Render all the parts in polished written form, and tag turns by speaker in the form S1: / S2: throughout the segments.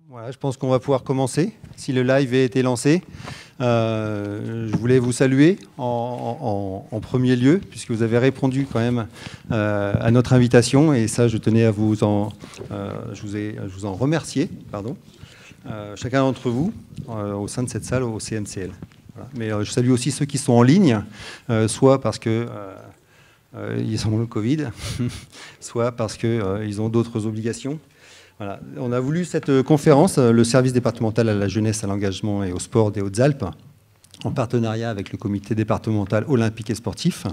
S1: Voilà, je pense qu'on va pouvoir commencer, si le live a été lancé. Je voulais vous saluer en premier lieu, puisque vous avez répondu quand même à notre invitation, et ça, je tenais à je vous en remercier, pardon, chacun d'entre vous, au sein de cette salle au CNCL. Voilà. Mais je salue aussi ceux qui sont en ligne, soit parce que ils ont le Covid, soit parce qu'ils ont d'autres obligations. Voilà. On a voulu cette conférence, le service départemental à la jeunesse, à l'engagement et au sport des Hautes-Alpes, en partenariat avec le comité départemental olympique et sportif.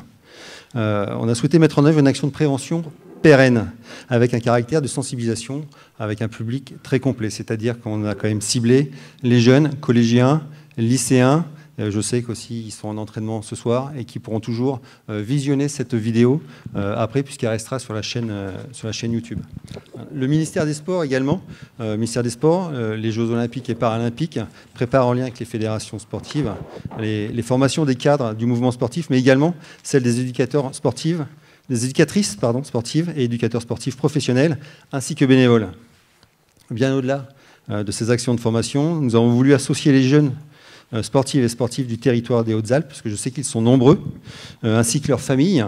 S1: On a souhaité mettre en œuvre une action de prévention pérenne, avec un caractère de sensibilisation, avec un public très complet. C'est-à-dire qu'on a quand même ciblé les jeunes, collégiens, lycéens. Je sais qu'aussi ils sont en entraînement ce soir et qui pourront toujours visionner cette vidéo après, puisqu'elle restera sur la chaîne YouTube. Le ministère des Sports également, ministère des Sports, les Jeux Olympiques et Paralympiques prépare en lien avec les fédérations sportives les formations des cadres du mouvement sportif, mais également celles des éducateurs sportifs, des éducatrices sportives et éducateurs sportifs professionnels, ainsi que bénévoles. Bien au-delà de ces actions de formation, nous avons voulu associer les jeunes sportives et sportifs du territoire des Hautes-Alpes, parce que je sais qu'ils sont nombreux, ainsi que leurs familles.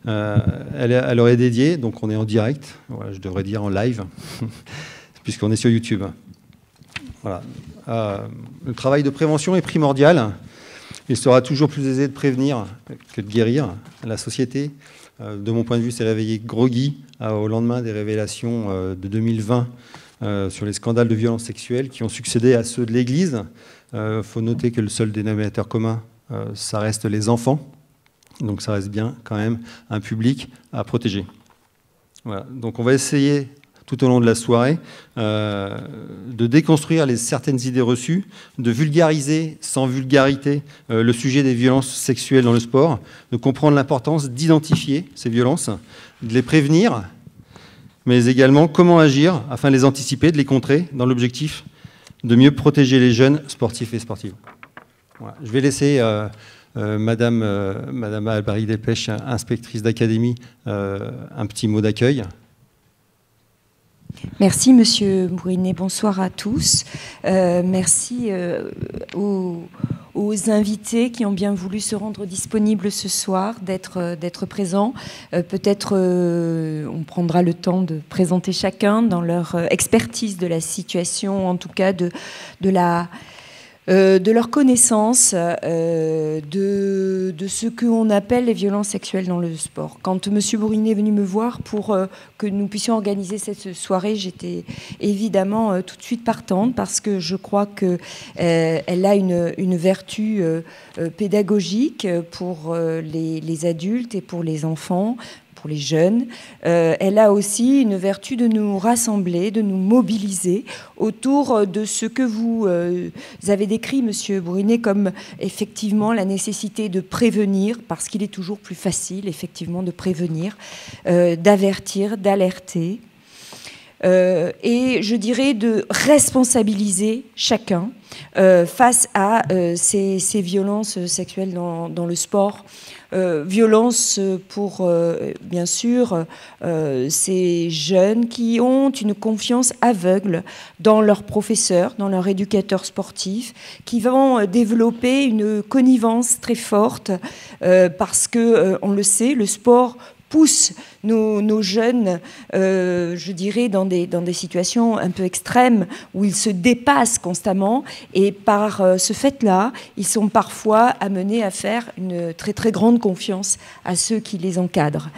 S1: Elle leur est dédiée, donc on est en direct, voilà, je devrais dire en live, puisqu'on est sur YouTube. Voilà. Le travail de prévention est primordial. Il sera toujours plus aisé de prévenir que de guérir. La société, de mon point de vue, s'est réveillée groggy au lendemain des révélations de 2020 sur les scandales de violences sexuelles qui ont succédé à ceux de l'Église. Faut noter que le seul dénominateur commun, ça reste les enfants. Donc ça reste bien quand même un public à protéger. Voilà. Donc on va essayer tout au long de la soirée de déconstruire certaines idées reçues, de vulgariser sans vulgarité le sujet des violences sexuelles dans le sport, de comprendre l'importance d'identifier ces violences, de les prévenir, mais également comment agir afin de les anticiper, de les contrer, dans l'objectif de mieux protéger les jeunes sportifs et sportives. Voilà. Je vais laisser Madame Albary-Delpech, inspectrice d'académie, un petit mot d'accueil.
S2: Merci Monsieur Bourinet, bonsoir à tous. Merci aux invités qui ont bien voulu se rendre disponibles ce soir, d'être présents. Peut-être on prendra le temps de présenter chacun dans leur expertise de la situation, en tout cas de leur connaissance de ce qu'on appelle les violences sexuelles dans le sport. Quand M. Bourinet est venu me voir pour que nous puissions organiser cette soirée, j'étais évidemment tout de suite partante parce que je crois qu'elle a une vertu pédagogique pour les adultes et pour les enfants, pour les jeunes. Elle a aussi une vertu de nous rassembler, de nous mobiliser autour de ce que vous avez décrit, Monsieur Bourinet, comme effectivement la nécessité de prévenir, parce qu'il est toujours plus facile, effectivement, de prévenir, d'avertir, d'alerter, et je dirais de responsabiliser chacun face à ces violences sexuelles dans le sport. Violence pour, bien sûr, ces jeunes qui ont une confiance aveugle dans leurs professeurs, dans leurs éducateurs sportifs, qui vont développer une connivence très forte parce que, on le sait, le sport pousse nos jeunes, je dirais, dans des situations un peu extrêmes où ils se dépassent constamment et par ce fait-là, ils sont parfois amenés à faire une très très grande confiance à ceux qui les encadrent.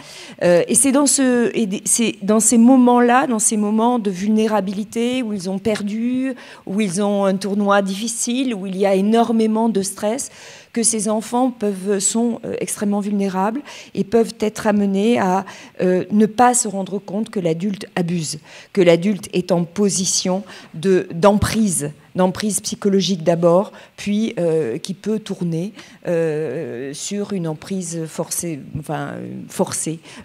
S2: Et c'est dans ces moments-là, dans ces moments de vulnérabilité où ils ont perdu, où ils ont un tournoi difficile, où il y a énormément de stress, que ces enfants sont extrêmement vulnérables et peuvent être amenés à ne pas se rendre compte que l'adulte abuse, que l'adulte est en position d'emprise emprise psychologique d'abord, puis qui peut tourner sur une emprise forcée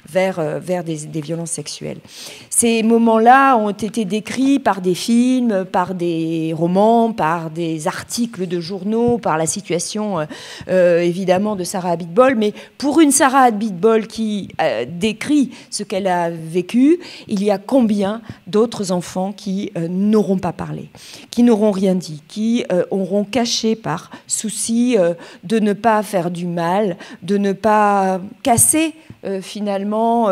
S2: vers des violences sexuelles. Ces moments-là ont été décrits par des films, par des romans, par des articles de journaux, par la situation évidemment de Sarah Abitbol, mais pour une Sarah Abitbol qui décrit ce qu'elle a vécu, il y a combien d'autres enfants qui n'auront pas parlé, qui n'auront rien dit, qui auront caché par souci de ne pas faire du mal, de ne pas casser finalement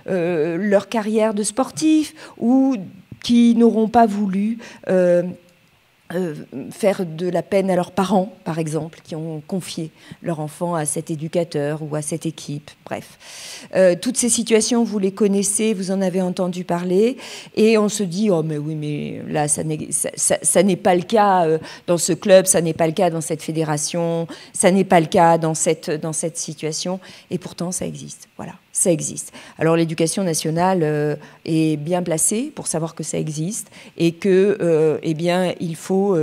S2: leur carrière de sportif, ou qui n'auront pas voulu faire de la peine à leurs parents, par exemple, qui ont confié leur enfant à cet éducateur ou à cette équipe. Bref, toutes ces situations, vous les connaissez, vous en avez entendu parler, et on se dit, oh mais oui, mais là, ça n'est pas le cas dans ce club, ça n'est pas le cas dans cette fédération, ça n'est pas le cas dans cette situation, et pourtant ça existe, voilà. Ça existe. Alors l'éducation nationale est bien placée pour savoir que ça existe et que, eh bien, il faut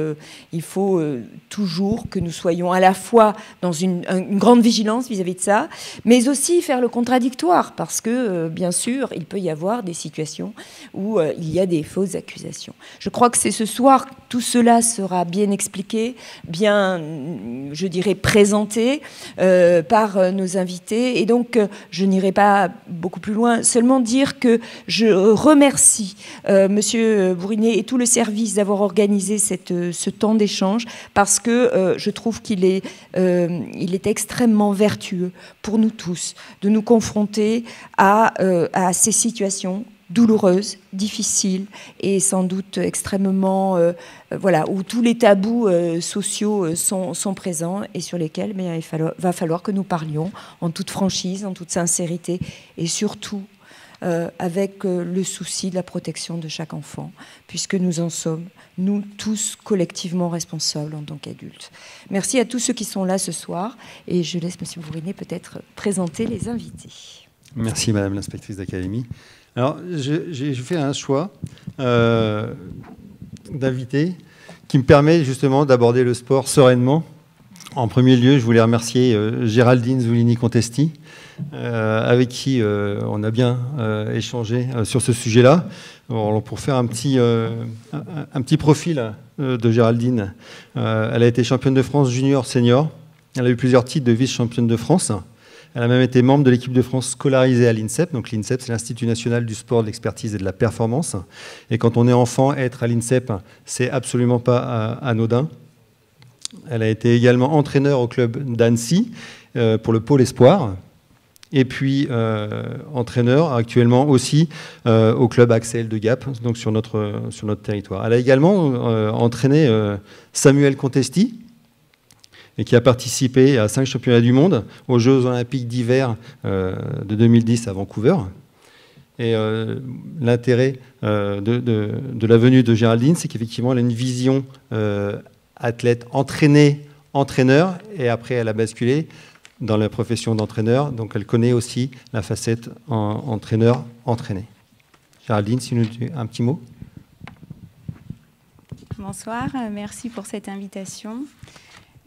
S2: toujours que nous soyons à la fois dans une grande vigilance vis-à-vis de ça, mais aussi faire le contradictoire, parce que, bien sûr, il peut y avoir des situations où il y a des fausses accusations. Je crois que c'est ce soir que tout cela sera bien expliqué, bien, je dirais, présenté par nos invités, et donc je n'irai pas beaucoup plus loin, seulement dire que je remercie Monsieur Bourrinet et tout le service d'avoir organisé ce temps d'échange, parce que je trouve qu'il est extrêmement vertueux pour nous tous de nous confronter à ces situations douloureuses, difficiles et sans doute extrêmement, voilà, où tous les tabous sociaux sont présents et sur lesquels il va falloir que nous parlions en toute franchise, en toute sincérité et surtout avec le souci de la protection de chaque enfant, puisque nous en sommes, nous tous, collectivement responsables en tant qu'adultes. Merci à tous ceux qui sont là ce soir et je laisse M. Bourrinet peut-être présenter les invités.
S1: Merci Madame l'inspectrice d'académie. Alors, j'ai fait un choix d'invités qui me permet justement d'aborder le sport sereinement. En premier lieu, je voulais remercier Géraldine Zoulini-Contesti, avec qui on a bien échangé sur ce sujet-là. Pour faire un petit profil de Géraldine, elle a été championne de France junior senior. Elle a eu plusieurs titres de vice-championne de France. Elle a même été membre de l'équipe de France scolarisée à l'INSEP. Donc l'INSEP, c'est l'Institut national du sport, de l'expertise et de la performance. Et quand on est enfant, être à l'INSEP, c'est absolument pas anodin. Elle a été également entraîneur au club d'Annecy pour le pôle espoir. Et puis entraîneur actuellement aussi au club Axel de Gap, donc sur notre territoire. Elle a également entraîné Samuel Contesti, et qui a participé à 5 championnats du monde aux Jeux olympiques d'hiver de 2010 à Vancouver. Et l'intérêt de la venue de Géraldine, c'est qu'effectivement, elle a une vision athlète entraînée, entraîneur, et après elle a basculé dans la profession d'entraîneur, donc elle connaît aussi la facette entraîneur-entraîné. Géraldine, si nous dis un petit mot.
S3: Bonsoir, merci pour cette invitation.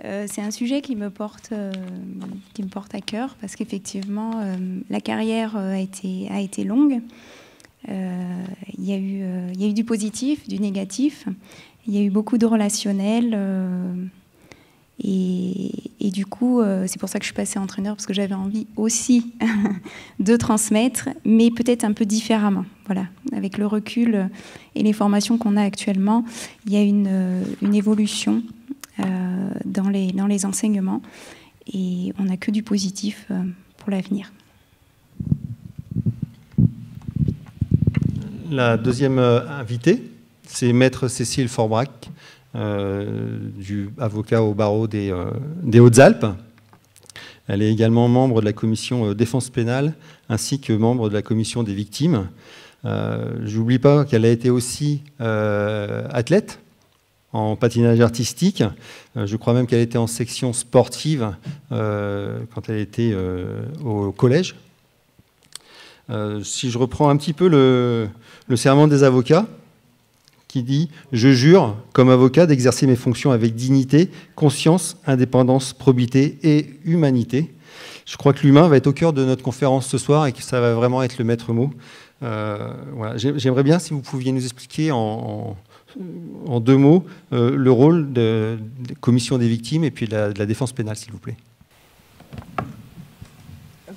S3: C'est un sujet qui me porte à cœur parce qu'effectivement, la carrière a été longue. Il y a eu du positif, du négatif. Il y a eu beaucoup de relationnel. Et du coup, c'est pour ça que je suis passée entraîneur, parce que j'avais envie aussi de transmettre, mais peut-être un peu différemment. Voilà. Avec le recul et les formations qu'on a actuellement, il y a une évolution dans les enseignements, et on n'a que du positif pour l'avenir.
S1: La deuxième invitée, c'est Maître Cécile Forbrac, avocat au barreau des Hautes-Alpes. Elle est également membre de la commission défense pénale ainsi que membre de la commission des victimes. Je n'oublie pas qu'elle a été aussi athlète en patinage artistique. Je crois même qu'elle était en section sportive quand elle était au collège. Si je reprends un petit peu le serment des avocats, qui dit « Je jure, comme avocat, d'exercer mes fonctions avec dignité, conscience, indépendance, probité et humanité ». Je crois que l'humain va être au cœur de notre conférence ce soir et que ça va vraiment être le maître mot. Voilà. J'aimerais bien si vous pouviez nous expliquer en 2 mots le rôle de commission des victimes et puis de la défense pénale, s'il vous plaît.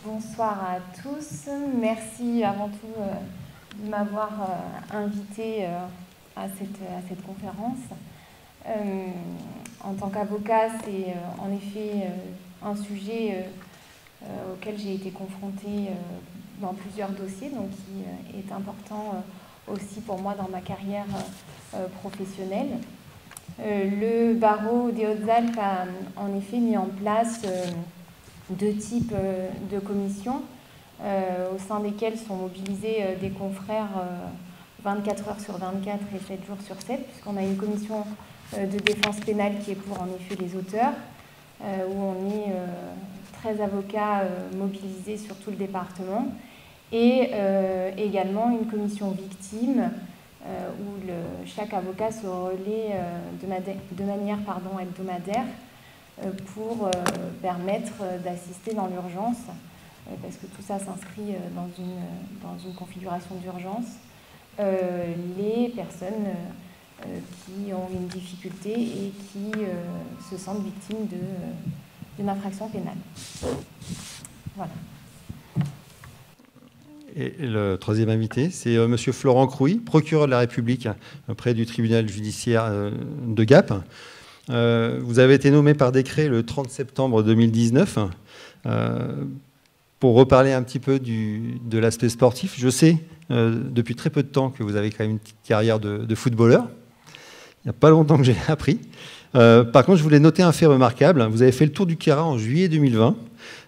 S4: Bonsoir à tous. Merci avant tout de m'avoir invité à cette conférence. En tant qu'avocat, c'est en effet un sujet auquel j'ai été confrontée dans plusieurs dossiers, donc qui est important aussi pour moi dans ma carrière professionnelle. Le barreau des Hautes-Alpes a en effet mis en place 2 types de commissions au sein desquelles sont mobilisés des confrères 24 heures sur 24 et 7 jours sur 7, puisqu'on a une commission de défense pénale qui est pour en effet les auteurs, où on est 13 avocats mobilisés sur tout le département, et également une commission victime où chaque avocat se relaie de manière hebdomadaire pour permettre d'assister dans l'urgence, parce que tout ça s'inscrit dans une configuration d'urgence, les personnes qui ont une difficulté et qui se sentent victimes d'une infraction pénale. Voilà.
S1: Et le 3e invité, c'est M. Florent Crouy, procureur de la République près du tribunal judiciaire de Gap. Vous avez été nommé par décret le 30 septembre 2019 pour reparler un petit peu de l'aspect sportif. Je sais depuis très peu de temps que vous avez quand même une petite carrière de footballeur. Il n'y a pas longtemps que j'ai appris. Par contre, je voulais noter un fait remarquable. Vous avez fait le Tour du Queyras en juillet 2020.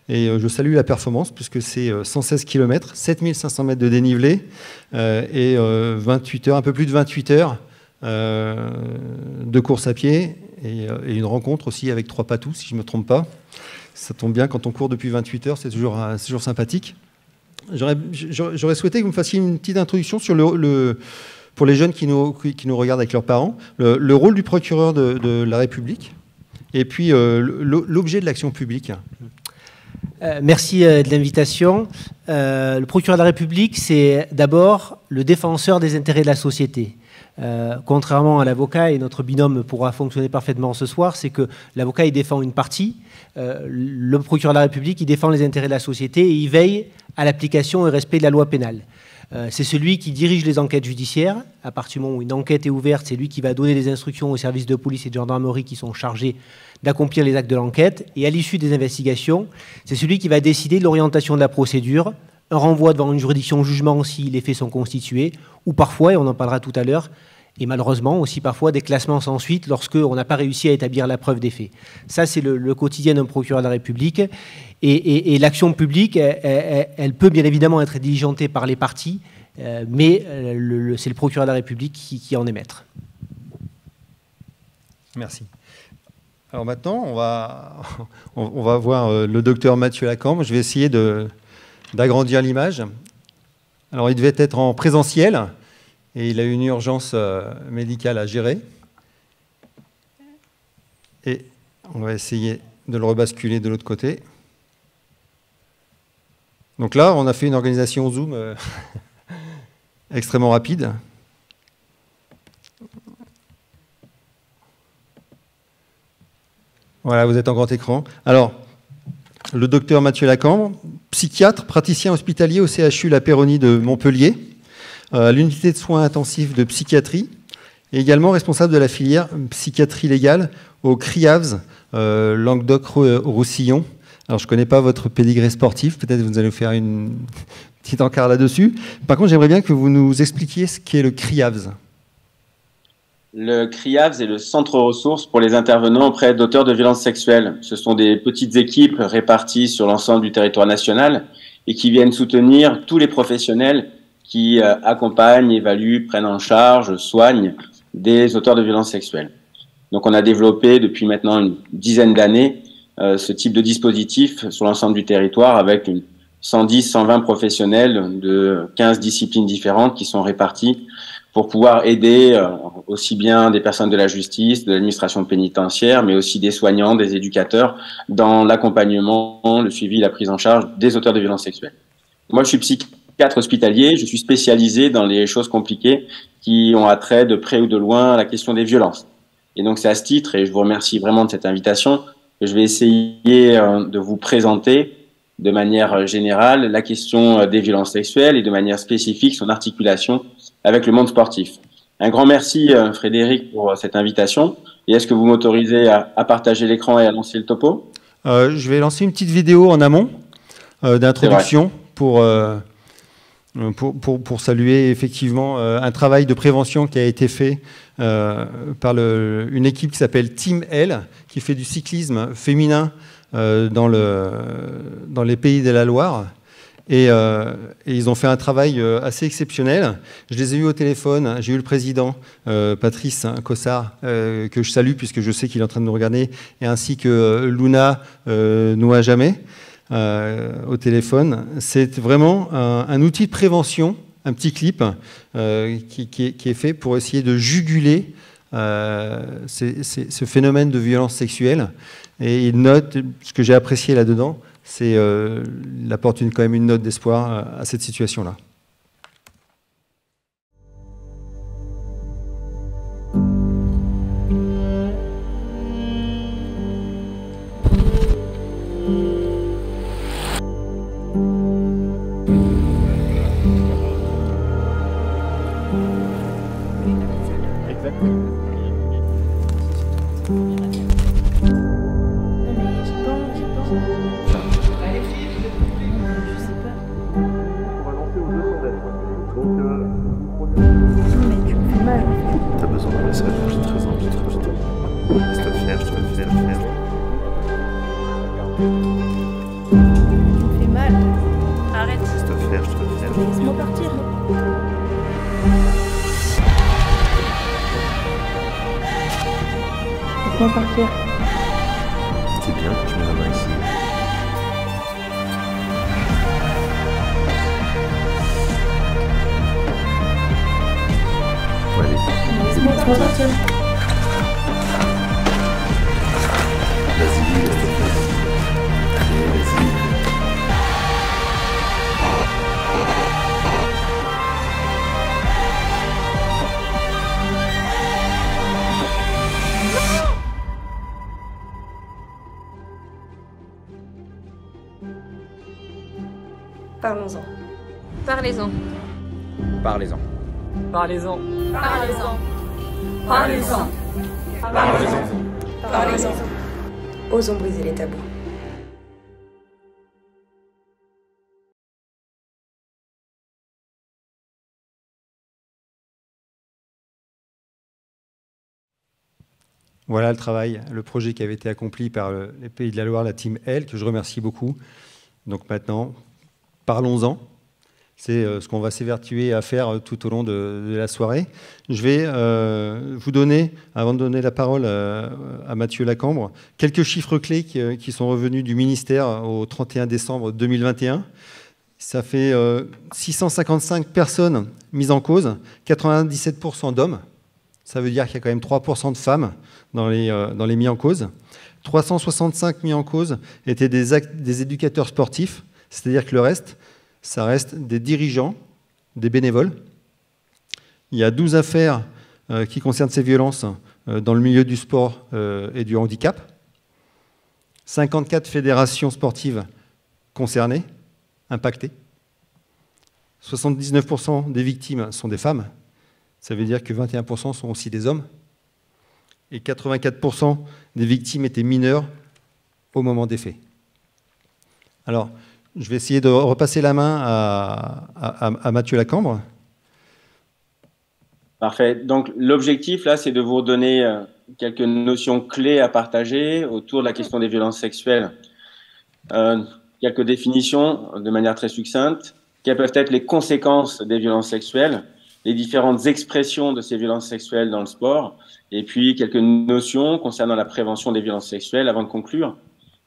S1: Et je salue la performance puisque c'est 116 km, 7500 mètres de dénivelé et 28 heures, un peu plus de 28 heures de course à pied et une rencontre aussi avec 3 patous, si je ne me trompe pas. Ça tombe bien, quand on court depuis 28 heures, c'est toujours sympathique. J'aurais souhaité que vous me fassiez une petite introduction sur pour les jeunes qui nous regardent avec leurs parents, le rôle du procureur de la République et puis l'objet de l'action publique.
S5: Merci de l'invitation. Le procureur de la République, c'est d'abord le défenseur des intérêts de la société. Contrairement à l'avocat, et notre binôme pourra fonctionner parfaitement ce soir, c'est que l'avocat, il défend une partie. Le procureur de la République, il défend les intérêts de la société et il veille à l'application et au respect de la loi pénale. C'est celui qui dirige les enquêtes judiciaires. À partir du moment où une enquête est ouverte, c'est lui qui va donner des instructions aux services de police et de gendarmerie qui sont chargés d'accomplir les actes de l'enquête. Et à l'issue des investigations, c'est celui qui va décider de l'orientation de la procédure, un renvoi devant une juridiction au jugement si les faits sont constitués, ou parfois, et on en parlera tout à l'heure, et malheureusement aussi parfois des classements sans suite lorsqu'on n'a pas réussi à établir la preuve des faits. Ça, c'est le quotidien d'un procureur de la République. Et l'action publique, elle peut bien évidemment être diligentée par les parties, mais c'est le procureur de la République qui en est maître.
S1: Merci. Alors maintenant, on va voir le docteur Mathieu Lacambre. Je vais essayer d'agrandir l'image. Alors, il devait être en présentiel et il a eu une urgence médicale à gérer. Et on va essayer de le rebasculer de l'autre côté. Donc là, on a fait une organisation Zoom extrêmement rapide. Voilà, vous êtes en grand écran. Alors, le docteur Mathieu Lacambre, psychiatre, praticien hospitalier au CHU La Péronie de Montpellier, à l'unité de soins intensifs de psychiatrie, et également responsable de la filière psychiatrie légale au CRIAVS, Languedoc-Roussillon. Alors, je ne connais pas votre pédigré sportif, peut-être que vous allez faire une petite encart là-dessus. Par contre, j'aimerais bien que vous nous expliquiez ce qu'est le CRIAVS.
S6: Le CRIAVS est le centre ressources pour les intervenants auprès d'auteurs de violences sexuelles. Ce sont des petites équipes réparties sur l'ensemble du territoire national et qui viennent soutenir tous les professionnels qui accompagnent, évaluent, prennent en charge, soignent des auteurs de violences sexuelles. Donc on a développé depuis maintenant une dizaine d'années ce type de dispositif sur l'ensemble du territoire avec 110, 120 professionnels de 15 disciplines différentes qui sont répartis pour pouvoir aider aussi bien des personnes de la justice, de l'administration pénitentiaire, mais aussi des soignants, des éducateurs, dans l'accompagnement, le suivi, la prise en charge des auteurs de violences sexuelles. Moi, je suis psychiatre hospitalier, je suis spécialisé dans les choses compliquées qui ont attrait de près ou de loin à la question des violences. Et donc, c'est à ce titre, et je vous remercie vraiment de cette invitation, que je vais essayer de vous présenter de manière générale la question des violences sexuelles et de manière spécifique son articulation avec le monde sportif. Un grand merci Frédéric pour cette invitation. Et est-ce que vous m'autorisez à partager l'écran et à lancer le topo?
S1: Je vais lancer une petite vidéo en amont d'introduction pour saluer effectivement un travail de prévention qui a été fait par une équipe qui s'appelle Team L, qui fait du cyclisme féminin dans les Pays de la Loire. Et ils ont fait un travail assez exceptionnel. Je les ai eus au téléphone. J'ai eu le président, Patrice Cossard, que je salue puisque je sais qu'il est en train de nous regarder, et ainsi que Luna Nouajamé au téléphone. C'est vraiment un outil de prévention, un petit clip qui est fait pour essayer de juguler ce phénomène de violence sexuelle. Et il note, ce que j'ai apprécié là-dedans, c'est il apporte quand même une note d'espoir à cette situation-là.
S7: C'est bien que tu mets la main ici. Allez. Laisse-moi partir. Vas-y, allez, vas-y.
S8: Parlons-en.
S9: Parlez-en.
S10: Parlez-en.
S9: Parlez-en.
S8: Parlez-en. Parlez-en. Parlez-en. Parlez-en. Osons briser les tabous.
S1: Voilà le travail, le projet qui avait été accompli par les Pays de la Loire, la Team L, que je remercie beaucoup. Donc maintenant, parlons-en. C'est ce qu'on va s'évertuer à faire tout au long de la soirée. Je vais vous donner, avant de donner la parole à Mathieu Lacambre, quelques chiffres clés qui sont revenus du ministère au 31 décembre 2021. Ça fait 655 personnes mises en cause, 97% d'hommes. Ça veut dire qu'il y a quand même 3% de femmes dans les mis en cause. 365 mis en cause étaient des éducateurs sportifs, c'est-à-dire que le reste, ça reste des dirigeants, des bénévoles. Il y a 12 affaires qui concernent ces violences dans le milieu du sport et du handicap. 54 fédérations sportives concernées, impactées. 79% des victimes sont des femmes. Ça veut dire que 21% sont aussi des hommes. Et 84% des victimes étaient mineures au moment des faits. Alors, je vais essayer de repasser la main à Mathieu Lacambre.
S6: Parfait. Donc, l'objectif, là, c'est de vous donner quelques notions clés à partager autour de la question des violences sexuelles. Quelques définitions de manière très succincte. Quelles peuvent être les conséquences des violences sexuelles, les différentes expressions de ces violences sexuelles dans le sport, et puis quelques notions concernant la prévention des violences sexuelles avant de conclure.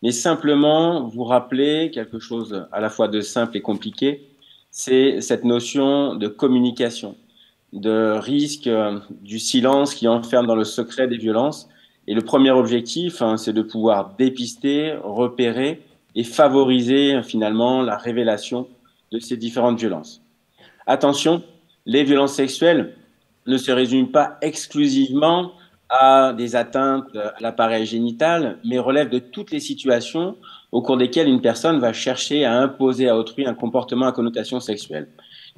S6: Mais simplement vous rappeler quelque chose à la fois de simple et compliqué, c'est cette notion de communication. de risque du silence qui enferme dans le secret des violences. Et le premier objectif, c'est de pouvoir dépister, repérer et favoriser finalement la révélation de ces différentes violences. Attention, les violences sexuelles ne se résument pas exclusivement à des atteintes à l'appareil génital, mais relèvent de toutes les situations au cours desquelles une personne va chercher à imposer à autrui un comportement à connotation sexuelle.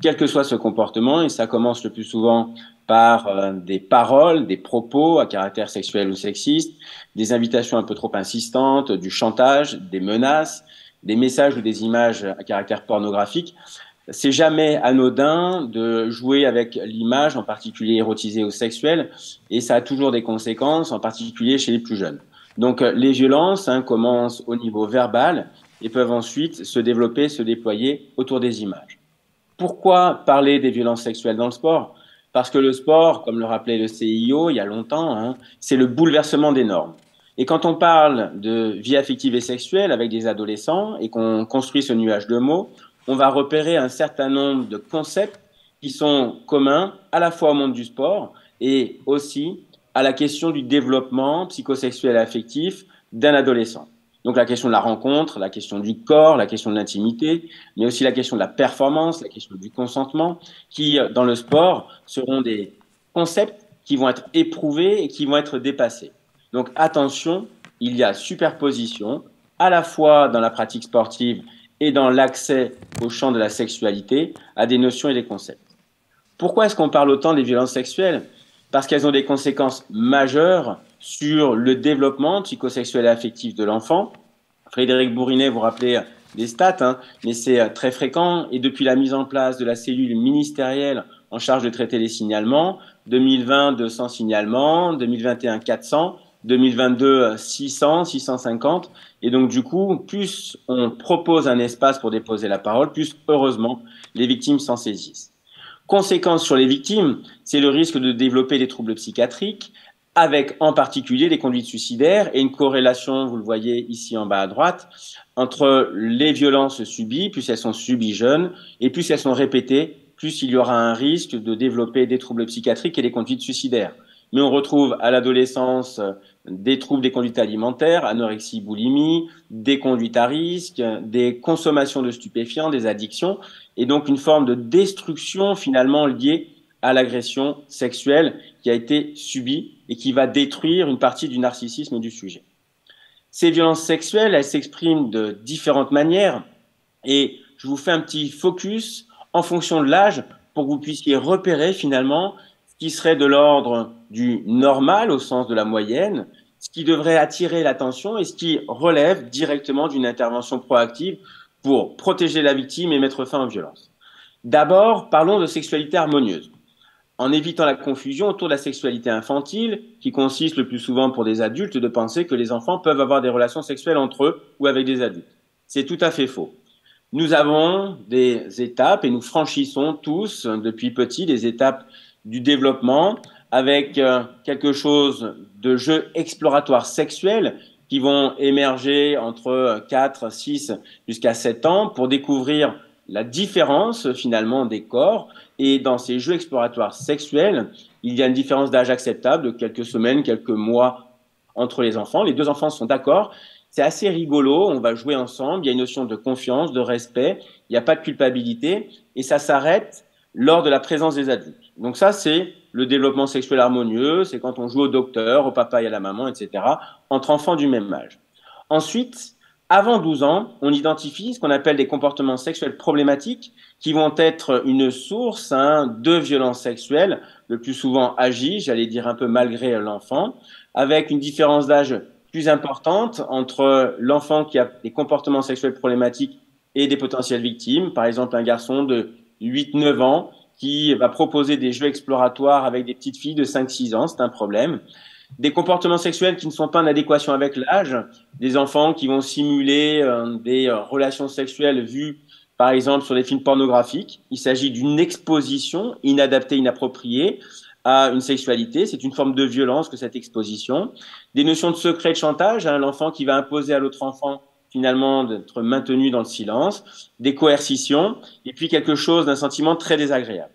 S6: Quel que soit ce comportement, et ça commence le plus souvent par des paroles, des propos à caractère sexuel ou sexiste, des invitations un peu trop insistantes, du chantage, des menaces, des messages ou des images à caractère pornographique. C'est jamais anodin de jouer avec l'image, en particulier érotisée ou sexuelle, et ça a toujours des conséquences, en particulier chez les plus jeunes. Donc les violences commencent au niveau verbal et peuvent ensuite se développer, se déployer autour des images. Pourquoi parler des violences sexuelles dans le sport? Parce que le sport, comme le rappelait le CIO il y a longtemps, c'est le bouleversement des normes. Et quand on parle de vie affective et sexuelle avec des adolescents et qu'on construit ce nuage de mots, on va repérer un certain nombre de concepts qui sont communs à la fois au monde du sport et aussi à la question du développement psychosexuel et affectif d'un adolescent. Donc la question de la rencontre, la question du corps, la question de l'intimité, mais aussi la question de la performance, la question du consentement, qui dans le sport seront des concepts qui vont être éprouvés et qui vont être dépassés. Donc attention, il y a superposition à la fois dans la pratique sportive et dans l'accès au champ de la sexualité à des notions et des concepts. Pourquoi est-ce qu'on parle autant des violences sexuelles? Parce qu'elles ont des conséquences majeures sur le développement psychosexuel et affectif de l'enfant. Frédéric Bourinet vous rappelez des stats, mais c'est très fréquent. Et depuis la mise en place de la cellule ministérielle en charge de traiter les signalements, 2020, 200 signalements, 2021, 400, 2022, 600, 650. Et donc, du coup, plus on propose un espace pour déposer la parole, plus, heureusement, les victimes s'en saisissent. Conséquence sur les victimes, c'est le risque de développer des troubles psychiatriques, avec en particulier des conduites suicidaires et une corrélation, vous le voyez ici en bas à droite, entre les violences subies, plus elles sont subies jeunes, et plus elles sont répétées, plus il y aura un risque de développer des troubles psychiatriques et des conduites suicidaires. Mais on retrouve à l'adolescence des troubles des conduites alimentaires, anorexie, boulimie, des conduites à risque, des consommations de stupéfiants, des addictions, et donc une forme de destruction finalement liée à l'agression sexuelle qui a été subie et qui va détruire une partie du narcissisme du sujet. Ces violences sexuelles, elles s'expriment de différentes manières et je vous fais un petit focus en fonction de l'âge pour que vous puissiez repérer finalement ce qui serait de l'ordre du normal au sens de la moyenne, ce qui devrait attirer l'attention et ce qui relève directement d'une intervention proactive pour protéger la victime et mettre fin aux violences. D'abord, parlons de sexualité harmonieuse, en évitant la confusion autour de la sexualité infantile, qui consiste le plus souvent pour des adultes de penser que les enfants peuvent avoir des relations sexuelles entre eux ou avec des adultes. C'est tout à fait faux. Nous avons des étapes et nous franchissons tous, depuis petit, des étapes du développement avec quelque chose de jeux exploratoires sexuels qui vont émerger entre 4, 6 jusqu'à 7 ans pour découvrir la différence finalement des corps. Et dans ces jeux exploratoires sexuels, il y a une différence d'âge acceptable de quelques semaines, quelques mois entre les enfants. Les deux enfants sont d'accord. C'est assez rigolo, on va jouer ensemble, il y a une notion de confiance, de respect, il n'y a pas de culpabilité et ça s'arrête lors de la présence des adultes. Donc ça, c'est le développement sexuel harmonieux, c'est quand on joue au docteur, au papa et à la maman, etc., entre enfants du même âge. Ensuite, avant 12 ans, on identifie ce qu'on appelle des comportements sexuels problématiques qui vont être une source de violences sexuelles, le plus souvent agies, j'allais dire un peu malgré l'enfant, avec une différence d'âge plus importante entre l'enfant qui a des comportements sexuels problématiques et des potentielles victimes. Par exemple, un garçon de 8-9 ans qui va proposer des jeux exploratoires avec des petites filles de 5-6 ans, c'est un problème. Des comportements sexuels qui ne sont pas en adéquation avec l'âge, des enfants qui vont simuler des relations sexuelles vues par exemple sur des films pornographiques. Il s'agit d'une exposition inadaptée, inappropriée à une sexualité. C'est une forme de violence que cette exposition. Des notions de secret, de chantage, l'enfant qui va imposer à l'autre enfant finalement d'être maintenu dans le silence, des coercitions, et puis quelque chose d'un sentiment très désagréable.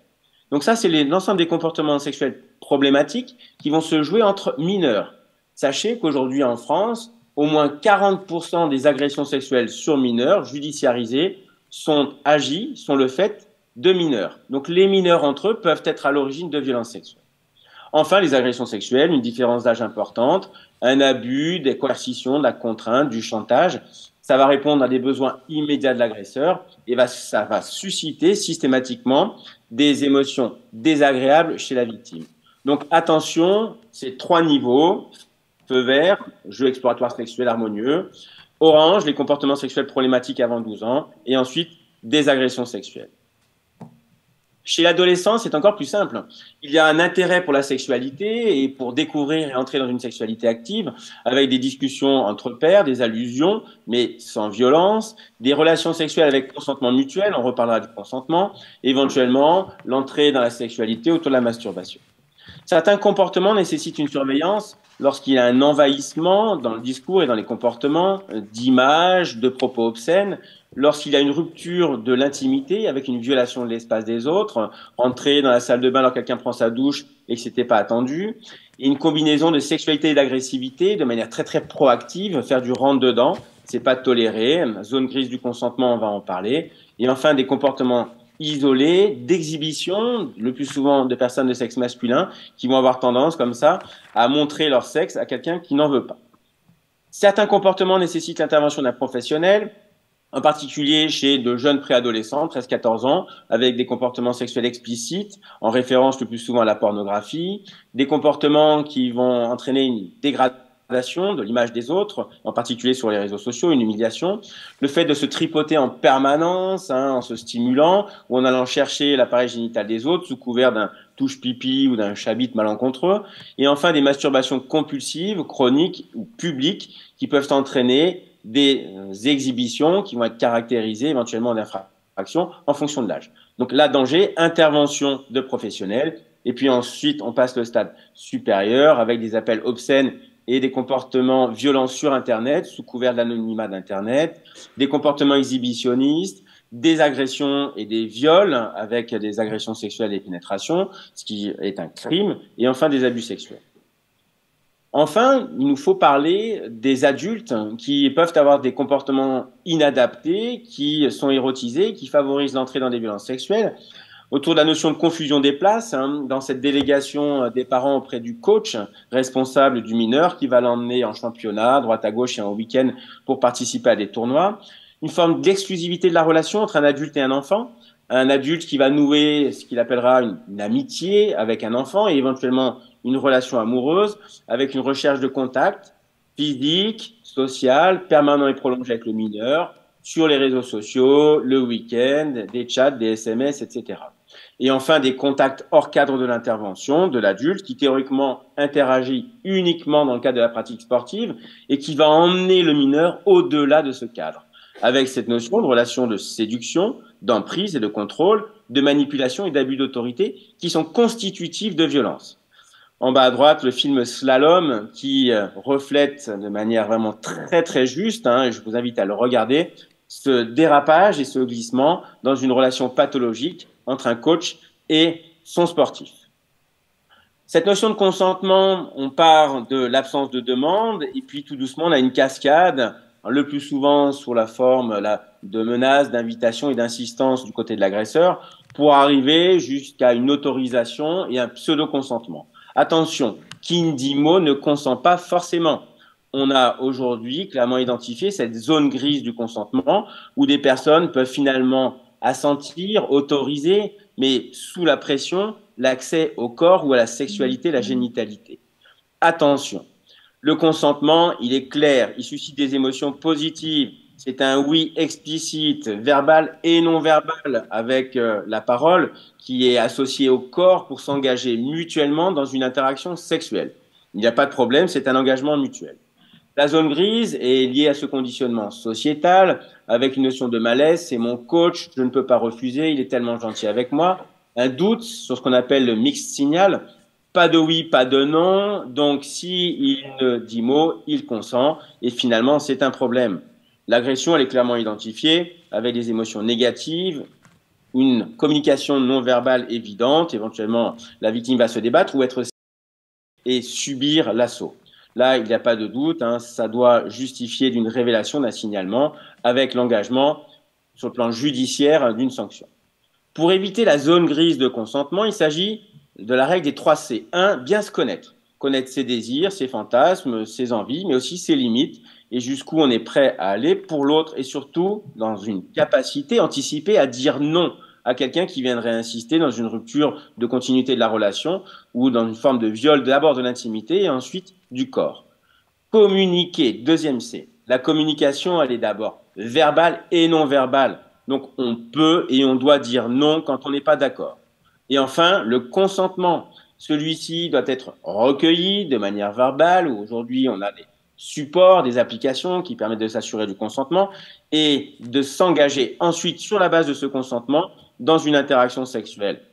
S6: Donc ça, c'est l'ensemble des comportements sexuels problématiques qui vont se jouer entre mineurs. Sachez qu'aujourd'hui en France, au moins 40% des agressions sexuelles sur mineurs judiciarisées sont le fait de mineurs. Donc les mineurs entre eux peuvent être à l'origine de violences sexuelles. Enfin, les agressions sexuelles, une différence d'âge importante, un abus, des coercitions, de la contrainte, du chantage, ça va répondre à des besoins immédiats de l'agresseur et ça va susciter systématiquement des émotions désagréables chez la victime. Donc attention, c'est 3 niveaux. Feu vert, jeu exploratoire sexuel harmonieux. Orange, les comportements sexuels problématiques avant 12 ans. Et ensuite, des agressions sexuelles. Chez l'adolescent, c'est encore plus simple. Il y a un intérêt pour la sexualité et pour découvrir et entrer dans une sexualité active avec des discussions entre pairs, des allusions, mais sans violence, des relations sexuelles avec consentement mutuel, on reparlera du consentement, éventuellement l'entrée dans la sexualité autour de la masturbation. Certains comportements nécessitent une surveillance lorsqu'il y a un envahissement dans le discours et dans les comportements d'images, de propos obscènes, lorsqu'il y a une rupture de l'intimité avec une violation de l'espace des autres, entrer dans la salle de bain alors que quelqu'un prend sa douche et que c'était pas attendu, et une combinaison de sexualité et d'agressivité de manière très très proactive, faire du rentre-dedans, c'est pas toléré, zone grise du consentement, on va en parler, et enfin des comportements isolés, d'exhibition, le plus souvent de personnes de sexe masculin, qui vont avoir tendance comme ça à montrer leur sexe à quelqu'un qui n'en veut pas. Certains comportements nécessitent l'intervention d'un professionnel, en particulier chez de jeunes préadolescents, 13-14 ans, avec des comportements sexuels explicites, en référence le plus souvent à la pornographie, des comportements qui vont entraîner une dégradation de l'image des autres, en particulier sur les réseaux sociaux, une humiliation, le fait de se tripoter en permanence, en se stimulant, ou en allant chercher l'appareil génital des autres sous couvert d'un touche-pipi ou d'un chabit malencontreux, et enfin des masturbations compulsives, chroniques ou publiques qui peuvent entraîner des exhibitions qui vont être caractérisées éventuellement d'infraction en fonction de l'âge. Donc là, danger, intervention de professionnels, et puis ensuite on passe le stade supérieur avec des appels obscènes et des comportements violents sur Internet, sous couvert de l'anonymat d'Internet, des comportements exhibitionnistes, des agressions et des viols avec des agressions sexuelles et pénétrations, ce qui est un crime, et enfin des abus sexuels. Enfin, il nous faut parler des adultes qui peuvent avoir des comportements inadaptés, qui sont érotisés, qui favorisent l'entrée dans des violences sexuelles. Autour de la notion de confusion des places, dans cette délégation des parents auprès du coach responsable du mineur qui va l'emmener en championnat, droite à gauche et en week-end pour participer à des tournois. Une forme d'exclusivité de la relation entre un adulte et un enfant. Un adulte qui va nouer ce qu'il appellera une amitié avec un enfant et éventuellement une relation amoureuse avec une recherche de contact physique, social, permanent et prolongé avec le mineur, sur les réseaux sociaux, le week-end, des chats, des SMS, etc. Et enfin, des contacts hors cadre de l'intervention de l'adulte qui théoriquement interagit uniquement dans le cadre de la pratique sportive et qui va emmener le mineur au-delà de ce cadre, avec cette notion de relation de séduction, d'emprise et de contrôle, de manipulation et d'abus d'autorité qui sont constitutifs de violence. En bas à droite, le film Slalom qui reflète de manière vraiment très très juste, et je vous invite à le regarder, ce dérapage et ce glissement dans une relation pathologique entre un coach et son sportif. Cette notion de consentement, on part de l'absence de demande et puis tout doucement on a une cascade, le plus souvent sous la forme de menaces, d'invitations et d'insistance du côté de l'agresseur pour arriver jusqu'à une autorisation et un pseudo-consentement. Attention, qui ne dit mot ne consent pas forcément. On a aujourd'hui clairement identifié cette zone grise du consentement où des personnes peuvent finalement assentir, autoriser, mais sous la pression, l'accès au corps ou à la sexualité, la génitalité. Attention, le consentement, il est clair, il suscite des émotions positives. C'est un oui explicite, verbal et non verbal, avec la parole qui est associée au corps pour s'engager mutuellement dans une interaction sexuelle. Il n'y a pas de problème, c'est un engagement mutuel. La zone grise est liée à ce conditionnement sociétal, avec une notion de malaise, c'est mon coach, je ne peux pas refuser, il est tellement gentil avec moi. Un doute sur ce qu'on appelle le mixed signal, pas de oui, pas de non, donc si il ne dit mot, il consent, et finalement c'est un problème. L'agression, elle est clairement identifiée avec des émotions négatives, une communication non verbale évidente, éventuellement la victime va se débattre ou être et subir l'assaut. Là, il n'y a pas de doute, hein, ça doit justifier d'une révélation, d'un signalement, avec l'engagement sur le plan judiciaire d'une sanction. Pour éviter la zone grise de consentement, il s'agit de la règle des 3 C. 1, bien se connaître. Connaître ses désirs, ses fantasmes, ses envies, mais aussi ses limites et jusqu'où on est prêt à aller pour l'autre et surtout dans une capacité anticipée à dire non à quelqu'un qui viendrait insister dans une rupture de continuité de la relation ou dans une forme de viol d'abord de l'intimité et ensuite du corps. Communiquer, 2e C. La communication, elle est d'abord verbale et non verbale. Donc on peut et on doit dire non quand on n'est pas d'accord. Et enfin, le consentement. Celui-ci doit être recueilli de manière verbale, où aujourd'hui on a des supports, des applications qui permettent de s'assurer du consentement et de s'engager ensuite sur la base de ce consentement dans une interaction sexuelle.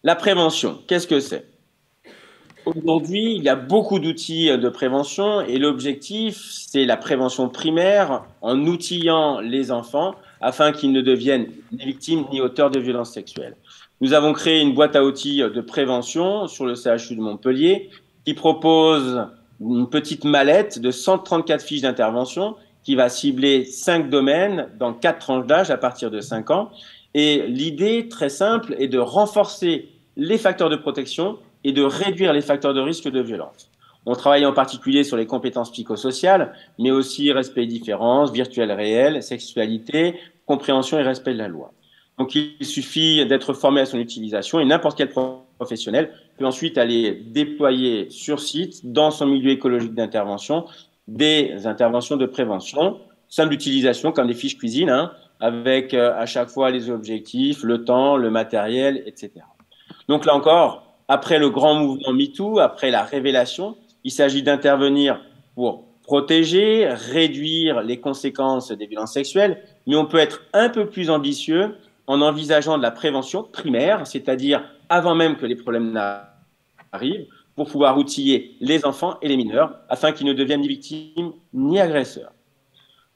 S6: La prévention, qu'est-ce que c'est? Aujourd'hui, il y a beaucoup d'outils de prévention et l'objectif, c'est la prévention primaire en outillant les enfants afin qu'ils ne deviennent ni victimes ni auteurs de violences sexuelles. Nous avons créé une boîte à outils de prévention sur le CHU de Montpellier qui propose une petite mallette de 134 fiches d'intervention qui va cibler 5 domaines dans 4 tranches d'âge à partir de 5 ans. Et l'idée, très simple, est de renforcer les facteurs de protection et de réduire les facteurs de risque de violence. On travaille en particulier sur les compétences psychosociales, mais aussi respect et différence, virtuel réel, sexualité, compréhension et respect de la loi. Donc il suffit d'être formé à son utilisation et n'importe quel professionnel peut ensuite aller déployer sur site, dans son milieu écologique d'intervention, des interventions de prévention, simple d'utilisation comme des fiches cuisine, hein, avec à chaque fois les objectifs, le temps, le matériel, etc. Donc là encore, après le grand mouvement MeToo, après la révélation, il s'agit d'intervenir pour protéger, réduire les conséquences des violences sexuelles, mais on peut être un peu plus ambitieux en envisageant de la prévention primaire, c'est-à-dire avant même que les problèmes n'arrivent, pour pouvoir outiller les enfants et les mineurs afin qu'ils ne deviennent ni victimes ni agresseurs.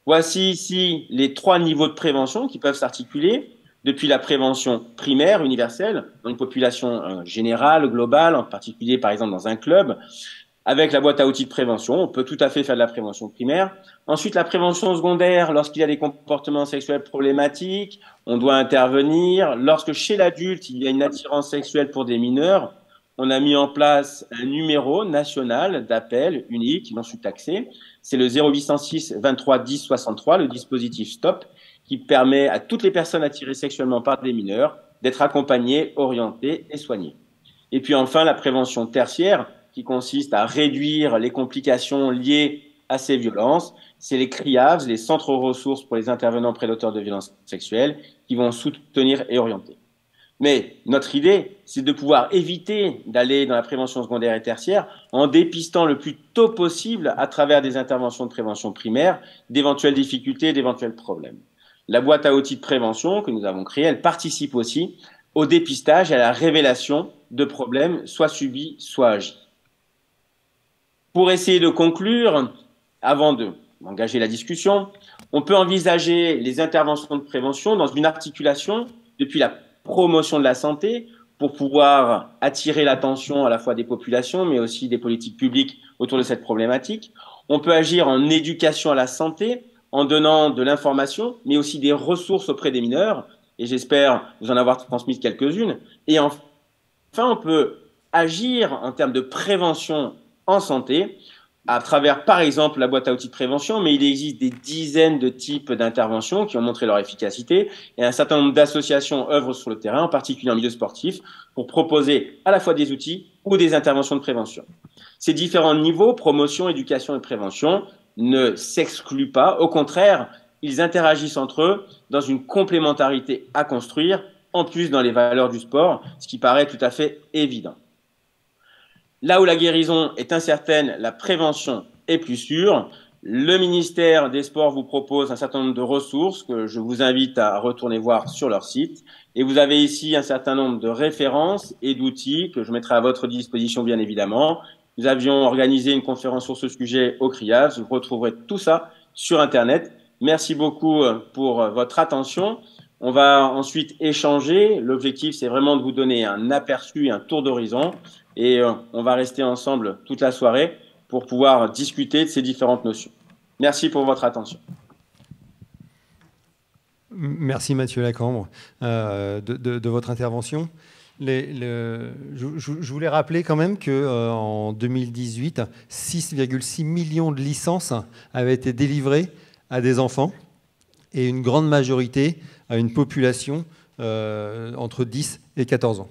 S6: Voici ici les 3 niveaux de prévention qui peuvent s'articuler depuis la prévention primaire, universelle, dans une population générale, globale, en particulier par exemple dans un club. Avec la boîte à outils de prévention, on peut tout à fait faire de la prévention primaire. Ensuite, la prévention secondaire, lorsqu'il y a des comportements sexuels problématiques, on doit intervenir. Lorsque chez l'adulte, il y a une attirance sexuelle pour des mineurs, on a mis en place un numéro national d'appel unique, non surtaxé. C'est le 0806 23 10 63, le dispositif STOP, qui permet à toutes les personnes attirées sexuellement par des mineurs d'être accompagnées, orientées et soignées. Et puis enfin, la prévention tertiaire, qui consiste à réduire les complications liées à ces violences. C'est les CRIAVS, les centres ressources pour les intervenants prédateurs de violences sexuelles, qui vont soutenir et orienter. Mais notre idée, c'est de pouvoir éviter d'aller dans la prévention secondaire et tertiaire en dépistant le plus tôt possible, à travers des interventions de prévention primaire, d'éventuelles difficultés, d'éventuels problèmes. La boîte à outils de prévention que nous avons créée, elle participe aussi au dépistage et à la révélation de problèmes soit subis, soit agis. Pour essayer de conclure, avant d'engager la discussion, on peut envisager les interventions de prévention dans une articulation depuis la promotion de la santé pour pouvoir attirer l'attention à la fois des populations, mais aussi des politiques publiques autour de cette problématique. On peut agir en éducation à la santé, en donnant de l'information, mais aussi des ressources auprès des mineurs, et j'espère vous en avoir transmis quelques-unes. Et enfin, on peut agir en termes de prévention en santé, à travers par exemple la boîte à outils de prévention, mais il existe des dizaines de types d'interventions qui ont montré leur efficacité et un certain nombre d'associations œuvrent sur le terrain, en particulier en milieu sportif, pour proposer à la fois des outils ou des interventions de prévention. Ces différents niveaux, promotion, éducation et prévention, ne s'excluent pas, au contraire, ils interagissent entre eux dans une complémentarité à construire, en plus dans les valeurs du sport, ce qui paraît tout à fait évident. Là où la guérison est incertaine, la prévention est plus sûre. Le ministère des Sports vous propose un certain nombre de ressources que je vous invite à retourner voir sur leur site. Et vous avez ici un certain nombre de références et d'outils que je mettrai à votre disposition, bien évidemment. Nous avions organisé une conférence sur ce sujet au CRIAVS. Vous retrouverez tout ça sur Internet. Merci beaucoup pour votre attention. On va ensuite échanger. L'objectif, c'est vraiment de vous donner un aperçu, un tour d'horizon. Et on va rester ensemble toute la soirée pour pouvoir discuter de ces différentes notions. Merci pour votre attention.
S1: Merci Mathieu Lacambre de votre intervention. Je voulais rappeler quand même qu'en 2018, 6,6 millions de licences avaient été délivrées à des enfants et une grande majorité à une population entre 10 et 14 ans.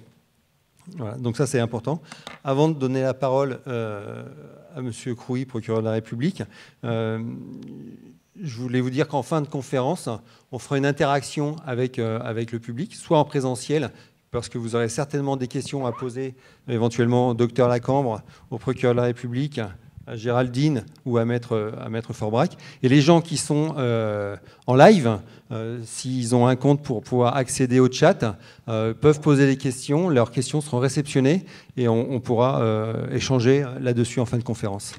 S1: Voilà, donc ça c'est important. Avant de donner la parole à M. Crouy, procureur de la République, je voulais vous dire qu'en fin de conférence, on fera une interaction avec le public, soit en présentiel, parce que vous aurez certainement des questions à poser éventuellement au docteur Lacambre, au procureur de la République, à Géraldine ou à Maître Forbrac. Et les gens qui sont en live, s'ils ont un compte pour pouvoir accéder au chat, peuvent poser des questions. Leurs questions seront réceptionnées et on pourra échanger là-dessus en fin de conférence.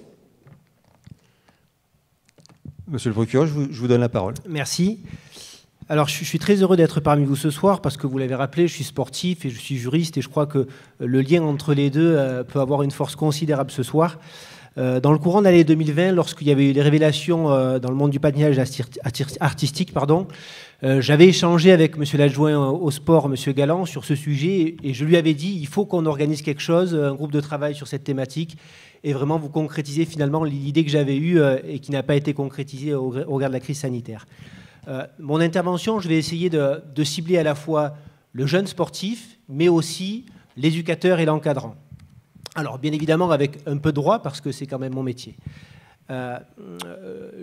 S1: Monsieur le procureur, je vous donne la parole.
S5: Merci. Alors, je suis très heureux d'être parmi vous ce soir parce que vous l'avez rappelé, je suis sportif et je suis juriste et je crois que le lien entre les deux peut avoir une force considérable ce soir. Dans le courant de l'année 2020, lorsqu'il y avait eu des révélations dans le monde du patinage artistique, j'avais échangé avec monsieur l'adjoint au sport, monsieur Galland, sur ce sujet et je lui avais dit il faut qu'on organise quelque chose, un groupe de travail sur cette thématique et vraiment vous concrétiser finalement l'idée que j'avais eue et qui n'a pas été concrétisée au regard de la crise sanitaire. Mon intervention, je vais essayer de cibler à la fois le jeune sportif, mais aussi l'éducateur et l'encadrant. Alors, bien évidemment, avec un peu de droit, parce que c'est quand même mon métier.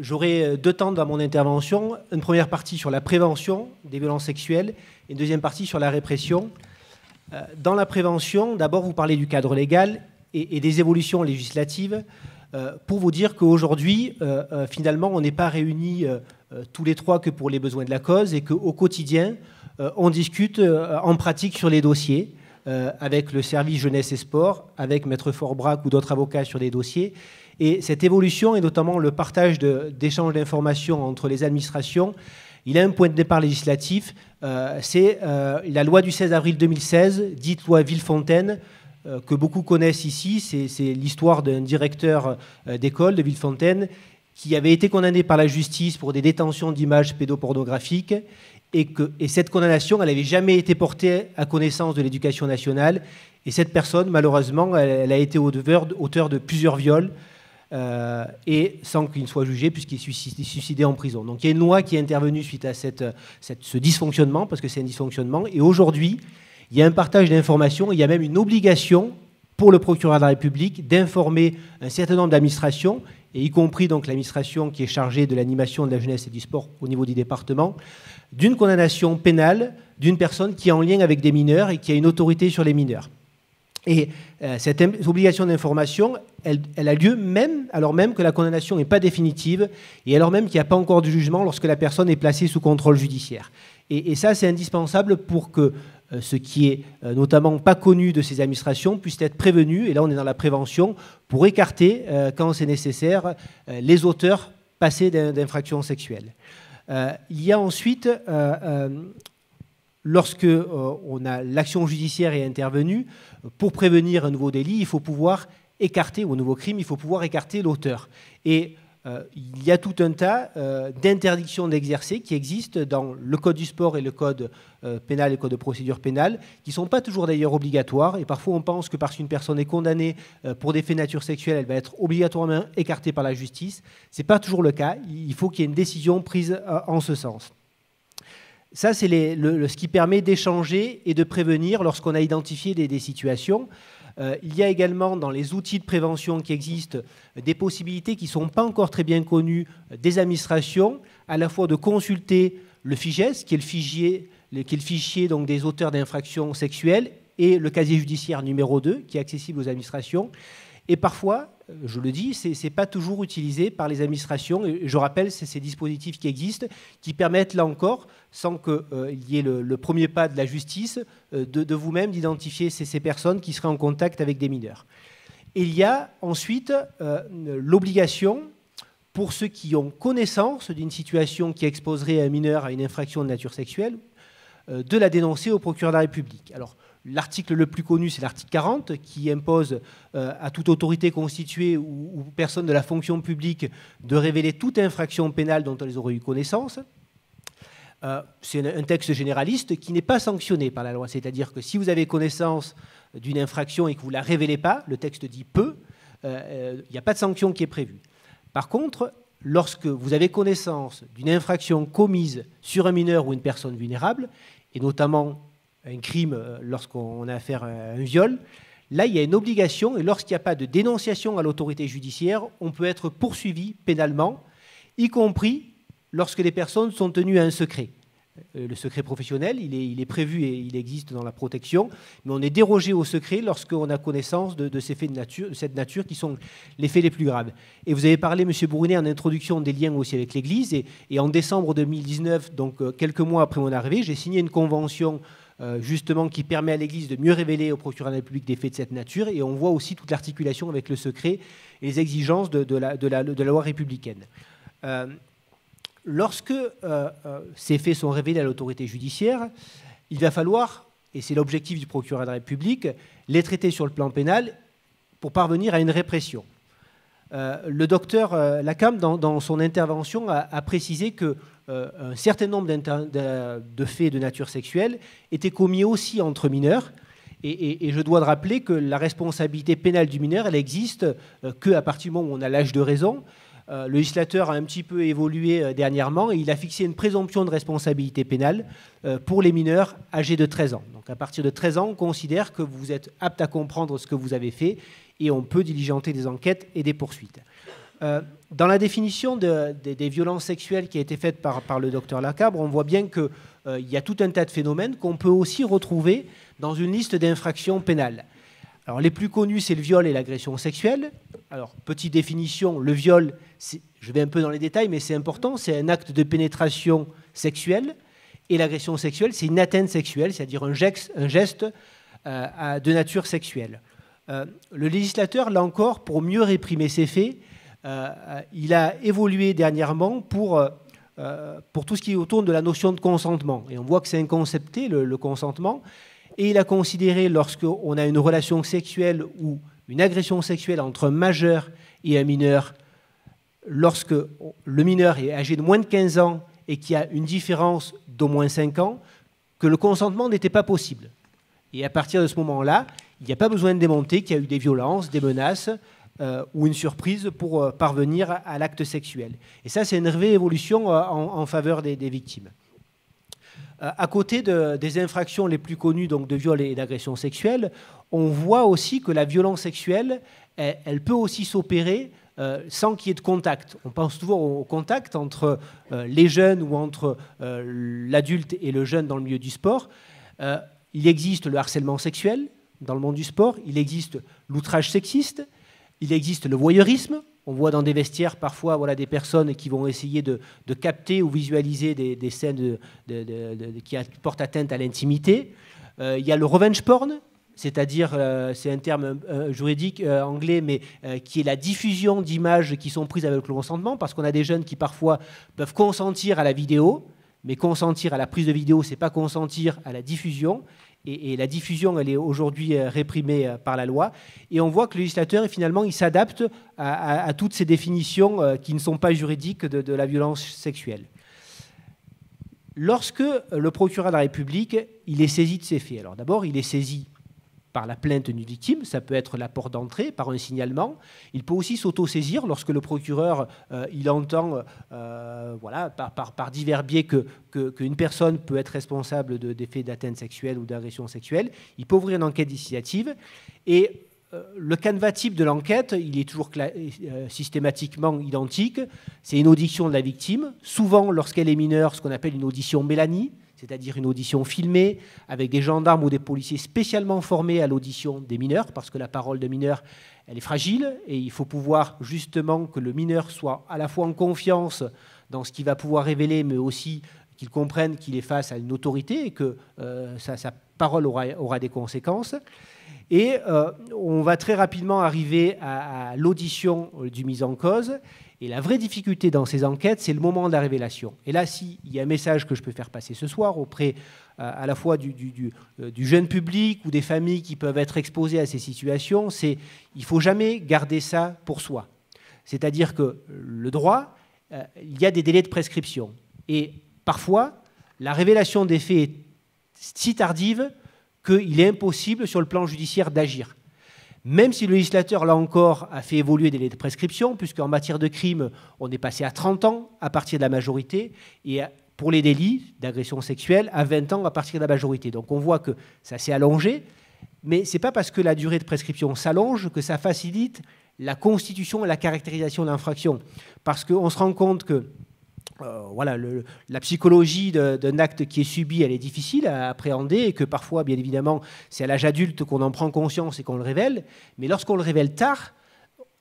S5: J'aurai 2 temps dans mon intervention. Une première partie sur la prévention des violences sexuelles et une deuxième partie sur la répression. Dans la prévention, d'abord, vous parlez du cadre légal et des évolutions législatives pour vous dire qu'aujourd'hui, finalement, on n'est pas réunis tous les trois que pour les besoins de la cause et qu'au quotidien, on discute en pratique sur les dossiers avec le service jeunesse et sport, avec Maître Forbrac ou d'autres avocats sur des dossiers. Et cette évolution, et notamment le partage d'échanges d'informations entre les administrations, il a un point de départ législatif, c'est la loi du 16 avril 2016, dite loi Villefontaine, que beaucoup connaissent ici. C'est l'histoire d'un directeur d'école de Villefontaine qui avait été condamné par la justice pour des détentions d'images pédopornographiques et cette condamnation, elle n'avait jamais été portée à connaissance de l'Éducation nationale. Et cette personne, malheureusement, elle a été auteur de plusieurs viols et sans qu'il ne soit jugé puisqu'il est suicidé en prison. Donc il y a une loi qui est intervenue suite à ce dysfonctionnement, parce que c'est un dysfonctionnement. Et aujourd'hui, il y a un partage d'informations, il y a même une obligation pour le procureur de la République d'informer un certain nombre d'administrations, et y compris donc l'administration qui est chargée de l'animation de la jeunesse et du sport au niveau du département, d'une condamnation pénale d'une personne qui est en lien avec des mineurs et qui a une autorité sur les mineurs. Et cette obligation d'information, elle a lieu même, alors même que la condamnation n'est pas définitive et alors même qu'il n'y a pas encore de jugement lorsque la personne est placée sous contrôle judiciaire. Et ça, c'est indispensable pour que ce qui est notamment pas connu de ces administrations puisse être prévenu. Et là, on est dans la prévention pour écarter, quand c'est nécessaire, les auteurs passés d'infractions sexuelles. Il y a ensuite, lorsque l'action judiciaire est intervenue, pour prévenir un nouveau délit, il faut pouvoir écarter, ou un nouveau crime, il faut pouvoir écarter l'auteur. Et il y a tout un tas d'interdictions d'exercer qui existent dans le Code du sport et le Code pénal et le Code de procédure pénale, qui ne sont pas toujours d'ailleurs obligatoires. Et parfois, on pense que parce qu'une personne est condamnée pour des faits de nature sexuelle, elle va être obligatoirement écartée par la justice. Ce n'est pas toujours le cas. Il faut qu'il y ait une décision prise en ce sens. Ça, c'est ce qui permet d'échanger et de prévenir lorsqu'on a identifié des situations. Il y a également dans les outils de prévention qui existent des possibilités qui ne sont pas encore très bien connues des administrations, à la fois de consulter le FIJES, qui est le fichier donc, des auteurs d'infractions sexuelles, et le casier judiciaire numéro 2, qui est accessible aux administrations. Et parfois, je le dis, ce n'est pas toujours utilisé par les administrations. Et je rappelle, c'est ces dispositifs qui existent, qui permettent, là encore, sans qu'il y ait le premier pas de la justice, de vous-même d'identifier ces personnes qui seraient en contact avec des mineurs. Et il y a ensuite l'obligation, pour ceux qui ont connaissance d'une situation qui exposerait un mineur à une infraction de nature sexuelle, de la dénoncer au procureur de la République. Alors, l'article le plus connu, c'est l'article 40, qui impose à toute autorité constituée ou personne de la fonction publique de révéler toute infraction pénale dont elles auraient eu connaissance. C'est un texte généraliste qui n'est pas sanctionné par la loi. C'est-à-dire que si vous avez connaissance d'une infraction et que vous ne la révélez pas, le texte dit peu, il n'y a pas de sanction qui est prévue. Par contre, lorsque vous avez connaissance d'une infraction commise sur un mineur ou une personne vulnérable, et notamment un crime lorsqu'on a affaire à un viol, là, il y a une obligation, et lorsqu'il n'y a pas de dénonciation à l'autorité judiciaire, on peut être poursuivi pénalement, y compris lorsque les personnes sont tenues à un secret. Le secret professionnel, il est prévu et il existe dans la protection, mais on est dérogé au secret lorsqu'on a connaissance de ces faits de cette nature qui sont les faits les plus graves. Et vous avez parlé, M. Bourrinet, en introduction des liens aussi avec l'Église, et en décembre 2019, donc quelques mois après mon arrivée, j'ai signé une convention justement qui permet à l'Église de mieux révéler au procureur de la République des faits de cette nature, et on voit aussi toute l'articulation avec le secret et les exigences de la loi républicaine. Lorsque ces faits sont révélés à l'autorité judiciaire, il va falloir, et c'est l'objectif du procureur de la République, les traiter sur le plan pénal pour parvenir à une répression. Le docteur Lacam, dans son intervention, a précisé qu'un certain nombre de faits de nature sexuelle étaient commis aussi entre mineurs. Et je dois rappeler que la responsabilité pénale du mineur, elle existe qu'à partir du moment où on a l'âge de raison. Le législateur a un petit peu évolué dernièrement et il a fixé une présomption de responsabilité pénale pour les mineurs âgés de 13 ans. Donc à partir de 13 ans, on considère que vous êtes apte à comprendre ce que vous avez fait et on peut diligenter des enquêtes et des poursuites. Dans la définition des violences sexuelles qui a été faite par le docteur Lacabre, on voit bien qu'il y a tout un tas de phénomènes qu'on peut aussi retrouver dans une liste d'infractions pénales. Alors, les plus connus, c'est le viol et l'agression sexuelle. Alors, petite définition, le viol, je vais un peu dans les détails, mais c'est important, c'est un acte de pénétration sexuelle. Et l'agression sexuelle, c'est une atteinte sexuelle, c'est-à-dire un geste de nature sexuelle. Le législateur, là encore, pour mieux réprimer ces faits, il a évolué dernièrement pour tout ce qui est autour de la notion de consentement. Et on voit que c'est inconcepté, le consentement. Et il a considéré, lorsqu'on a une relation sexuelle ou une agression sexuelle entre un majeur et un mineur, lorsque le mineur est âgé de moins de 15 ans et qu'il y a une différence d'au moins 5 ans, que le consentement n'était pas possible. Et à partir de ce moment-là, il n'y a pas besoin de démontrer qu'il y a eu des violences, des menaces ou une surprise pour parvenir à l'acte sexuel. Et ça, c'est une vraie évolution en faveur des victimes. À côté des infractions les plus connues, donc de viol et d'agression sexuelle, on voit aussi que la violence sexuelle, elle peut aussi s'opérer sans qu'il y ait de contact. On pense toujours au contact entre les jeunes ou entre l'adulte et le jeune dans le milieu du sport. Il existe le harcèlement sexuel dans le monde du sport, il existe l'outrage sexiste, il existe le voyeurisme. On voit dans des vestiaires parfois des personnes qui vont essayer de capter ou visualiser des scènes qui portent atteinte à l'intimité. Il y a le revenge porn, c'est-à-dire, c'est un terme juridique anglais, mais qui est la diffusion d'images qui sont prises avec le consentement, parce qu'on a des jeunes qui parfois peuvent consentir à la vidéo, mais consentir à la prise de vidéo, c'est pas consentir à la diffusion. Et la diffusion, elle est aujourd'hui réprimée par la loi. Et on voit que le législateur, finalement, il s'adapte à toutes ces définitions qui ne sont pas juridiques de la violence sexuelle. Lorsque le procureur de la République, il est saisi de ces faits, alors d'abord, il est saisi par la plainte d'une victime, ça peut être la porte d'entrée, par un signalement. Il peut aussi s'auto-saisir lorsque le procureur il entend par divers biais qu'une personne peut être responsable des faits d'atteinte sexuelle ou d'agression sexuelle. Il peut ouvrir une enquête d'initiative. Et le canevas type de l'enquête, il est toujours systématiquement identique. C'est une audition de la victime, souvent lorsqu'elle est mineure, ce qu'on appelle une audition Mélanie, c'est-à-dire une audition filmée avec des gendarmes ou des policiers spécialement formés à l'audition des mineurs, parce que la parole de mineur, elle est fragile, et il faut pouvoir justement que le mineur soit à la fois en confiance dans ce qu'il va pouvoir révéler, mais aussi qu'il comprenne qu'il est face à une autorité et que parole aura des conséquences. Et on va très rapidement arriver à l'audition du mis en cause. Et la vraie difficulté dans ces enquêtes, c'est le moment de la révélation. Et là, s'il y a un message que je peux faire passer ce soir auprès à la fois du jeune public ou des familles qui peuvent être exposées à ces situations, c'est qu'il ne faut jamais garder ça pour soi. C'est-à-dire que le droit, il y a des délais de prescription. Et parfois, la révélation des faits est si tardive qu'il est impossible sur le plan judiciaire d'agir. Même si le législateur, là encore, a fait évoluer les délais de prescription, puisqu'en matière de crime, on est passé à 30 ans à partir de la majorité, et pour les délits d'agression sexuelle, à 20 ans à partir de la majorité. Donc on voit que ça s'est allongé, mais ce n'est pas parce que la durée de prescription s'allonge que ça facilite la constitution et la caractérisation de l'infraction. Parce qu'on se rend compte que voilà, la psychologie d'un acte qui est subi, elle est difficile à appréhender et que parfois, bien évidemment, c'est à l'âge adulte qu'on en prend conscience et qu'on le révèle. Mais lorsqu'on le révèle tard,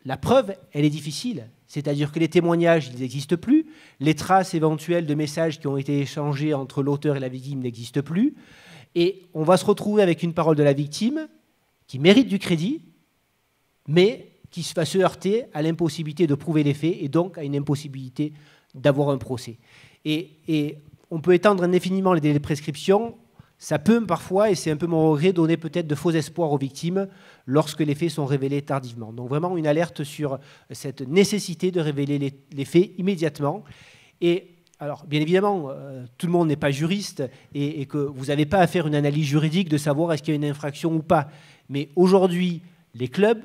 S5: la preuve, elle est difficile. C'est-à-dire que les témoignages, ils n'existent plus. Les traces éventuelles de messages qui ont été échangés entre l'auteur et la victime n'existent plus. Et on va se retrouver avec une parole de la victime qui mérite du crédit, mais qui va se heurter à l'impossibilité de prouver les faits et donc à une impossibilité d'avoir un procès. Et on peut étendre indéfiniment les délais de prescription. Ça peut parfois, et c'est un peu mon regret, donner peut-être de faux espoirs aux victimes lorsque les faits sont révélés tardivement. Donc vraiment une alerte sur cette nécessité de révéler les faits immédiatement. Et alors, bien évidemment, tout le monde n'est pas juriste et que vous n'avez pas à faire une analyse juridique de savoir est-ce qu'il y a une infraction ou pas. Mais aujourd'hui, les clubs,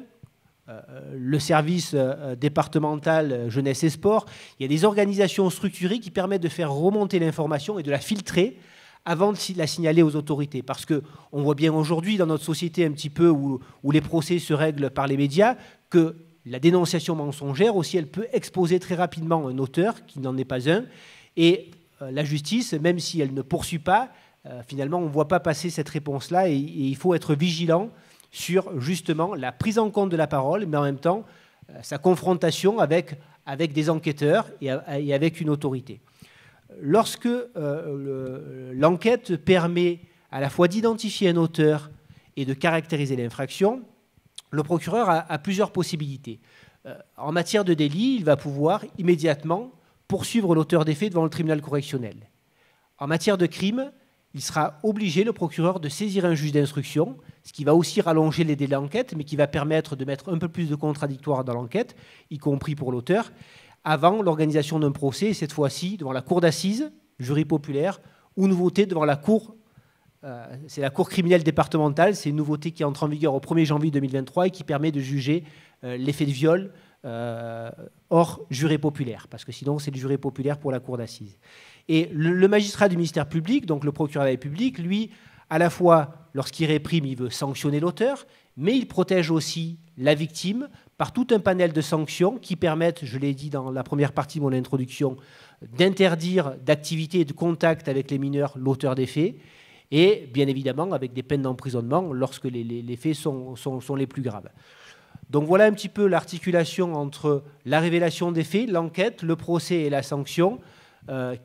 S5: le service départemental jeunesse et sport, il y a des organisations structurées qui permettent de faire remonter l'information et de la filtrer avant de la signaler aux autorités. Parce qu'on voit bien aujourd'hui dans notre société un petit peu où les procès se règlent par les médias que la dénonciation mensongère aussi, elle peut exposer très rapidement un auteur qui n'en est pas un. Et la justice, même si elle ne poursuit pas, finalement on ne voit pas passer cette réponse-là et il faut être vigilant sur justement la prise en compte de la parole, mais en même temps sa confrontation avec des enquêteurs et avec une autorité. Lorsque l'enquête permet à la fois d'identifier un auteur et de caractériser l'infraction, le procureur a plusieurs possibilités. En matière de délit, il va pouvoir immédiatement poursuivre l'auteur des faits devant le tribunal correctionnel. En matière de crime, il sera obligé, le procureur, de saisir un juge d'instruction, ce qui va aussi rallonger les délais d'enquête, mais qui va permettre de mettre un peu plus de contradictoire dans l'enquête, y compris pour l'auteur, avant l'organisation d'un procès, cette fois-ci devant la cour d'assises, jury populaire, ou nouveauté devant la cour, c'est la cour criminelle départementale, c'est une nouveauté qui entre en vigueur au 1er janvier 2023 et qui permet de juger les faits de viol hors juré populaire, parce que sinon c'est le juré populaire pour la cour d'assises. Et le magistrat du ministère public, donc le procureur de la République, lui, à la fois, lorsqu'il réprime, il veut sanctionner l'auteur, mais il protège aussi la victime par tout un panel de sanctions qui permettent, je l'ai dit dans la première partie de mon introduction, d'interdire d'activité et de contact avec les mineurs l'auteur des faits, et bien évidemment avec des peines d'emprisonnement lorsque les faits sont les plus graves. Donc voilà un petit peu l'articulation entre la révélation des faits, l'enquête, le procès et la sanction,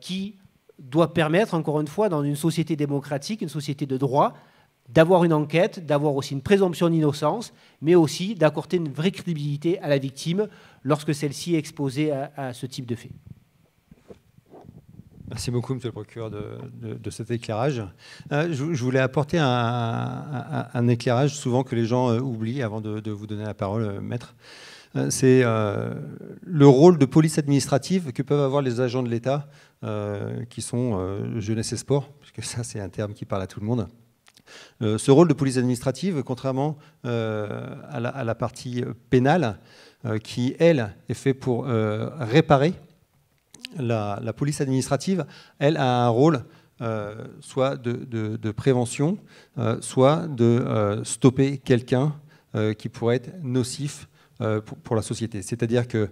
S5: qui doit permettre, encore une fois, dans une société démocratique, une société de droit, d'avoir une enquête, d'avoir aussi une présomption d'innocence, mais aussi d'accorder une vraie crédibilité à la victime lorsque celle-ci est exposée à ce type de fait.
S1: Merci beaucoup, monsieur le procureur, de cet éclairage. Je voulais apporter un éclairage souvent que les gens oublient avant de vous donner la parole, maître. C'est le rôle de police administrative que peuvent avoir les agents de l'État qui sont jeunesse et sport, puisque ça c'est un terme qui parle à tout le monde. Ce rôle de police administrative, contrairement à la partie pénale, qui elle est fait pour réparer, la police administrative, elle a un rôle soit de prévention, soit de stopper quelqu'un qui pourrait être nocif pour la société. C'est-à-dire que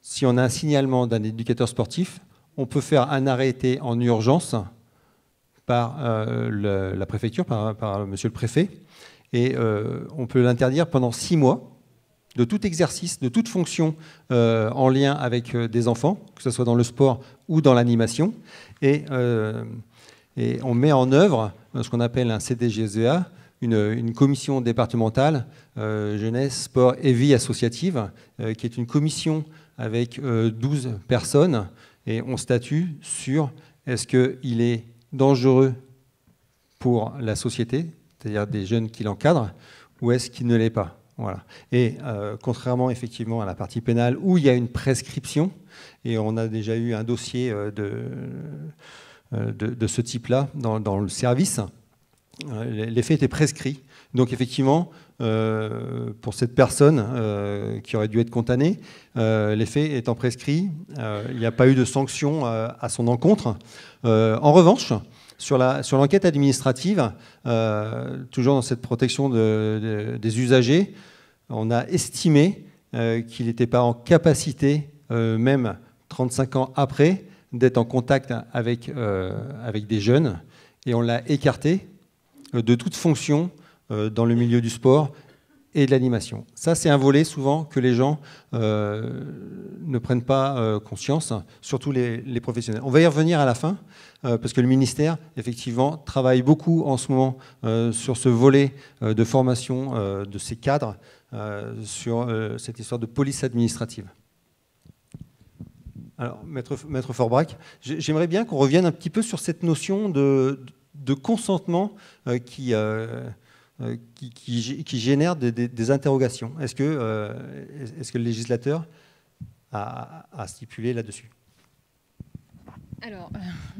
S1: si on a un signalement d'un éducateur sportif, on peut faire un arrêté en urgence par la préfecture, par monsieur le préfet, et on peut l'interdire pendant 6 mois de tout exercice, de toute fonction en lien avec des enfants, que ce soit dans le sport ou dans l'animation, et on met en œuvre ce qu'on appelle un CDGSEA, une commission départementale jeunesse, sport et vie associative, qui est une commission avec 12 personnes, et on statue sur est-ce qu'il est dangereux pour la société, c'est-à-dire des jeunes qui l'encadrent, ou est-ce qu'il ne l'est pas. Voilà. Et contrairement effectivement à la partie pénale où il y a une prescription, et on a déjà eu un dossier de ce type-là dans le service, les faits étaient prescrits. Donc effectivement, pour cette personne qui aurait dû être condamnée, les faits étant prescrits, il n'y a pas eu de sanction à son encontre. En revanche, sur l'enquête administrative, toujours dans cette protection des usagers, on a estimé qu'il n'était pas en capacité, même 35 ans après, d'être en contact avec des jeunes, et on l'a écarté de toute fonction dans le milieu du sport et de l'animation. Ça, c'est un volet souvent que les gens ne prennent pas conscience, surtout les professionnels. On va y revenir à la fin, parce que le ministère, effectivement, travaille beaucoup en ce moment sur ce volet de formation de ces cadres, sur cette histoire de police administrative. Alors, Maître Forbrac, j'aimerais bien qu'on revienne un petit peu sur cette notion de consentement qui génère des interrogations. Est-ce que le législateur a stipulé là-dessus?
S4: Alors,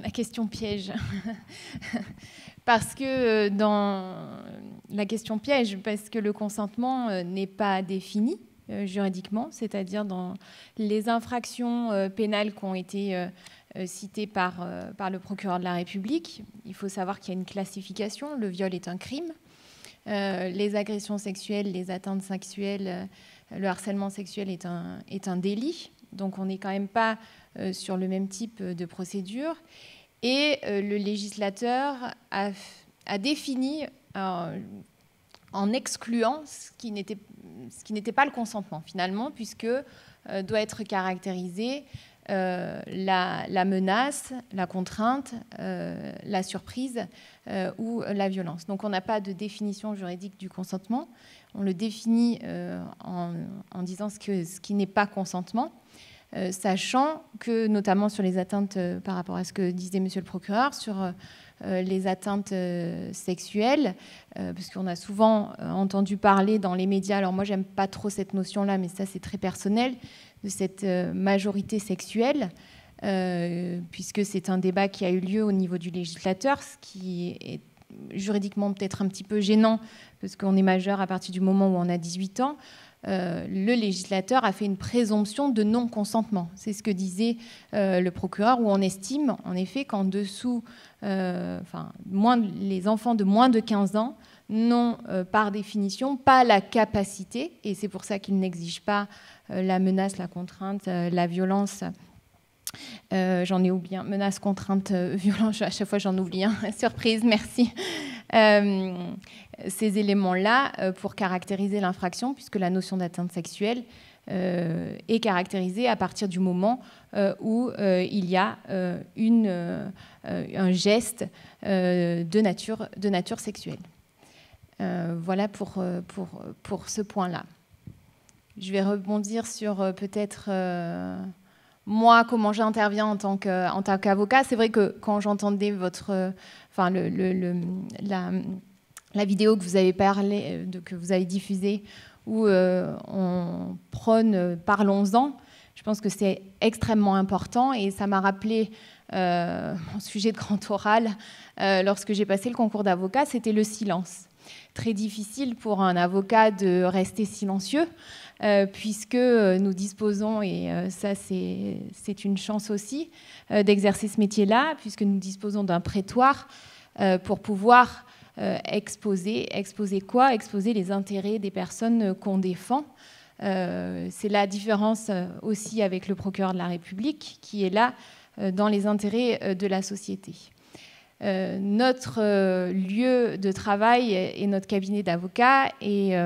S4: la question piège. Parce que dans la question piège, parce que le consentement n'est pas défini juridiquement, c'est-à-dire dans les infractions pénales qui ont été citées par le procureur de la République. Il faut savoir qu'il y a une classification. Le viol est un crime. Les agressions sexuelles, les atteintes sexuelles, le harcèlement sexuel est un délit. Donc on n'est quand même pas sur le même type de procédure. Et le législateur a défini, en excluant ce qui n'était pas le consentement, finalement, puisque doit être caractérisé la menace, la contrainte, la surprise ou la violence. Donc on n'a pas de définition juridique du consentement. On le définit en disant ce qui n'est pas consentement, sachant que, notamment sur les atteintes, par rapport à ce que disait Monsieur le procureur, sur les atteintes sexuelles, parce qu'on a souvent entendu parler dans les médias, alors moi j'aime pas trop cette notion-là, mais ça c'est très personnel, de cette majorité sexuelle, puisque c'est un débat qui a eu lieu au niveau du législateur, ce qui est juridiquement peut-être un petit peu gênant, parce qu'on est majeur à partir du moment où on a 18 ans. Le législateur a fait une présomption de non-consentement. C'est ce que disait le procureur, où on estime en effet qu'en dessous, les enfants de moins de 15 ans n'ont par définition pas la capacité, et c'est pour ça qu'ils n'exigent pas la menace, la contrainte, la violence. J'en ai oublié un. Menace, contrainte, violence, à chaque fois j'en oublie un. Surprise, merci. Ces éléments-là pour caractériser l'infraction, puisque la notion d'atteinte sexuelle est caractérisée à partir du moment où il y a un geste de nature sexuelle. Voilà pour ce point-là. Je vais rebondir sur peut-être moi, comment j'interviens en tant qu'avocat. C'est vrai que quand j'entendais la vidéo que vous avez que vous avez diffusée, où on prône parlons-en, je pense que c'est extrêmement important, et ça m'a rappelé mon sujet de grand oral lorsque j'ai passé le concours d'avocat, c'était le silence. Très difficile pour un avocat de rester silencieux, puisque nous disposons, et ça c'est une chance aussi, d'exercer ce métier-là, puisque nous disposons d'un prétoire pour pouvoir exposer quoi? Exposer les intérêts des personnes qu'on défend. C'est la différence aussi avec le procureur de la République, qui est là dans les intérêts de la société. Notre lieu de travail et notre cabinet d'avocats, et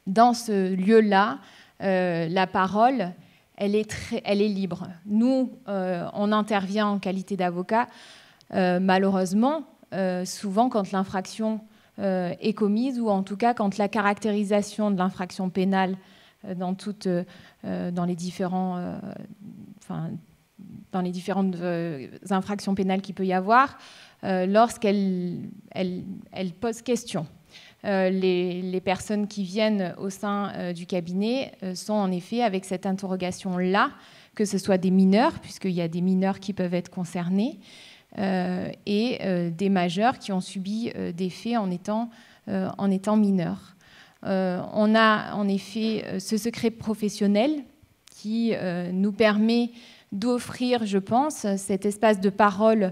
S4: dans ce lieu-là, la parole, elle est libre. Nous, on intervient en qualité d'avocat, malheureusement, souvent quand l'infraction est commise, ou en tout cas quand la caractérisation de l'infraction pénale dans les différentes infractions pénales qu'il peut y avoir, lorsqu'elle pose question. Les personnes qui viennent au sein du cabinet sont en effet avec cette interrogation-là, que ce soit des mineurs, puisqu'il y a des mineurs qui peuvent être concernés, et des majeurs qui ont subi des faits en étant mineurs. On a en effet ce secret professionnel qui nous permet d'offrir, je pense, cet espace de parole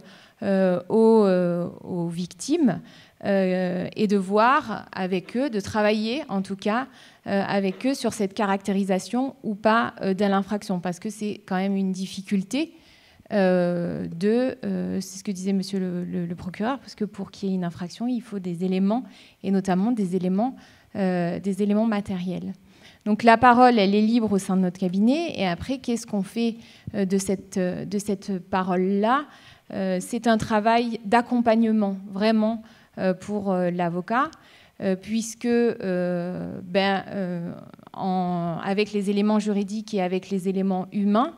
S4: aux victimes, et de voir avec eux, de travailler en tout cas avec eux sur cette caractérisation ou pas de l'infraction, parce que c'est quand même une difficulté c'est ce que disait monsieur le procureur, parce que pour qu'il y ait une infraction, il faut des éléments, et notamment des éléments matériels. Donc la parole, elle est libre au sein de notre cabinet, et après, qu'est-ce qu'on fait de cette parole-là? C'est un travail d'accompagnement, vraiment, pour l'avocat, puisque avec les éléments juridiques et avec les éléments humains,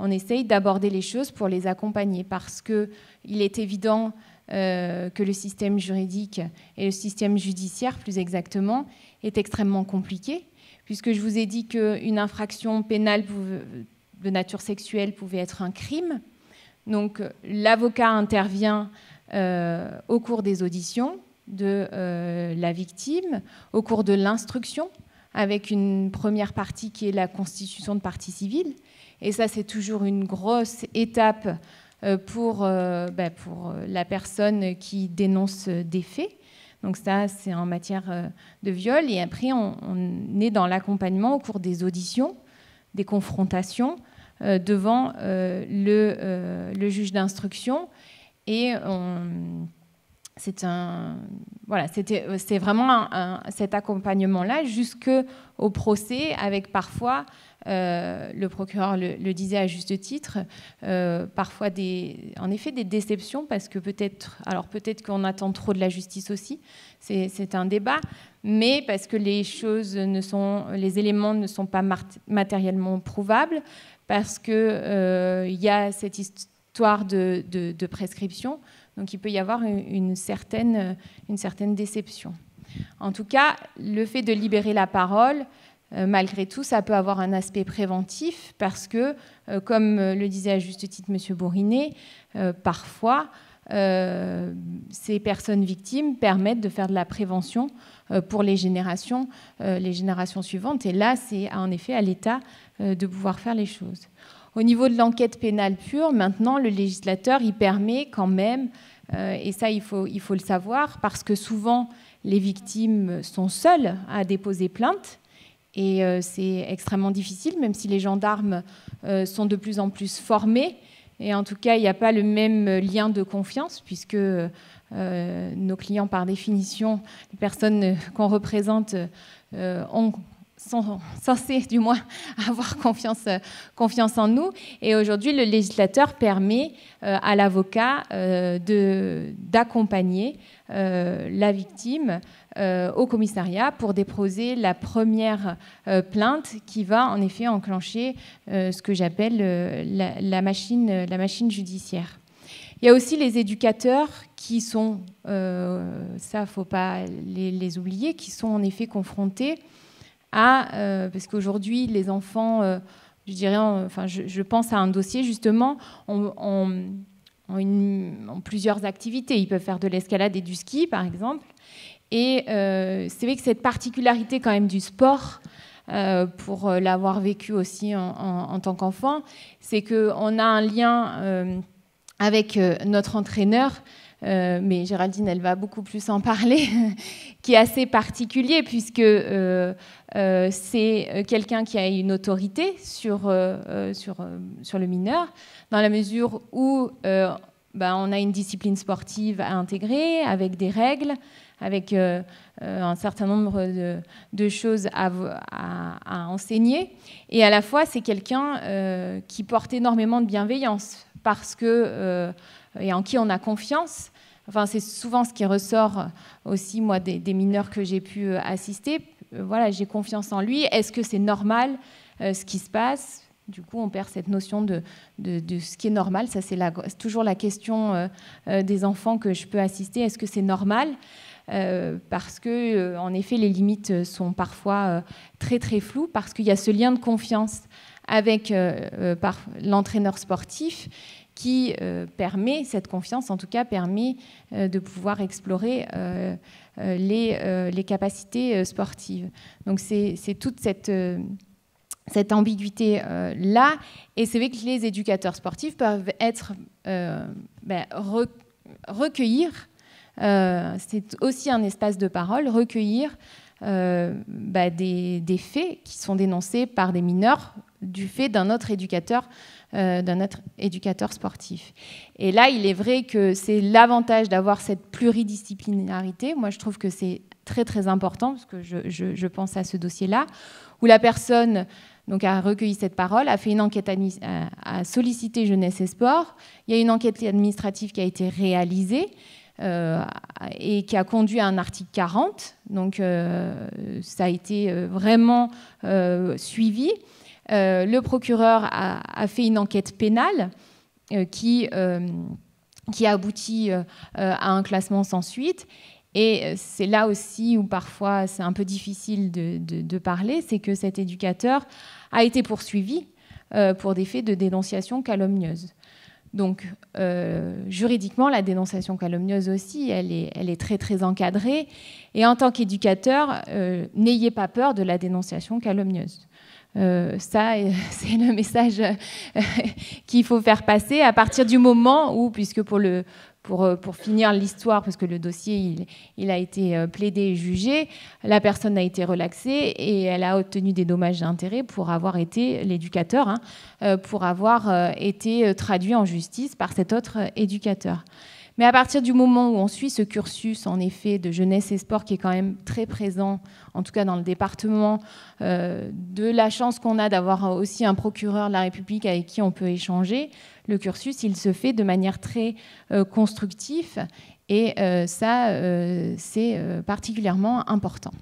S4: on essaye d'aborder les choses pour les accompagner, parce qu'il est évident que le système juridique et le système judiciaire, plus exactement, est extrêmement compliqué, puisque je vous ai dit qu'une infraction pénale de nature sexuelle pouvait être un crime. Donc l'avocat intervient au cours des auditions de la victime, au cours de l'instruction, avec une première partie qui est la constitution de partie civile. Et ça, c'est toujours une grosse étape pour la personne qui dénonce des faits. Donc ça, c'est en matière de viol. Et après, on est dans l'accompagnement au cours des auditions, des confrontations devant le juge d'instruction. Et c'est vraiment cet accompagnement-là jusqu'au procès, avec parfois, le procureur le disait à juste titre, parfois en effet des déceptions, parce que peut-être qu'on attend trop de la justice aussi, c'est un débat, mais parce que les éléments ne sont pas matériellement prouvables, parce qu'il y a cette histoire de prescription. Donc il peut y avoir une certaine déception. En tout cas, le fait de libérer la parole, malgré tout, ça peut avoir un aspect préventif, parce que, comme le disait à juste titre M. Bourrinet, parfois, ces personnes victimes permettent de faire de la prévention pour les générations suivantes. Et là, c'est en effet à l'État de pouvoir faire les choses. Au niveau de l'enquête pénale pure, maintenant, le législateur, il permet quand même, et ça, il faut le savoir, parce que souvent, les victimes sont seules à déposer plainte, et c'est extrêmement difficile, même si les gendarmes sont de plus en plus formés. Et en tout cas, il n'y a pas le même lien de confiance, puisque nos clients, par définition, les personnes qu'on représente, sont censés, du moins, avoir confiance en nous. Et aujourd'hui, le législateur permet à l'avocat d'accompagner la victime au commissariat pour déposer la première plainte qui va en effet enclencher ce que j'appelle la machine judiciaire. Il y a aussi les éducateurs qui sont, ça, faut pas les oublier, qui sont en effet confrontés parce qu'aujourd'hui, les enfants, je pense à un dossier justement, ont plusieurs activités. Ils peuvent faire de l'escalade et du ski, par exemple. Et c'est vrai que cette particularité quand même du sport, pour l'avoir vécu aussi en tant qu'enfant, c'est qu'on a un lien avec notre entraîneur, mais Géraldine, elle va beaucoup plus en parler, qui est assez particulier, puisque c'est quelqu'un qui a une autorité sur le mineur, dans la mesure où on a une discipline sportive à intégrer, avec des règles, avec un certain nombre de choses à enseigner. Et à la fois, c'est quelqu'un qui porte énormément de bienveillance, parce que, et en qui on a confiance, enfin c'est souvent ce qui ressort aussi moi des mineurs que j'ai pu assister. Voilà, j'ai confiance en lui. Est-ce que c'est normal ce qui se passe? Du coup, on perd cette notion de ce qui est normal. Ça, c'est toujours la question des enfants que je peux assister. Est-ce que c'est normal? Parce que, en effet, les limites sont parfois très très floues, parce qu'il y a ce lien de confiance avec l'entraîneur sportif qui permet, cette confiance en tout cas, permet de pouvoir explorer les capacités sportives. Donc c'est toute cette ambiguïté-là. Et c'est vrai que les éducateurs sportifs peuvent être recueillir, c'est aussi un espace de parole, recueillir des faits qui sont dénoncés par des mineurs du fait d'un autre éducateur sportif. Et là, il est vrai que c'est l'avantage d'avoir cette pluridisciplinarité. Moi, je trouve que c'est très, très important, parce que je pense à ce dossier-là, où la personne donc, a recueilli cette parole, a fait une enquête, a sollicité Jeunesse et Sport. Il y a une enquête administrative qui a été réalisée, et qui a conduit à un article 40. Donc, ça a été vraiment suivi. Le procureur a fait une enquête pénale qui a abouti à un classement sans suite. Et c'est là aussi où parfois c'est un peu difficile de parler, c'est que cet éducateur a été poursuivi pour des faits de dénonciation calomnieuse. Donc, juridiquement, la dénonciation calomnieuse aussi, elle est très, très encadrée. Et en tant qu'éducateur, n'ayez pas peur de la dénonciation calomnieuse. Ça, c'est le message qu'il faut faire passer à partir du moment où, puisque pour finir l'histoire, parce que le dossier il a été plaidé et jugé, la personne a été relaxée et elle a obtenu des dommages et intérêts pour avoir été l'éducateur, pour avoir été traduit en justice par cet autre éducateur. Mais à partir du moment où on suit ce cursus, en effet, de jeunesse et sport qui est quand même très présent, en tout cas dans le département, de la chance qu'on a d'avoir aussi un procureur de la République avec qui on peut échanger, le cursus, il se fait de manière très constructive et ça, c'est particulièrement important.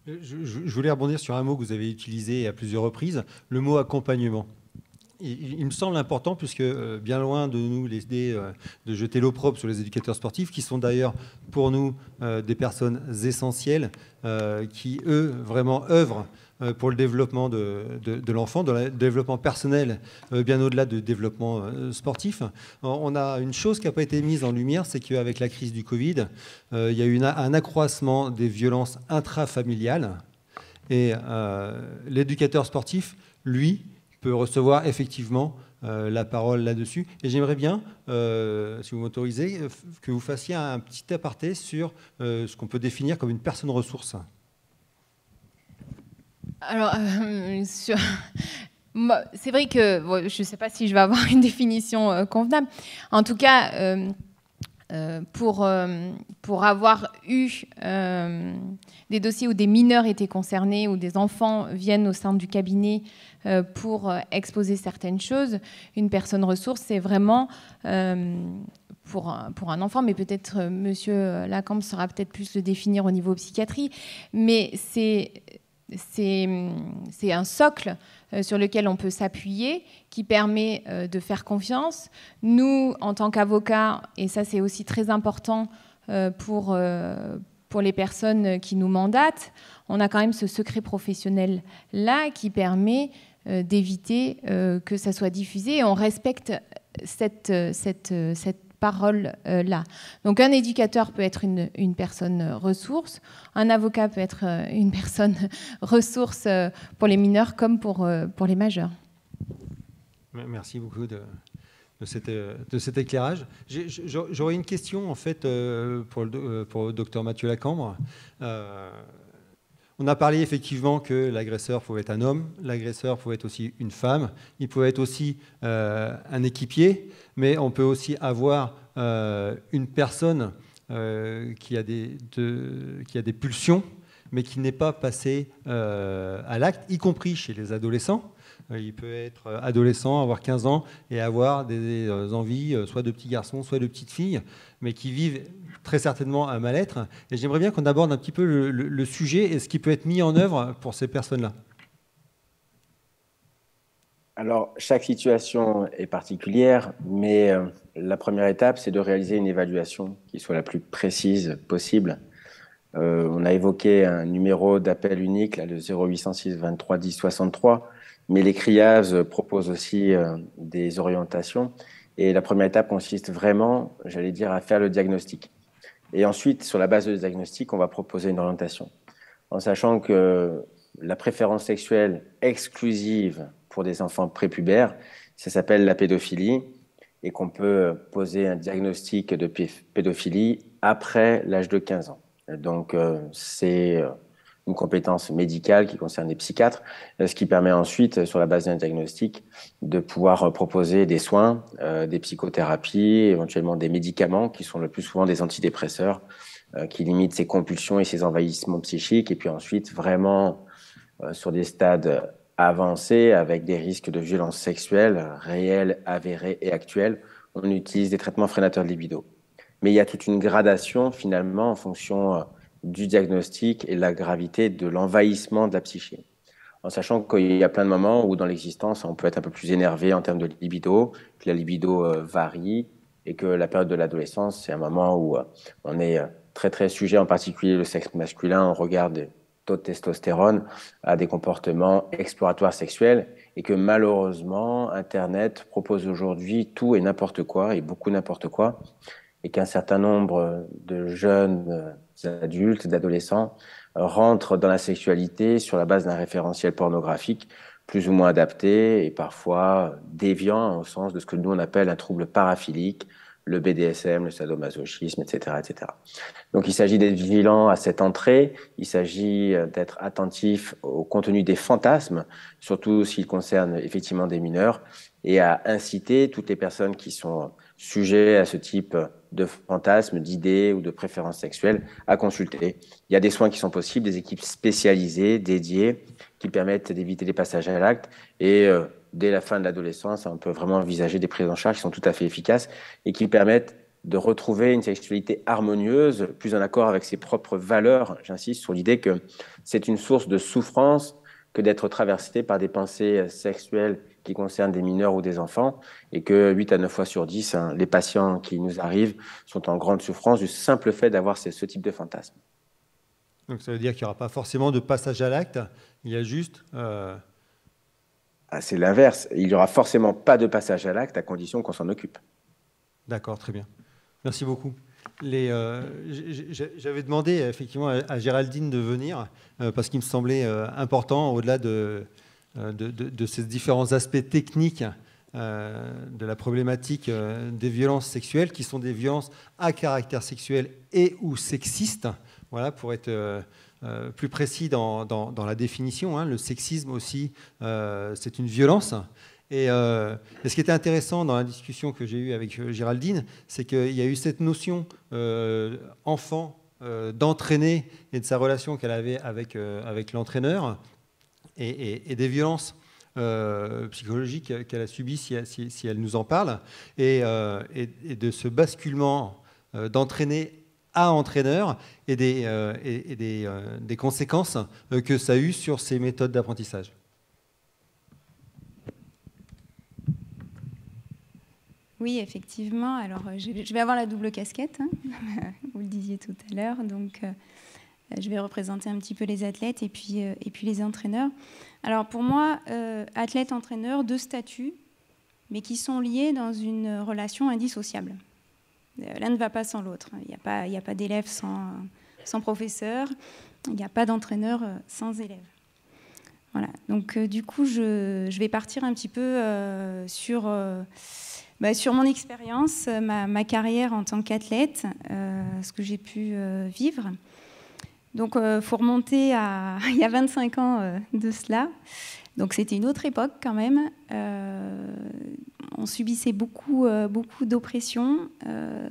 S1: Je voulais rebondir sur un mot que vous avez utilisé à plusieurs reprises, le mot accompagnement. Il me semble important, puisque bien loin de nous l'idée de jeter l'opprobre sur les éducateurs sportifs, qui sont d'ailleurs pour nous des personnes essentielles, qui eux vraiment œuvrent pour le développement de l'enfant, de le développement personnel, bien au-delà du développement sportif. On a une chose qui n'a pas été mise en lumière, c'est qu'avec la crise du Covid, il y a eu un accroissement des violences intrafamiliales, et l'éducateur sportif, lui, peut recevoir effectivement la parole là-dessus. Et j'aimerais bien, si vous m'autorisez, que vous fassiez un petit aparté sur ce qu'on peut définir comme une personne ressource. Alors,
S4: c'est vrai que je ne sais pas si je vais avoir une définition convenable. En tout cas, pour avoir eu des dossiers où des mineurs étaient concernés, où des enfants viennent au sein du cabinet pour exposer certaines choses, une personne ressource, c'est vraiment pour un enfant, mais peut-être Monsieur Lacambe saura peut-être plus le définir au niveau psychiatrie, mais c'est un socle sur lequel on peut s'appuyer, qui permet de faire confiance. Nous, en tant qu'avocats, et ça c'est aussi très important pour les personnes qui nous mandatent, on a quand même ce secret professionnel-là qui permet d'éviter que ça soit diffusé, et on respecte cette parole-là. Donc un éducateur peut être une personne ressource, un avocat peut être une personne ressource pour les mineurs comme pour les majeurs.
S1: Merci beaucoup de cet éclairage. J'aurais une question en fait pour le docteur Mathieu Lacambre. On a parlé effectivement que l'agresseur pouvait être un homme, l'agresseur pouvait être aussi une femme, il pouvait être aussi un équipier, mais on peut aussi avoir une personne qui a des pulsions, mais qui n'est pas passée à l'acte, y compris chez les adolescents. il peut être adolescent, avoir 15 ans et avoir des envies soit de petits garçons, soit de petites filles, mais qui vivent très certainement un mal-être. Et j'aimerais bien qu'on aborde un petit peu le sujet et ce qui peut être mis en œuvre pour ces personnes-là.
S6: Alors, chaque situation est particulière, mais la première étape, c'est de réaliser une évaluation qui soit la plus précise possible. On a évoqué un numéro d'appel unique, là, le 0806 23 10 63, mais les CRIAVS proposent aussi des orientations. Et la première étape consiste vraiment, j'allais dire, à faire le diagnostic. Et ensuite, sur la base de diagnostic, on va proposer une orientation. En sachant que la préférence sexuelle exclusive pour des enfants prépubères, ça s'appelle la pédophilie, et qu'on peut poser un diagnostic de pédophilie après l'âge de 15 ans. Donc, c'est une compétence médicale qui concerne les psychiatres, ce qui permet ensuite, sur la base d'un diagnostic, de pouvoir proposer des soins, des psychothérapies, éventuellement des médicaments, qui sont le plus souvent des antidépresseurs, qui limitent ces compulsions et ces envahissements psychiques, et puis ensuite, vraiment, sur des stades avancés, avec des risques de violences sexuelles réelles, avérées et actuelles, on utilise des traitements freinateurs de libido. Mais il y a toute une gradation, finalement, en fonction du diagnostic et de la gravité de l'envahissement de la psyché. En sachant qu'il y a plein de moments où, dans l'existence, on peut être un peu plus énervé en termes de libido, que la libido varie, et que la période de l'adolescence, c'est un moment où on est très, très sujet, en particulier le sexe masculin, on regarde taux de testostérone, à des comportements exploratoires sexuels, et que malheureusement, Internet propose aujourd'hui tout et n'importe quoi, et beaucoup n'importe quoi, et qu'un certain nombre de jeunes adultes, d'adolescents, rentrent dans la sexualité sur la base d'un référentiel pornographique plus ou moins adapté et parfois déviant au sens de ce que nous on appelle un trouble paraphilique, le BDSM, le sadomasochisme, etc., etc. Donc il s'agit d'être vigilant à cette entrée, il s'agit d'être attentif au contenu des fantasmes, surtout s'ils concernent effectivement des mineurs, et à inciter toutes les personnes qui sont sujets à ce type de fantasmes, d'idées ou de préférences sexuelles à consulter. Il y a des soins qui sont possibles, des équipes spécialisées, dédiées, qui permettent d'éviter les passages à l'acte, et dès la fin de l'adolescence, on peut vraiment envisager des prises en charge qui sont tout à fait efficaces et qui permettent de retrouver une sexualité harmonieuse, plus en accord avec ses propres valeurs. J'insiste sur l'idée que c'est une source de souffrance que d'être traversé par des pensées sexuelles qui concernent des mineurs ou des enfants, et que 8 à 9 fois sur 10, les patients qui nous arrivent sont en grande souffrance du simple fait d'avoir ce type de fantasme.
S1: Donc ça veut dire qu'il n'y aura pas forcément de passage à l'acte, il y a juste...
S6: C'est l'inverse, il n'y aura forcément pas de passage à l'acte à condition qu'on s'en occupe.
S1: D'accord, très bien. Merci beaucoup. J'avais demandé effectivement à Géraldine de venir parce qu'il me semblait important, au-delà de ces différents aspects techniques de la problématique des violences sexuelles, qui sont des violences à caractère sexuel et ou sexiste, voilà, pour être plus précis dans la définition. Hein. Le sexisme aussi, c'est une violence. Et ce qui était intéressant dans la discussion que j'ai eue avec Géraldine, c'est qu'il y a eu cette notion enfant d'entraîner et de sa relation qu'elle avait avec l'entraîneur et des violences psychologiques qu'elle a subies si elle nous en parle, et de ce basculement d'entraîner à entraîneur et des conséquences que ça a eu sur ses méthodes d'apprentissage.
S3: Oui, effectivement. Alors, je vais avoir la double casquette, hein. Vous le disiez tout à l'heure. Donc, je vais représenter un petit peu les athlètes et puis les entraîneurs. Alors, pour moi, athlète-entraîneur, deux statuts, mais qui sont liés dans une relation indissociable. L'un ne va pas sans l'autre. Il n'y a pas d'élève sans professeur. Il n'y a pas d'entraîneur sans élève. Voilà. Donc, du coup, je vais partir un petit peu sur mon expérience, ma carrière en tant qu'athlète, ce que j'ai pu vivre. Donc, faut remonter à il y a 25 ans de cela. Donc, c'était une autre époque quand même. On subissait beaucoup d'oppression,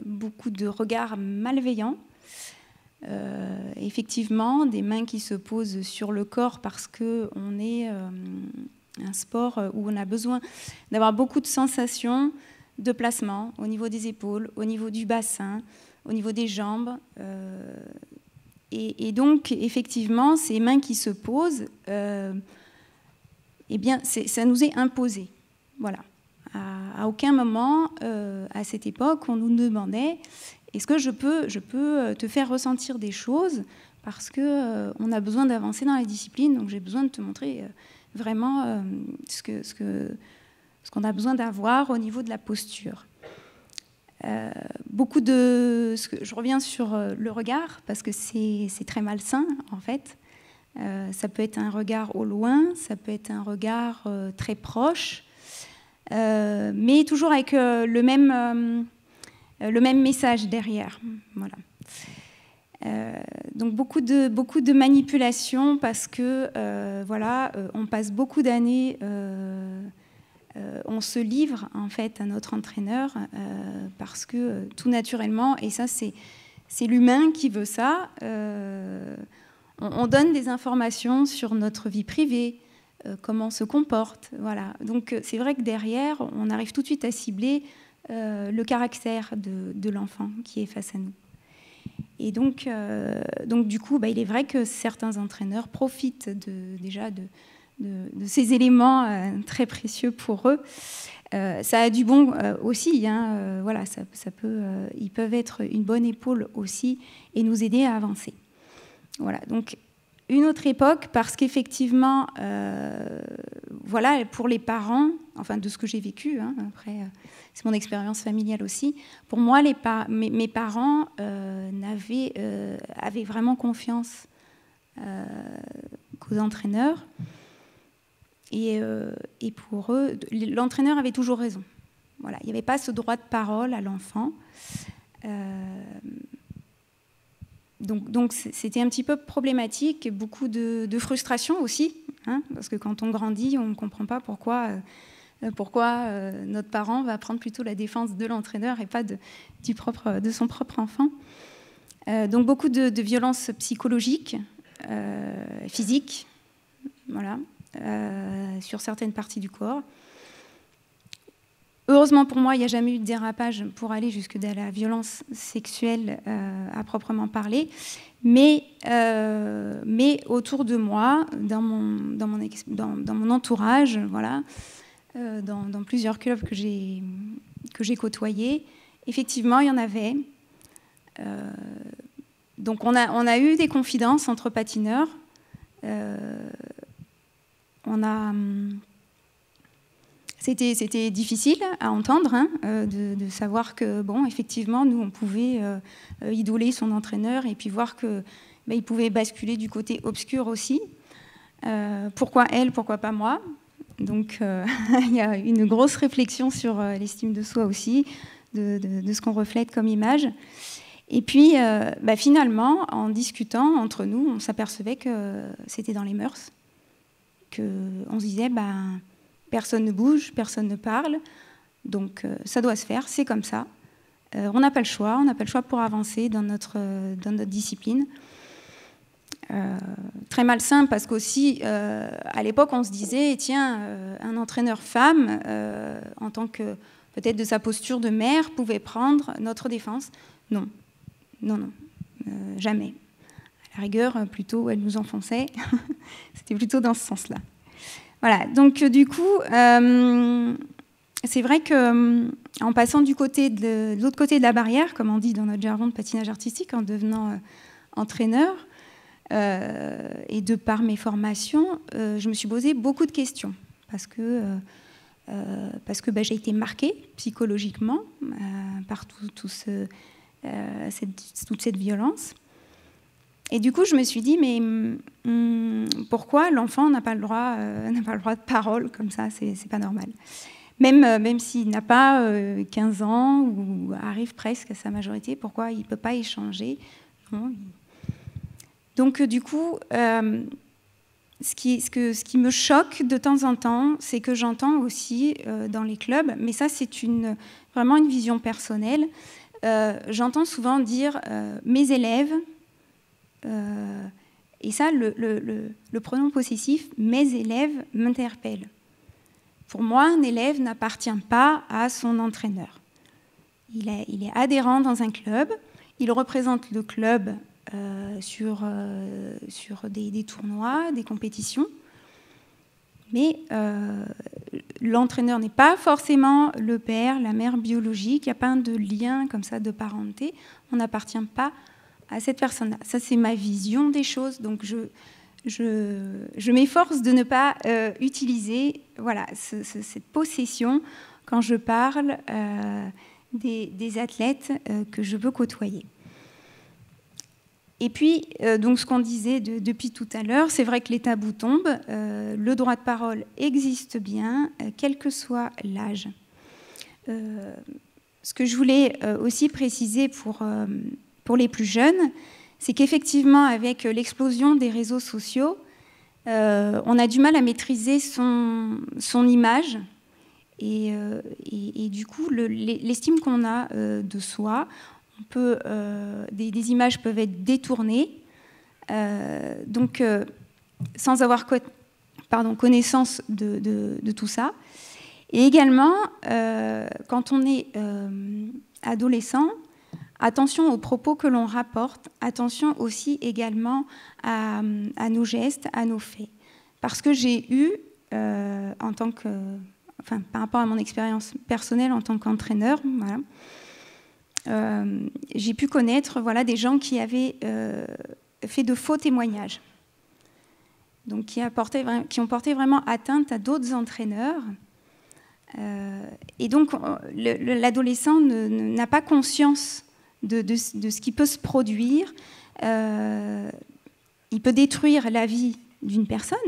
S3: beaucoup de regards malveillants. Effectivement, des mains qui se posent sur le corps parce qu'on est un sport où on a besoin d'avoir beaucoup de sensations de placement au niveau des épaules, au niveau du bassin, au niveau des jambes. Et donc, effectivement, ces mains qui se posent, eh bien, ça nous est imposé. Voilà. À aucun moment, à cette époque, on nous demandait « Est-ce que je peux te faire ressentir des choses parce qu'on a besoin d'avancer dans la discipline, donc j'ai besoin de te montrer vraiment ce qu'on a besoin d'avoir au niveau de la posture. » Je reviens sur le regard, parce que c'est très malsain, en fait. Ça peut être un regard au loin, ça peut être un regard très proche, mais toujours avec le même message derrière. Voilà. Donc beaucoup de manipulations, parce que voilà, on passe beaucoup d'années, on se livre en fait à notre entraîneur, parce que tout naturellement, et ça c'est l'humain qui veut ça, on donne des informations sur notre vie privée, comment on se comporte, voilà. Donc c'est vrai que derrière, on arrive tout de suite à cibler le caractère de l'enfant qui est face à nous. Et donc du coup, il est vrai que certains entraîneurs profitent déjà de ces éléments très précieux pour eux. Ça a du bon aussi, hein, voilà, ils peuvent être une bonne épaule aussi et nous aider à avancer. Voilà, donc une autre époque, parce qu'effectivement, voilà, pour les parents, enfin de ce que j'ai vécu, hein, après c'est mon expérience familiale aussi, pour moi, mes parents avaient vraiment confiance qu'aux entraîneurs. Et pour eux, l'entraîneur avait toujours raison. Voilà, il n'y avait pas ce droit de parole à l'enfant. Donc c'était un petit peu problématique, beaucoup de frustration aussi, hein, parce que quand on grandit, on ne comprend pas pourquoi notre parent va prendre plutôt la défense de l'entraîneur et pas de son propre enfant. Donc beaucoup de violences psychologiques, physiques, voilà. Sur certaines parties du corps. Heureusement pour moi, il n'y a jamais eu de dérapage pour aller jusque dans la violence sexuelle à proprement parler, mais autour de moi, dans mon entourage, voilà, dans plusieurs clubs que j'ai côtoyés, effectivement, il y en avait. Donc on a eu des confidences entre patineurs. C'était difficile à entendre, hein, de savoir que, bon, effectivement, nous, on pouvait idoler son entraîneur et puis voir qu'il pouvait basculer du côté obscur aussi. Pourquoi elle, pourquoi pas moi? Donc, il y a une grosse réflexion sur l'estime de soi aussi, de ce qu'on reflète comme image. Et puis, finalement, en discutant entre nous, on s'apercevait que c'était dans les mœurs. On se disait, personne ne bouge, personne ne parle, donc ça doit se faire, c'est comme ça. On n'a pas le choix, pour avancer dans notre discipline. Très malsain, parce qu'aussi, à l'époque, on se disait, tiens, un entraîneur femme, en tant que peut-être de sa posture de mère, pouvait prendre notre défense. Non, jamais. À la rigueur, plutôt, elle nous enfonçait. C'était plutôt dans ce sens-là. Voilà, donc du coup, c'est vrai qu'en passant de l'autre côté de la barrière, comme on dit dans notre jargon de patinage artistique, en devenant entraîneur, et de par mes formations, je me suis posé beaucoup de questions, parce que j'ai été marquée psychologiquement par toute cette violence. Et du coup, je me suis dit, mais pourquoi l'enfant n'a pas le droit de parole comme ça? C'est pas normal. Même s'il n'a pas 15 ans ou arrive presque à sa majorité, pourquoi il ne peut pas échanger? Non. Donc, du coup, ce qui me choque de temps en temps, c'est que j'entends aussi dans les clubs, mais ça, c'est vraiment une vision personnelle, j'entends souvent dire mes élèves. Et ça, le pronom possessif, mes élèves, m'interpelle. Pour moi, un élève n'appartient pas à son entraîneur. Il est adhérent dans un club, il représente le club sur des tournois, des compétitions, mais l'entraîneur n'est pas forcément le père, la mère biologique, il n'y a pas de lien comme ça de parenté, on n'appartient pas à cette personne-là. Ça, c'est ma vision des choses, donc je m'efforce de ne pas utiliser voilà, cette possession quand je parle des athlètes que je veux côtoyer. Et puis, donc ce qu'on disait depuis tout à l'heure, c'est vrai que les tabous tombent, le droit de parole existe bien, quel que soit l'âge. Ce que je voulais aussi préciser pour les plus jeunes, c'est qu'effectivement, avec l'explosion des réseaux sociaux, on a du mal à maîtriser son image et du coup, l'estime qu'on a de soi, des images peuvent être détournées, donc sans avoir connaissance de tout ça. Et également, quand on est adolescent, attention aux propos que l'on rapporte, attention aussi également à nos gestes, à nos faits. Parce que j'ai eu, par rapport à mon expérience personnelle en tant qu'entraîneur, voilà, j'ai pu connaître des gens qui avaient fait de faux témoignages, donc qui ont porté vraiment atteinte à d'autres entraîneurs. Et donc, l'adolescent n'a pas conscience de ce qui peut se produire. Il peut détruire la vie d'une personne.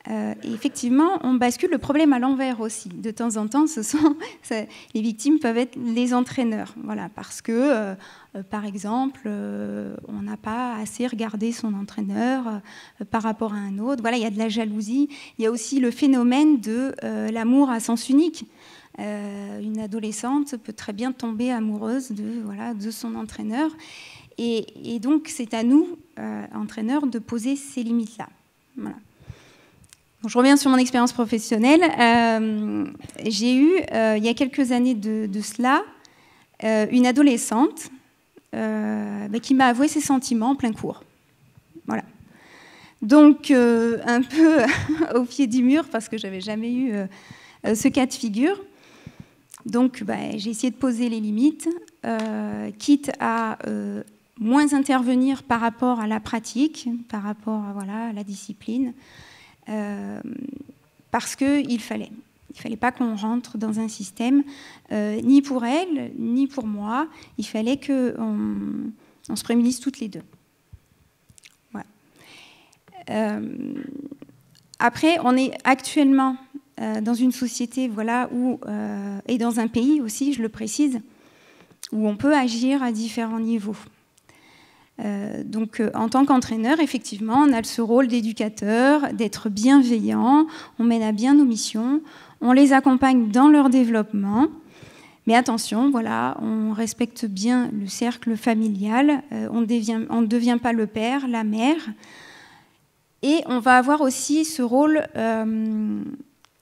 S3: Et effectivement, on bascule le problème à l'envers aussi. De temps en temps, les victimes peuvent être les entraîneurs. Voilà, parce que, par exemple, on n'a pas assez regardé son entraîneur par rapport à un autre. Voilà, il y a de la jalousie. Il y a aussi le phénomène de l'amour à sens unique. Une adolescente peut très bien tomber amoureuse de son entraîneur. Et donc, c'est à nous, entraîneurs, de poser ces limites-là. Voilà. Donc, je reviens sur mon expérience professionnelle. J'ai eu, il y a quelques années de cela, une adolescente qui m'a avoué ses sentiments en plein cours. Voilà. Donc, un peu au pied du mur, parce que je n'avais jamais eu ce cas de figure. Donc, j'ai essayé de poser les limites, quitte à moins intervenir par rapport à la pratique, par rapport à la discipline, parce qu'il fallait. Il ne fallait pas qu'on rentre dans un système, ni pour elle, ni pour moi. Il fallait qu'on se prémunisse toutes les deux. Voilà. Après, on est actuellement dans une société où, et dans un pays aussi, je le précise, où on peut agir à différents niveaux. Donc, en tant qu'entraîneur, effectivement, on a ce rôle d'éducateur, d'être bienveillant, on mène à bien nos missions, on les accompagne dans leur développement, mais attention, on respecte bien le cercle familial, on ne devient pas le père, la mère, et on va avoir aussi ce rôle,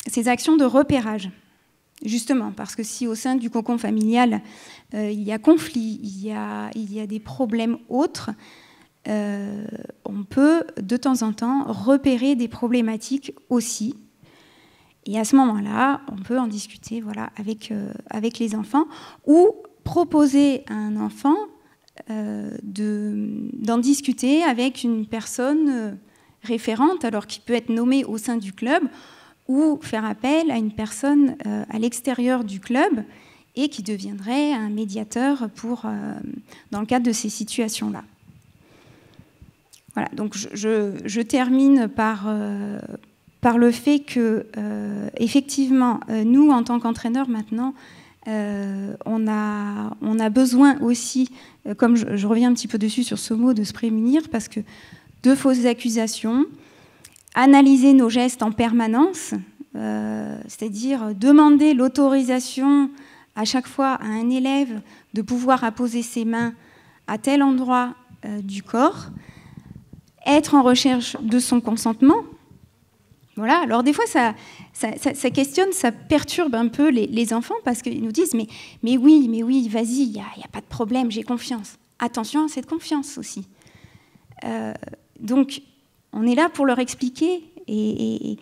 S3: ces actions de repérage. Justement, parce que si au sein du cocon familial, il y a conflit, il y a des problèmes autres, on peut de temps en temps repérer des problématiques aussi. Et à ce moment-là, on peut en discuter avec les enfants ou proposer à un enfant d'en discuter avec une personne référente, alors qui peut être nommée au sein du club, ou faire appel à une personne à l'extérieur du club et qui deviendrait un médiateur dans le cadre de ces situations-là. Voilà, donc je termine par le fait que, effectivement, nous, en tant qu'entraîneurs, maintenant, on a besoin aussi, comme je reviens un petit peu dessus sur ce mot, de se prémunir, parce que de fausses accusations, analyser nos gestes en permanence, c'est-à-dire demander l'autorisation à chaque fois à un élève de pouvoir apposer ses mains à tel endroit du corps, être en recherche de son consentement, Voilà, alors des fois ça questionne, ça perturbe un peu les enfants parce qu'ils nous disent mais oui, vas-y, il n'y a pas de problème, j'ai confiance. Attention à cette confiance aussi. Donc on est là pour leur expliquer et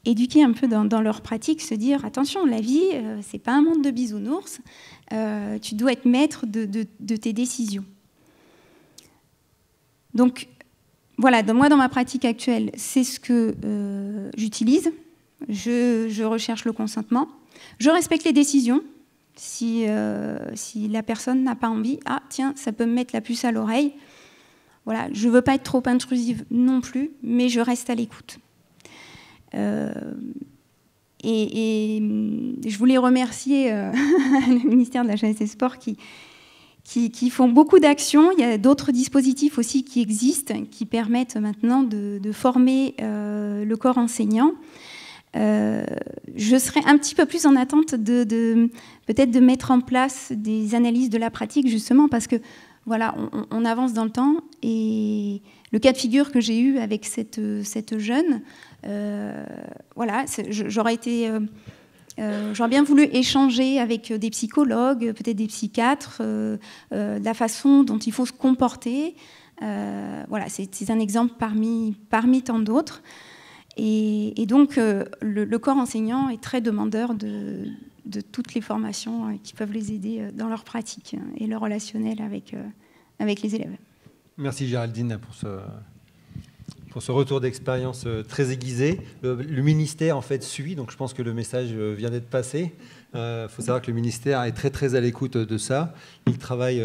S3: éduquer un peu dans leur pratique, se dire attention, la vie, c'est pas un monde de bisounours, tu dois être maître de tes décisions. Donc voilà, moi dans ma pratique actuelle, c'est ce que j'utilise. Je recherche le consentement. Je respecte les décisions. Si la personne n'a pas envie, ah tiens, ça peut me mettre la puce à l'oreille. Voilà, je ne veux pas être trop intrusive non plus, mais je reste à l'écoute. Et je voulais remercier le ministère de la Jeunesse et des Sports qui font beaucoup d'actions. Il y a d'autres dispositifs aussi qui existent, qui permettent maintenant de former le corps enseignant. Je serais un petit peu plus en attente peut-être de mettre en place des analyses de la pratique, justement, parce que voilà, on avance dans le temps. Et le cas de figure que j'ai eu avec cette jeune, voilà, j'aurais bien voulu échanger avec des psychologues, peut-être des psychiatres, de la façon dont il faut se comporter. Voilà, c'est un exemple parmi tant d'autres. Et donc, le corps enseignant est très demandeur de toutes les formations qui peuvent les aider dans leur pratique et leur relationnel avec les élèves.
S1: Merci Géraldine pour ce retour d'expérience très aiguisé. Le ministère en fait suit, donc je pense que le message vient d'être passé. Il faut savoir que le ministère est très très à l'écoute de ça. Il travaille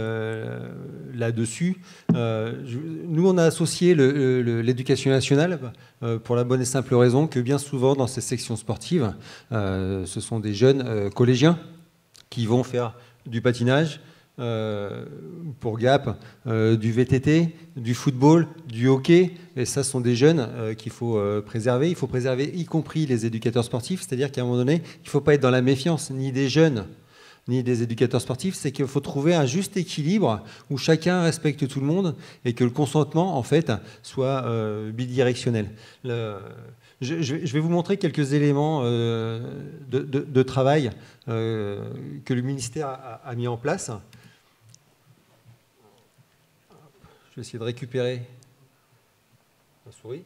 S1: là-dessus. Nous, on a associé l'éducation nationale pour la bonne et simple raison que bien souvent dans ces sections sportives, ce sont des jeunes collégiens qui vont faire du patinage, pour Gap, du VTT, du football, du hockey, et ça, ce sont des jeunes qu'il faut préserver. Il faut préserver y compris les éducateurs sportifs, c'est-à-dire qu'à un moment donné, il ne faut pas être dans la méfiance, ni des jeunes, ni des éducateurs sportifs, c'est qu'il faut trouver un juste équilibre où chacun respecte tout le monde et que le consentement, en fait, soit bidirectionnel. Je vais vous montrer quelques éléments de travail que le ministère a mis en place. Je vais essayer de récupérer la souris.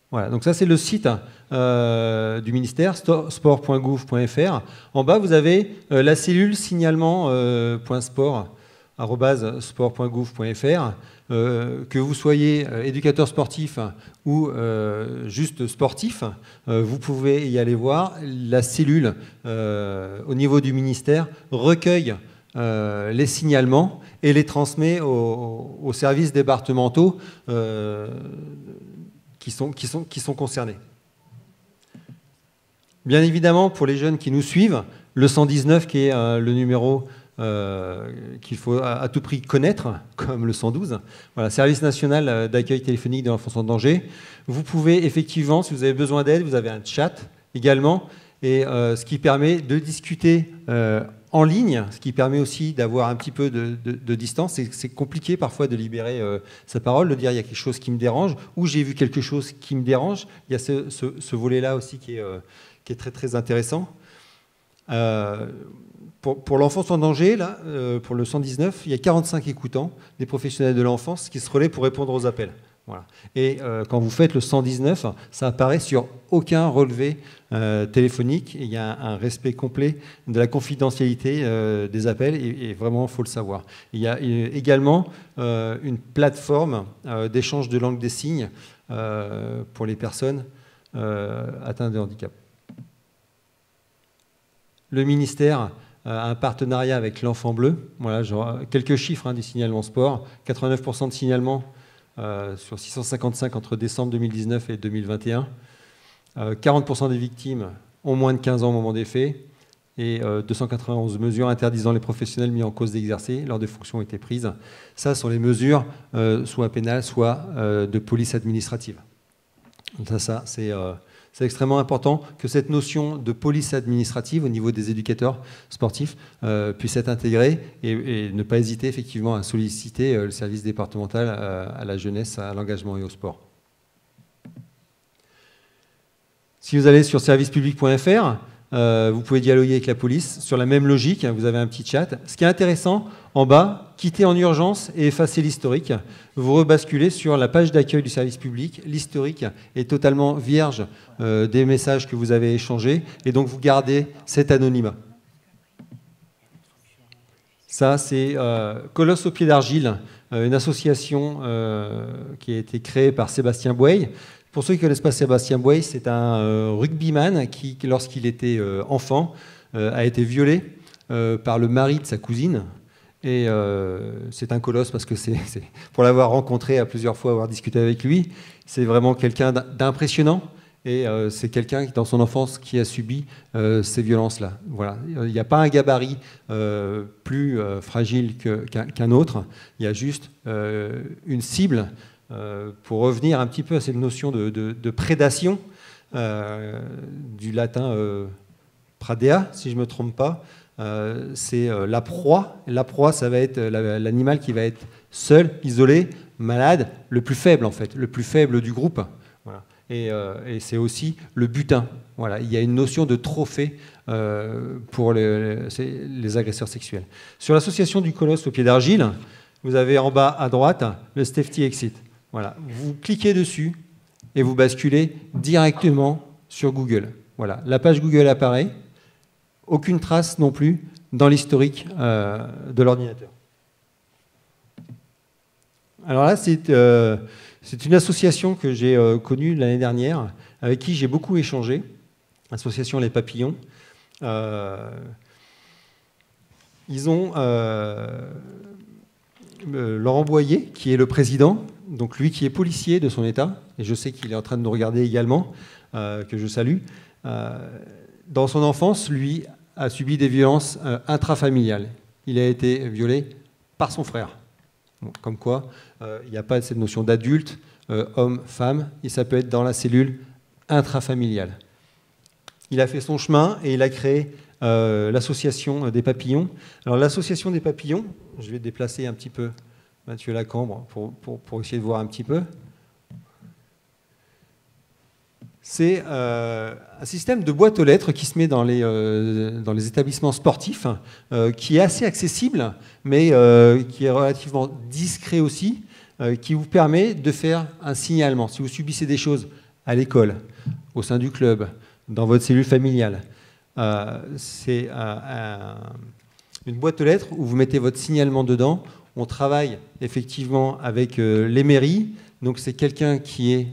S1: Voilà, donc ça c'est le site du ministère, sport.gouv.fr. En bas, vous avez la cellule signalement.sport@sport.gouv.fr. Que vous soyez éducateur sportif ou juste sportif, vous pouvez y aller voir. La cellule au niveau du ministère recueille les signalements et les transmet aux services départementaux qui sont concernés. Bien évidemment, pour les jeunes qui nous suivent, le 119 qui est le numéro qu'il faut à tout prix connaître, comme le 112. Voilà, Service national d'accueil téléphonique de l'enfance en danger. Vous pouvez effectivement, si vous avez besoin d'aide, vous avez un chat également, et ce qui permet de discuter en ligne, ce qui permet aussi d'avoir un petit peu de distance. C'est compliqué parfois de libérer sa parole, de dire il y a quelque chose qui me dérange, ou j'ai vu quelque chose qui me dérange. Il y a ce volet-là aussi qui est très très intéressant. Pour l'enfance en danger, là, pour le 119, il y a 45 écoutants, des professionnels de l'enfance qui se relaient pour répondre aux appels. Voilà. Et quand vous faites le 119, ça apparaît sur aucun relevé téléphonique. Et il y a un respect complet de la confidentialité des appels, et vraiment, il faut le savoir. Il y a également une plateforme d'échange de langue des signes pour les personnes atteintes de handicap. Le ministère a un partenariat avec l'Enfant Bleu. Voilà, quelques chiffres du signalement sport. 89% de signalements sur 655 entre décembre 2019 et 2021. 40% des victimes ont moins de 15 ans au moment des faits. Et 291 mesures interdisant les professionnels mis en cause d'exercer lors des fonctions ont été prises. Ça sont les mesures soit pénales, soit de police administrative. Ça c'est extrêmement important que cette notion de police administrative au niveau des éducateurs sportifs puisse être intégrée et ne pas hésiter effectivement à solliciter le service départemental à la jeunesse, à l'engagement et au sport. Si vous allez sur servicepublic.fr, vous pouvez dialoguer avec la police sur la même logique. Vous avez un petit chat. Ce qui est intéressant, en bas, quitter en urgence et effacer l'historique. Vous rebasculez sur la page d'accueil du service public. L'historique est totalement vierge des messages que vous avez échangés et donc vous gardez cet anonymat. Ça, c'est Colosse au pied d'argile, une association qui a été créée par Sébastien Bouey. Pour ceux qui ne connaissent pas Sébastien Bouey, c'est un rugbyman qui, lorsqu'il était enfant, a été violé par le mari de sa cousine. Et c'est un colosse parce que pour l'avoir rencontré à plusieurs fois, avoir discuté avec lui, c'est vraiment quelqu'un d'impressionnant. Et c'est quelqu'un dans son enfance qui a subi ces violences-là. Voilà. Il n'y a pas un gabarit plus fragile qu'un autre. Il y a juste une cible. Pour revenir un petit peu à cette notion de prédation, du latin pradea, si je ne me trompe pas, c'est la proie. La proie, ça va être l'animal qui va être seul, isolé, malade, le plus faible en fait, le plus faible du groupe. Voilà. Et c'est aussi le butin. Voilà. Il y a une notion de trophée pour les agresseurs sexuels. Sur l'association du Colosse au pied d'argile, vous avez en bas à droite le Stefti Exit. Voilà. Vous cliquez dessus et vous basculez directement sur Google. Voilà. La page Google apparaît. Aucune trace non plus dans l'historique de l'ordinateur. Alors là, c'est une association que j'ai connue l'année dernière, avec qui j'ai beaucoup échangé, l'association Les Papillons. Ils ont Laurent Boyer, qui est le président, donc lui qui est policier de son état, et je sais qu'il est en train de nous regarder également, que je salue. Dans son enfance, lui a subi des violences intrafamiliales. Il a été violé par son frère. Bon, comme quoi, il n'y a pas cette notion d'adulte, homme, femme, et ça peut être dans la cellule intrafamiliale. Il a fait son chemin et il a créé l'association des papillons. Alors l'association des papillons, je vais déplacer un petit peu Mathieu Lacambre pour essayer de voir un petit peu. C'est un système de boîte aux lettres qui se met dans les établissements sportifs, qui est assez accessible, mais qui est relativement discret aussi, qui vous permet de faire un signalement. Si vous subissez des choses à l'école, au sein du club, dans votre cellule familiale, c'est une boîte aux lettres où vous mettez votre signalement dedans. On travaille effectivement avec les mairies, donc c'est quelqu'un qui est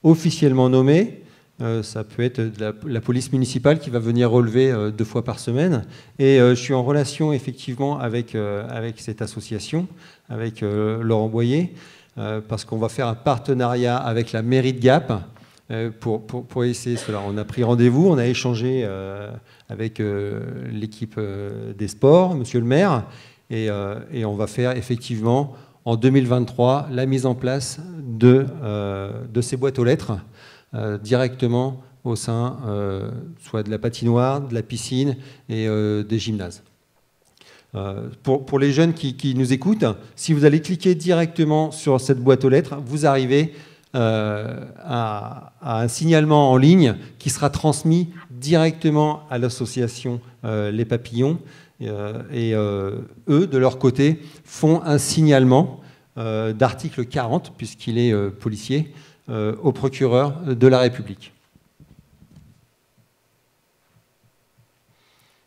S1: officiellement nommé, ça peut être de la police municipale qui va venir relever 2 fois par semaine. Et je suis en relation effectivement avec cette association, avec Laurent Boyer, parce qu'on va faire un partenariat avec la mairie de Gap pour essayer cela. On a pris rendez-vous, on a échangé avec l'équipe des sports, monsieur le maire, et on va faire effectivement en 2023 la mise en place de ces boîtes aux lettres directement au sein soit de la patinoire, de la piscine et des gymnases. Pour les jeunes qui nous écoutent, si vous allez cliquer directement sur cette boîte aux lettres, vous arrivez à un signalement en ligne qui sera transmis directement à l'association Les Papillons. Et eux, de leur côté, font un signalement d'article 40, puisqu'il est policier, au procureur de la République.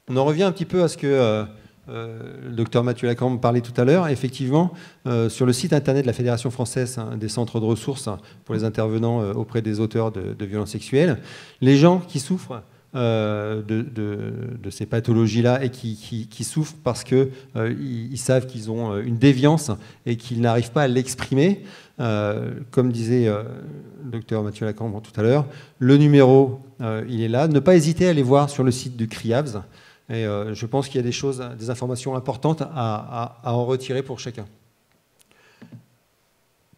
S1: On en revient un petit peu à ce que le docteur Mathieu Lacambre parlait tout à l'heure. Effectivement, sur le site internet de la Fédération française des centres de ressources pour les intervenants auprès des auteurs de violences sexuelles, les gens qui souffrent de ces pathologies-là et qui souffrent parce qu'ils savent qu'ils ont une déviance et qu'ils n'arrivent pas à l'exprimer. Comme disait le docteur Mathieu Lacambre tout à l'heure, le numéro, il est là. Ne pas hésiter à aller voir sur le site du CRIAVS. Et je pense qu'il y a des informations importantes à en retirer pour chacun.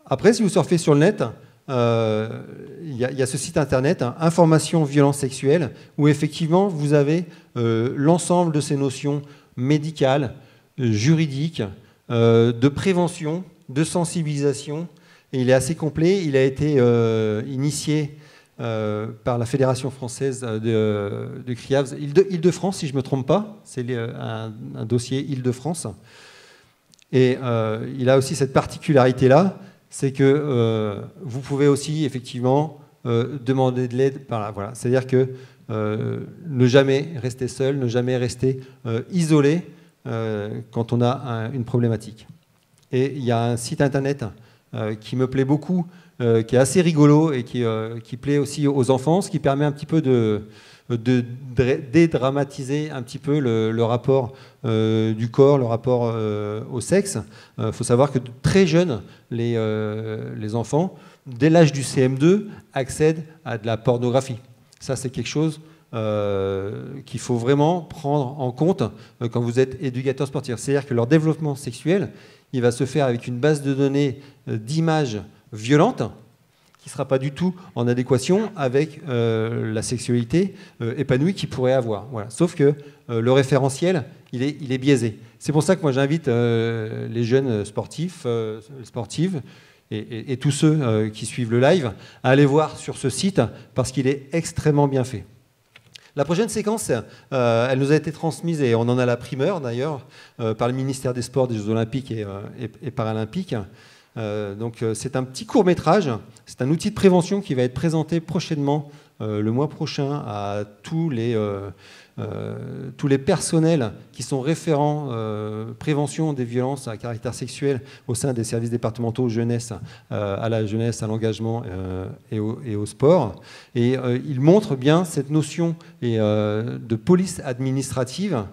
S1: Après, si vous surfez sur le net, il y a ce site internet, hein, Information Violence Sexuelle, où effectivement vous avez l'ensemble de ces notions médicales, juridiques, de prévention, de sensibilisation. Et il est assez complet. Il a été initié par la Fédération française de CRIAVS Île-de-France, si je ne me trompe pas. C'est un dossier Île-de-France. Et il a aussi cette particularité-là, c'est que vous pouvez aussi effectivement demander de l'aide par là. Voilà. C'est-à-dire que ne jamais rester seul, ne jamais rester isolé quand on a une problématique. Et il y a un site internet qui me plaît beaucoup, qui est assez rigolo et qui plaît aussi aux enfants, ce qui permet un petit peu de dédramatiser un petit peu le rapport du corps, le rapport au sexe. Il faut savoir que très jeunes, les enfants, dès l'âge du CM2, accèdent à de la pornographie. Ça, c'est quelque chose qu'il faut vraiment prendre en compte quand vous êtes éducateur sportif. C'est-à-dire que leur développement sexuel, il va se faire avec une base de données d'images violentes qui ne sera pas du tout en adéquation avec la sexualité épanouie qu'ils pourraient avoir. Voilà. Sauf que le référentiel, il est biaisé. C'est pour ça que moi j'invite les jeunes sportifs, sportives, et tous ceux qui suivent le live à aller voir sur ce site parce qu'il est extrêmement bien fait. La prochaine séquence, elle nous a été transmise, et on en a la primeur d'ailleurs, par le ministère des Sports, des Jeux Olympiques et Paralympiques. Donc c'est un petit court-métrage, c'est un outil de prévention qui va être présenté prochainement, le mois prochain, à tous les personnels qui sont référents prévention des violences à caractère sexuel au sein des services départementaux jeunesse, à la jeunesse, à l'engagement et au sport. Et il montre bien cette notion de police administrative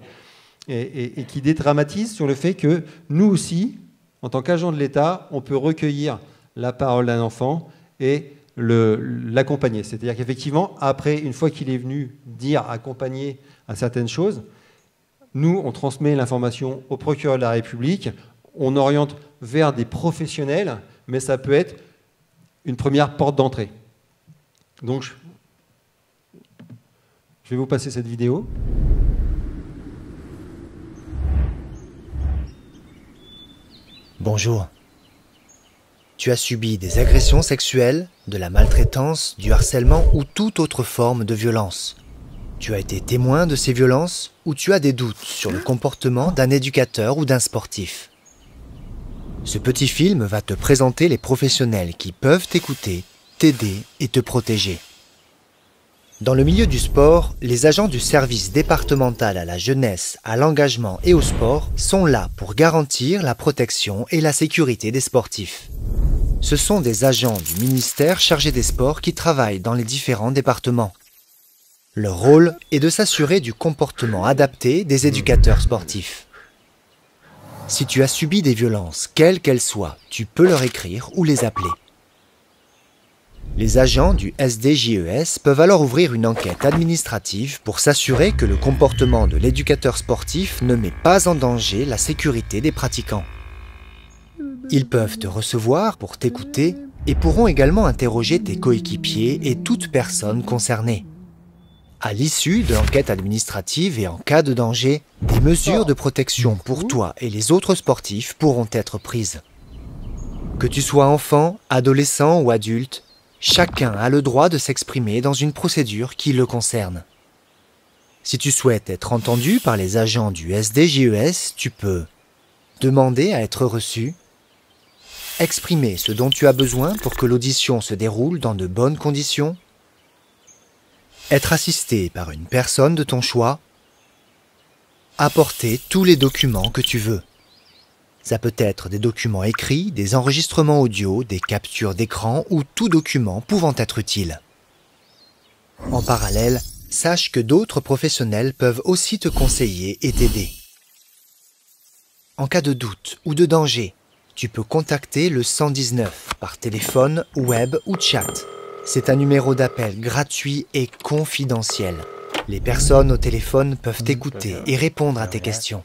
S1: et qui dédramatise sur le fait que nous aussi, en tant qu'agent de l'État, on peut recueillir la parole d'un enfant et l'accompagner. C'est-à-dire qu'effectivement, après, une fois qu'il est venu dire, accompagner à certaines choses, nous, on transmet l'information au procureur de la République, on oriente vers des professionnels, mais ça peut être une première porte d'entrée. Donc, je vais vous passer cette vidéo.
S11: Bonjour. Tu as subi des agressions sexuelles, de la maltraitance, du harcèlement ou toute autre forme de violence. Tu as été témoin de ces violences ou tu as des doutes sur le comportement d'un éducateur ou d'un sportif. Ce petit film va te présenter les professionnels qui peuvent t'écouter, t'aider et te protéger. Dans le milieu du sport, les agents du service départemental à la jeunesse, à l'engagement et au sport sont là pour garantir la protection et la sécurité des sportifs. Ce sont des agents du ministère chargé des sports qui travaillent dans les différents départements. Leur rôle est de s'assurer du comportement adapté des éducateurs sportifs. Si tu as subi des violences, quelles qu'elles soient, tu peux leur écrire ou les appeler. Les agents du SDJES peuvent alors ouvrir une enquête administrative pour s'assurer que le comportement de l'éducateur sportif ne met pas en danger la sécurité des pratiquants. Ils peuvent te recevoir pour t'écouter et pourront également interroger tes coéquipiers et toute personne concernée. À l'issue de l'enquête administrative et en cas de danger, des mesures de protection pour toi et les autres sportifs pourront être prises. Que tu sois enfant, adolescent ou adulte, chacun a le droit de s'exprimer dans une procédure qui le concerne. Si tu souhaites être entendu par les agents du SDJES, tu peux demander à être reçu, exprimer ce dont tu as besoin pour que l'audition se déroule dans de bonnes conditions, être assisté par une personne de ton choix, apporter tous les documents que tu veux. Ça peut être des documents écrits, des enregistrements audio, des captures d'écran ou tout document pouvant être utile. En parallèle, sache que d'autres professionnels peuvent aussi te conseiller et t'aider. En cas de doute ou de danger, tu peux contacter le 119 par téléphone, web ou chat. C'est un numéro d'appel gratuit et confidentiel. Les personnes au téléphone peuvent t'écouter et répondre à tes questions.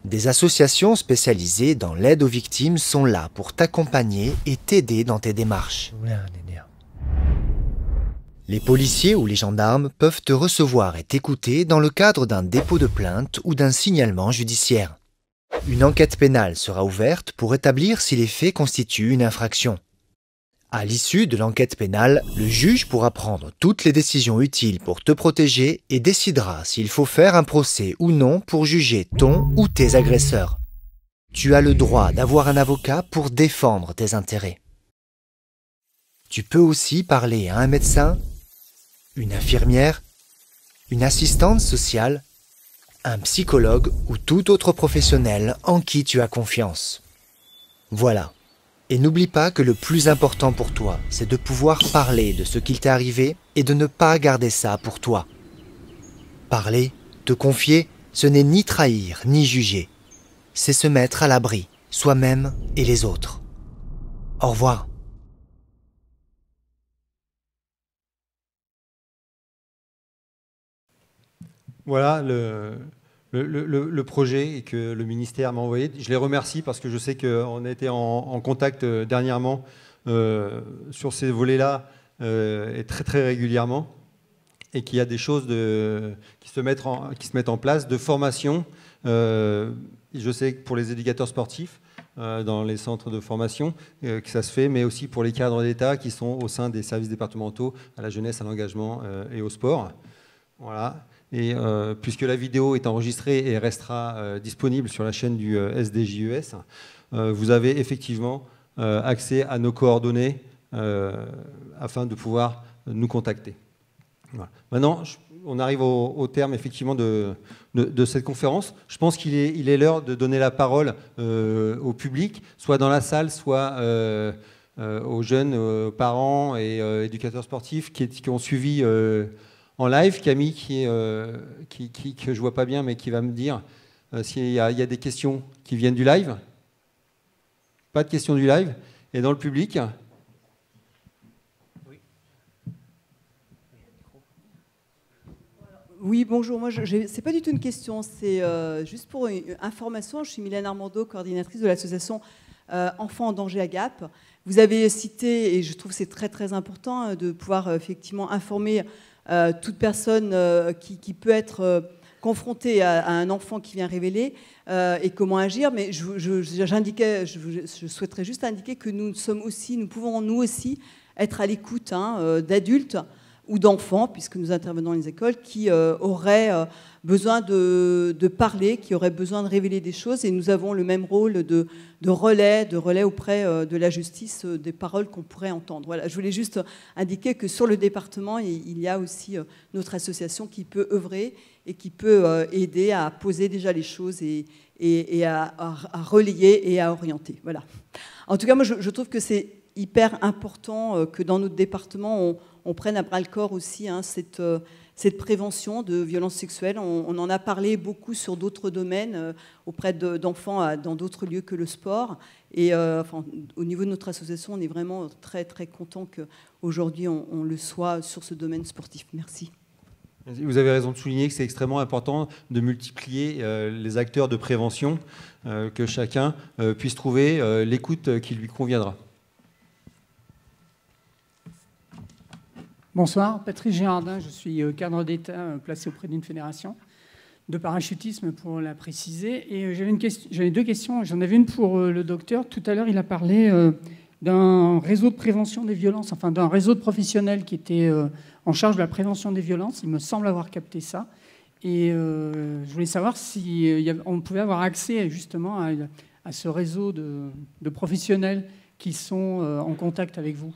S11: Des associations spécialisées dans l'aide aux victimes sont là pour t'accompagner et t'aider dans tes démarches. Les policiers ou les gendarmes peuvent te recevoir et t'écouter dans le cadre d'un dépôt de plainte ou d'un signalement judiciaire. Une enquête pénale sera ouverte pour établir si les faits constituent une infraction. À l'issue de l'enquête pénale, le juge pourra prendre toutes les décisions utiles pour te protéger et décidera s'il faut faire un procès ou non pour juger ton ou tes agresseurs. Tu as le droit d'avoir un avocat pour défendre tes intérêts. Tu peux aussi parler à un médecin, une infirmière, une assistante sociale, un psychologue ou tout autre professionnel en qui tu as confiance. Voilà. Et n'oublie pas que le plus important pour toi, c'est de pouvoir parler de ce qu'il t'est arrivé et de ne pas garder ça pour toi. Parler, te confier, ce n'est ni trahir ni juger. C'est se mettre à l'abri, soi-même et les autres. Au revoir.
S1: Voilà le projet que le ministère m'a envoyé. Je les remercie parce que je sais qu'on a été en contact dernièrement sur ces volets-là et très très régulièrement, et qu'il y a des choses qui se mettent en place de formation. Je sais que pour les éducateurs sportifs, dans les centres de formation, que ça se fait, mais aussi pour les cadres d'État qui sont au sein des services départementaux à la jeunesse, à l'engagement et au sport. Voilà. Et puisque la vidéo est enregistrée et restera disponible sur la chaîne du SDJES, vous avez effectivement accès à nos coordonnées afin de pouvoir nous contacter. Voilà. Maintenant, on arrive au terme effectivement de cette conférence. Je pense qu'il est l'heure de donner la parole au public, soit dans la salle, soit aux jeunes, parents et éducateurs sportifs qui ont suivi en live. Camille, que je vois pas bien, mais qui va me dire s'il y a des questions qui viennent du live. Pas de questions du live. Et dans le public?
S12: Oui, bonjour. Moi, c'est pas du tout une question, c'est juste pour une information. Je suis Mylène Armando, coordinatrice de l'association Enfants en danger à Gap. Vous avez cité, et je trouve que c'est très très important, de pouvoir effectivement informer toute personne qui peut être confrontée à un enfant qui vient révéler et comment agir. Mais je souhaiterais juste indiquer que nous pouvons nous aussi être à l'écoute d'adultes ou d'enfants, puisque nous intervenons dans les écoles, qui auraient besoin de parler, qui auraient besoin de révéler des choses. Et nous avons le même rôle de relais auprès de la justice des paroles qu'on pourrait entendre. Voilà, je voulais juste indiquer que sur le département, il y a aussi notre association qui peut œuvrer et qui peut aider à poser déjà les choses et à relayer et à orienter. Voilà. En tout cas, moi, je trouve que c'est hyper important que dans notre département, on prenne à bras-le-corps aussi cette prévention de violences sexuelles. On en a parlé beaucoup sur d'autres domaines, auprès d'enfants dans d'autres lieux que le sport. Et au niveau de notre association, on est vraiment très, très content qu'aujourd'hui, on le soit sur ce domaine sportif. Merci.
S1: Vous avez raison de souligner que c'est extrêmement important de multiplier les acteurs de prévention, que chacun puisse trouver l'écoute qui lui conviendra.
S13: Bonsoir, Patrice Girardin, je suis cadre d'État placé auprès d'une fédération de parachutisme pour la préciser. Et j'avais deux questions. J'en avais une pour le docteur. Tout à l'heure, il a parlé d'un réseau de prévention des violences, enfin d'un réseau de professionnels qui était en charge de la prévention des violences. Il me semble avoir capté ça. Et je voulais savoir si on pouvait avoir accès justement à ce réseau de professionnels qui sont en contact avec vous.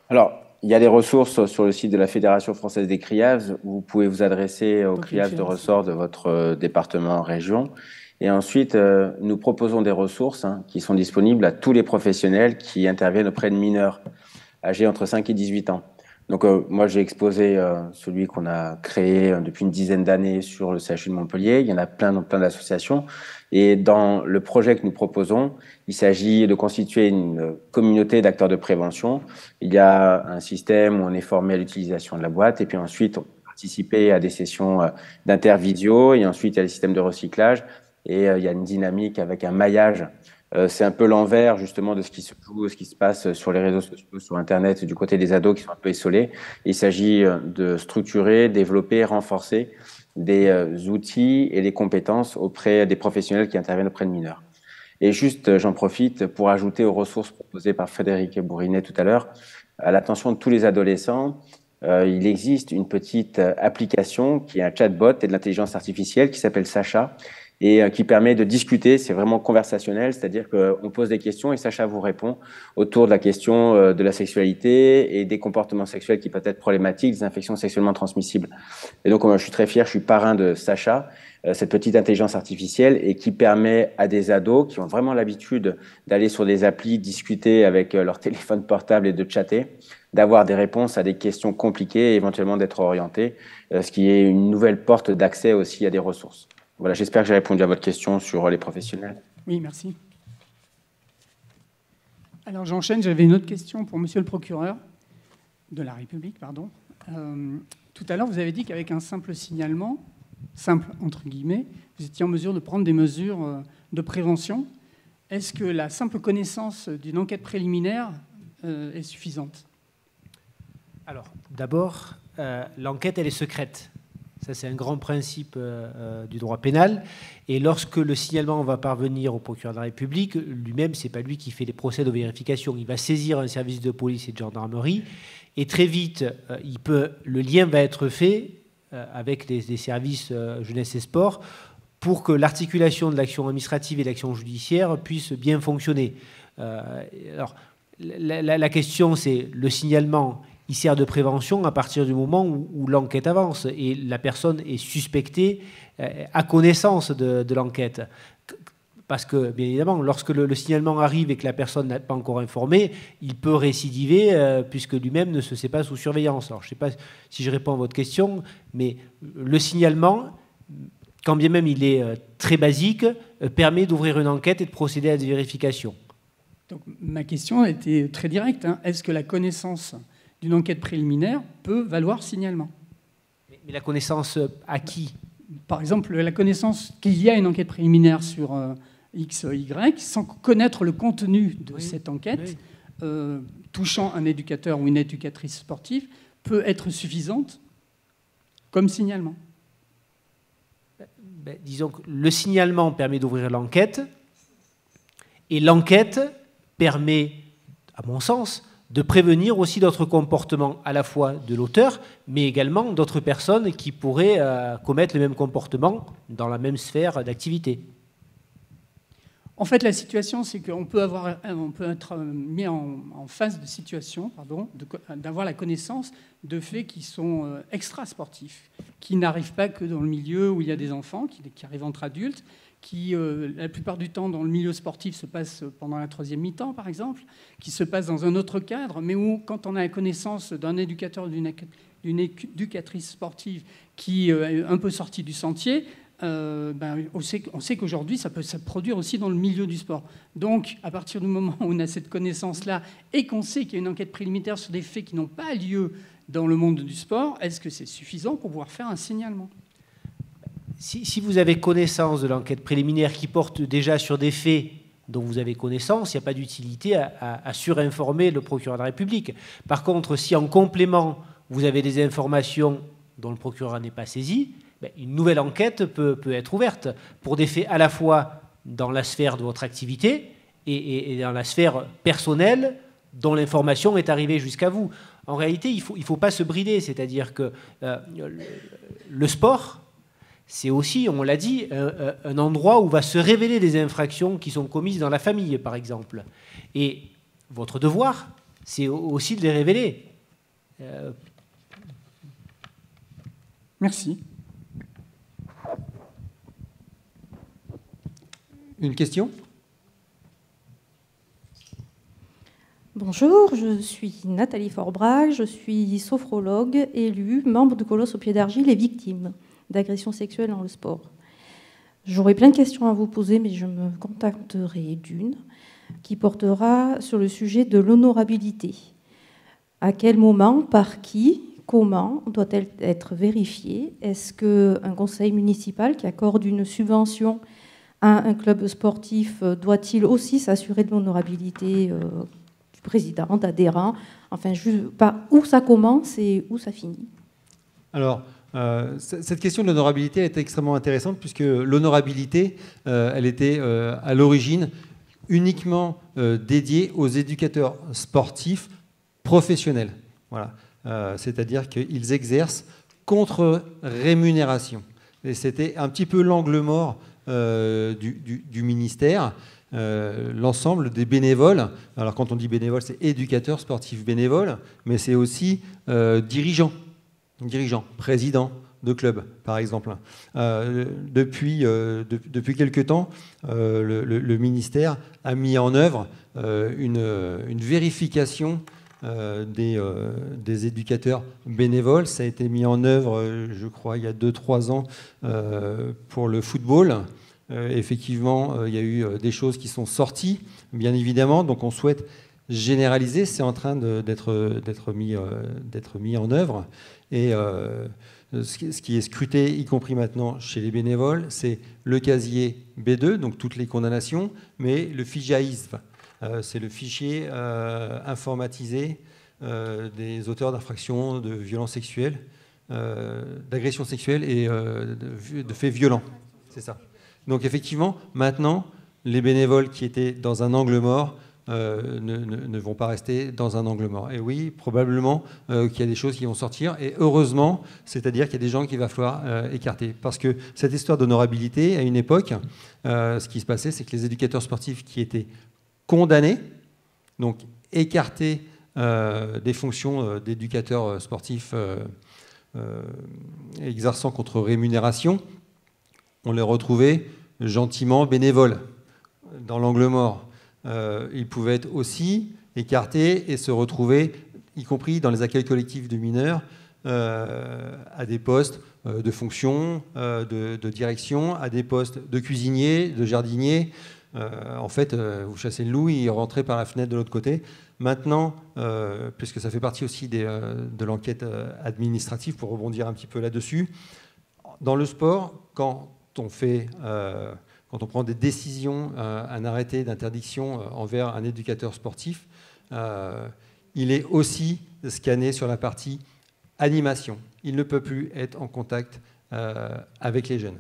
S6: Alors, il y a des ressources sur le site de la Fédération française des CRIAVS où vous pouvez vous adresser aux CRIAVS de ressort de votre département, région. Et ensuite, nous proposons des ressources qui sont disponibles à tous les professionnels qui interviennent auprès de mineurs âgés entre 5 et 18 ans. Donc, moi, j'ai exposé celui qu'on a créé depuis une dizaine d'années sur le CHU de Montpellier. Il y en a plein d'associations. Et dans le projet que nous proposons, il s'agit de constituer une communauté d'acteurs de prévention. Il y a un système où on est formé à l'utilisation de la boîte et puis ensuite on peut participer à des sessions d'intervisio et ensuite il y a des systèmes de recyclage et il y a une dynamique avec un maillage. C'est un peu l'envers justement de ce qui se joue, ce qui se passe sur les réseaux sociaux, sur Internet, du côté des ados qui sont un peu isolés. Il s'agit de structurer, développer, renforcer des outils et des compétences auprès des professionnels qui interviennent auprès de mineurs. Et juste, j'en profite pour ajouter aux ressources proposées par Frédéric Bourinet tout à l'heure, à l'attention de tous les adolescents, il existe une petite application qui est un chatbot et de l'intelligence artificielle qui s'appelle Sacha et qui permet de discuter, c'est vraiment conversationnel, c'est-à-dire qu'on pose des questions et Sacha vous répond autour de la question de la sexualité et des comportements sexuels qui peuvent être problématiques, des infections sexuellement transmissibles. Et donc, je suis très fier, je suis parrain de Sacha, cette petite intelligence artificielle et qui permet à des ados qui ont vraiment l'habitude d'aller sur des applis, discuter avec leur téléphone portable et de chatter, d'avoir des réponses à des questions compliquées et éventuellement d'être orientés, ce qui est une nouvelle porte d'accès aussi à des ressources. Voilà, j'espère que j'ai répondu à votre question sur les professionnels.
S13: Oui, merci. Alors j'enchaîne, j'avais une autre question pour Monsieur le procureur de la République, pardon. Tout à l'heure, vous avez dit qu'avec un simple signalement, simple entre guillemets, vous étiez en mesure de prendre des mesures de prévention. Est-ce que la simple connaissance d'une enquête préliminaire est suffisante?
S5: Alors, d'abord, l'enquête, elle est secrète. Ça, c'est un grand principe du droit pénal. Et lorsque le signalement va parvenir au procureur de la République, lui-même, ce n'est pas lui qui fait les procès de vérification. Il va saisir un service de police et de gendarmerie. Et très vite, le lien va être fait avec les services jeunesse et sport pour que l'articulation de l'action administrative et de l'action judiciaire puisse bien fonctionner. Alors, la question, c'est le signalement. Il sert de prévention à partir du moment où l'enquête avance et la personne est suspectée à connaissance de l'enquête. Parce que, bien évidemment, lorsque le signalement arrive et que la personne n'est pas encore informée, il peut récidiver puisque lui-même ne se sait pas sous surveillance. Alors, je ne sais pas si je réponds à votre question, mais le signalement, quand bien même il est très basique, permet d'ouvrir une enquête et de procéder à des vérifications.
S13: Donc, ma question était très directe. Est-ce que la connaissance d'une enquête préliminaire peut valoir signalement?
S5: Mais la connaissance à qui?
S13: Par exemple, la connaissance qu'il y a une enquête préliminaire sur X, Y, sans connaître le contenu de cette enquête, touchant un éducateur ou une éducatrice sportive, peut être suffisante comme signalement.
S5: Disons que le signalement permet d'ouvrir l'enquête et l'enquête permet, à mon sens, de prévenir aussi d'autres comportements à la fois de l'auteur, mais également d'autres personnes qui pourraient commettre le même comportement dans la même sphère d'activité.
S13: En fait, la situation, c'est qu'on peut être mis en face de situations, d'avoir la connaissance de faits qui sont extra-sportifs, qui n'arrivent pas que dans le milieu où il y a des enfants, qui arrivent entre adultes, qui, la plupart du temps, dans le milieu sportif, se passe pendant la troisième mi-temps, par exemple, qui se passe dans un autre cadre, mais où, quand on a la connaissance d'un éducateur, d'une éducatrice sportive qui est un peu sortie du sentier, on sait qu'aujourd'hui, ça peut se produire aussi dans le milieu du sport. Donc, à partir du moment où on a cette connaissance-là et qu'on sait qu'il y a une enquête préliminaire sur des faits qui n'ont pas lieu dans le monde du sport, est-ce que c'est suffisant pour pouvoir faire un signalement ?
S5: Si vous avez connaissance de l'enquête préliminaire qui porte déjà sur des faits dont vous avez connaissance, il n'y a pas d'utilité à surinformer le procureur de la République. Par contre, si en complément, vous avez des informations dont le procureur n'est pas saisi, une nouvelle enquête peut être ouverte pour des faits à la fois dans la sphère de votre activité et dans la sphère personnelle dont l'information est arrivée jusqu'à vous. En réalité, il faut pas se brider, c'est-à-dire que le sport, c'est aussi, on l'a dit, un endroit où va se révéler des infractions qui sont commises dans la famille, par exemple. Et votre devoir, c'est aussi de les révéler.
S13: Merci.
S1: Une question ?
S14: Bonjour, je suis Nathalie Forbrac, je suis sophrologue, élue, membre de Colosse au pied d'argile et victime d'agressions sexuelles dans le sport. J'aurais plein de questions à vous poser, mais je me contenterai d'une qui portera sur le sujet de l'honorabilité. À quel moment, par qui, comment doit-elle être vérifiée? Est-ce qu'un conseil municipal qui accorde une subvention Un club sportif doit-il aussi s'assurer de l'honorabilité du président, d'adhérents? Enfin, où ça commence et où ça finit?
S1: Alors, cette question de l'honorabilité est extrêmement intéressante puisque l'honorabilité, elle était à l'origine uniquement dédiée aux éducateurs sportifs professionnels. Voilà. C'est-à-dire qu'ils exercent contre rémunération. Et c'était un petit peu l'angle mort du ministère. L'ensemble des bénévoles, alors quand on dit bénévole, c'est éducateur sportif bénévole, mais c'est aussi dirigeant, président de club, par exemple. Depuis quelque temps, le ministère a mis en œuvre une vérification des éducateurs bénévoles. Ça a été mis en œuvre, je crois, il y a 2-3 ans pour le football. Effectivement, il y a eu des choses qui sont sorties, bien évidemment, donc on souhaite généraliser, c'est en train d'être mis en œuvre. Et ce qui est scruté, y compris maintenant chez les bénévoles, c'est le casier B2, donc toutes les condamnations, mais le FIJAISV, c'est le fichier informatisé des auteurs d'infractions de violences sexuelles, d'agressions sexuelles et de faits violents. C'est ça. Donc effectivement, maintenant, les bénévoles qui étaient dans un angle mort ne vont pas rester dans un angle mort. Et oui, probablement qu'il y a des choses qui vont sortir, et heureusement, c'est-à-dire qu'il y a des gens qu'il va falloir écarter. Parce que cette histoire d'honorabilité, à une époque, ce qui se passait, c'est que les éducateurs sportifs qui étaient condamnés, donc écartés des fonctions d'éducateurs sportifs exerçant contre rémunération, on les retrouvait gentiment bénévoles dans l'angle mort. Ils pouvaient être aussi écartés et se retrouver, y compris dans les accueils collectifs de mineurs, à des postes de fonction, de direction, à des postes de cuisinier, de jardinier. En fait, vous chassez le loup, il rentrait par la fenêtre de l'autre côté. Maintenant, puisque ça fait partie aussi de l'enquête administrative, pour rebondir un petit peu là-dessus, dans le sport, quand on prend des décisions, un arrêté d'interdiction envers un éducateur sportif, il est aussi scanné sur la partie animation. Il ne peut plus être en contact avec les jeunes.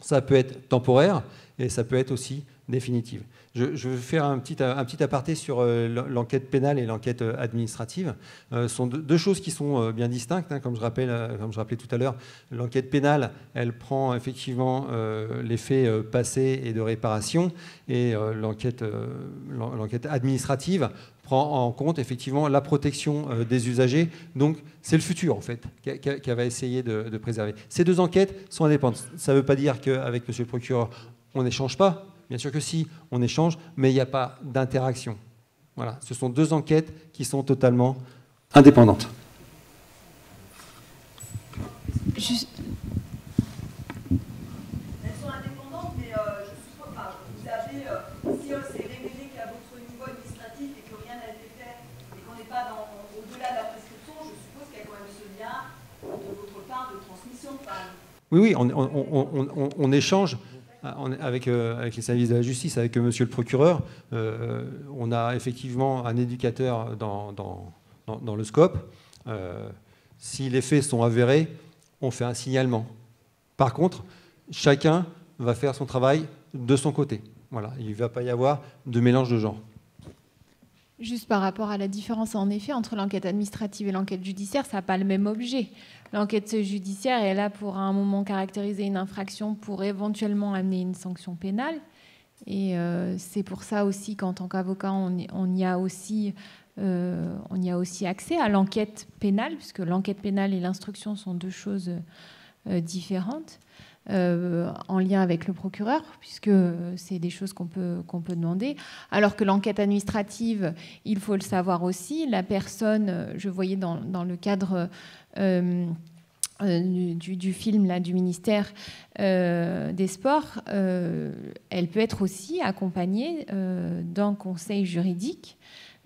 S1: Ça peut être temporaire et ça peut être aussi définitive. Je vais faire un petit aparté sur l'enquête pénale et l'enquête administrative. Ce sont deux choses qui sont bien distinctes, hein, comme je rappelais tout à l'heure. L'enquête pénale, elle prend effectivement les faits passés et de réparation, et l'enquête administrative prend en compte effectivement la protection des usagers. Donc c'est le futur en fait qu'elle va essayer de préserver. Ces deux enquêtes sont indépendantes. Ça ne veut pas dire qu'avec monsieur le procureur, on n'échange pas. Bien sûr que si, on échange, mais il n'y a pas d'interaction. Voilà, ce sont deux enquêtes qui sont totalement indépendantes.
S12: Elles sont indépendantes, mais je suppose, vous avez, si c'est révélé qu'à votre niveau administratif et que rien n'a été fait et qu'on n'est pas au-delà de la prescription, je suppose qu'il y a quand même ce lien de votre part de transmission.
S1: Oui, on échange. Avec les services de la justice, avec monsieur le procureur, on a effectivement un éducateur dans le scope. Si les faits sont avérés, on fait un signalement. Par contre, chacun va faire son travail de son côté. Voilà, il ne va pas y avoir de mélange de genres.
S4: Juste par rapport à la différence, en effet, entre l'enquête administrative et l'enquête judiciaire, ça n'a pas le même objet. L'enquête judiciaire est là pour, à un moment, caractériser une infraction pour éventuellement amener une sanction pénale. Et c'est pour ça aussi qu'en tant qu'avocat, on y a aussi accès à l'enquête pénale, puisque l'enquête pénale et l'instruction sont deux choses différentes. En lien avec le procureur, puisque c'est des choses qu'on peut demander. Alors que l'enquête administrative, il faut le savoir aussi, la personne, je voyais dans le cadre du film là, du ministère des Sports, elle peut être aussi accompagnée d'un conseil juridique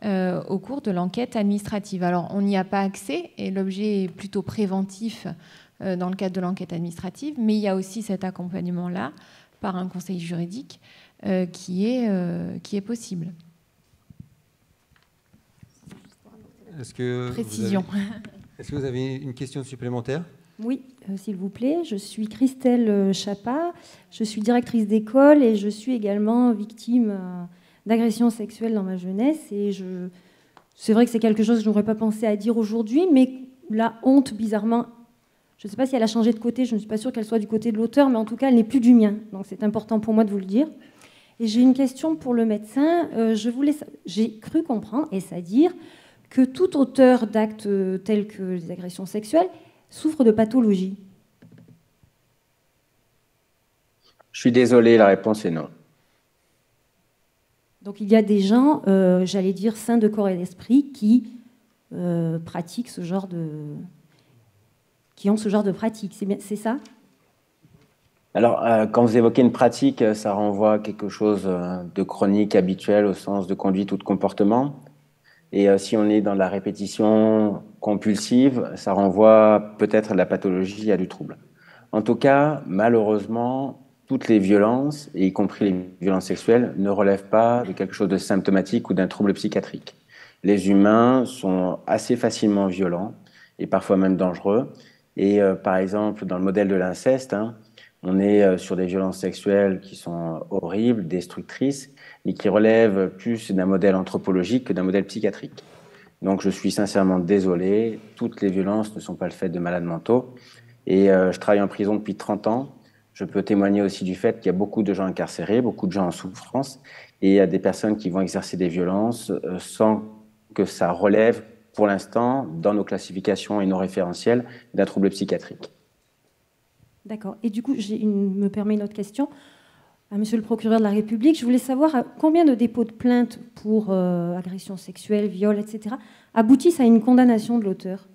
S4: au cours de l'enquête administrative. Alors, on n'y a pas accès, et l'objet est plutôt préventif dans le cadre de l'enquête administrative, mais il y a aussi cet accompagnement-là
S15: par un conseil juridique qui est possible. Précision.
S1: Est-ce que vous avez une question supplémentaire?
S14: Oui, s'il vous plaît. Je suis Christelle Chapa, je suis directrice d'école et je suis également victime d'agressions sexuelles dans ma jeunesse. Et c'est vrai que c'est quelque chose que je n'aurais pas pensé à dire aujourd'hui, mais la honte, bizarrement, je ne sais pas si elle a changé de côté, je ne suis pas sûre qu'elle soit du côté de l'auteur, mais en tout cas, elle n'est plus du mien. Donc c'est important pour moi de vous le dire. Et j'ai une question pour le médecin. J'ai cru comprendre, et c'est-à-dire que tout auteur d'actes tels que les agressions sexuelles souffre de pathologie.
S6: Je suis désolé, la réponse est non.
S14: Donc il y a des gens, j'allais dire, sains de corps et d'esprit qui pratiquent ce genre de... qui ont ce genre de pratique. C'est ça?
S6: Alors, quand vous évoquez une pratique, ça renvoie à quelque chose de chronique, habituel, au sens de conduite ou de comportement. Et si on est dans la répétition compulsive, ça renvoie peut-être à de la pathologie, à du trouble. En tout cas, malheureusement, toutes les violences, et y compris les violences sexuelles, ne relèvent pas de quelque chose de symptomatique ou d'un trouble psychiatrique. Les humains sont assez facilement violents et parfois même dangereux. Et par exemple, dans le modèle de l'inceste, on est sur des violences sexuelles qui sont horribles, destructrices, mais qui relèvent plus d'un modèle anthropologique que d'un modèle psychiatrique. Donc je suis sincèrement désolé, toutes les violences ne sont pas le fait de malades mentaux. Et je travaille en prison depuis 30 ans. Je peux témoigner aussi du fait qu'il y a beaucoup de gens incarcérés, beaucoup de gens en souffrance, et il y a des personnes qui vont exercer des violences sans que ça relève, pour l'instant, dans nos classifications et nos référentiels, d'un trouble psychiatrique.
S14: D'accord. Et du coup, me permet une autre question. À Monsieur le procureur de la République, je voulais savoir combien de dépôts de plainte pour agression sexuelle, viol, etc., aboutissent à une condamnation de l'auteur?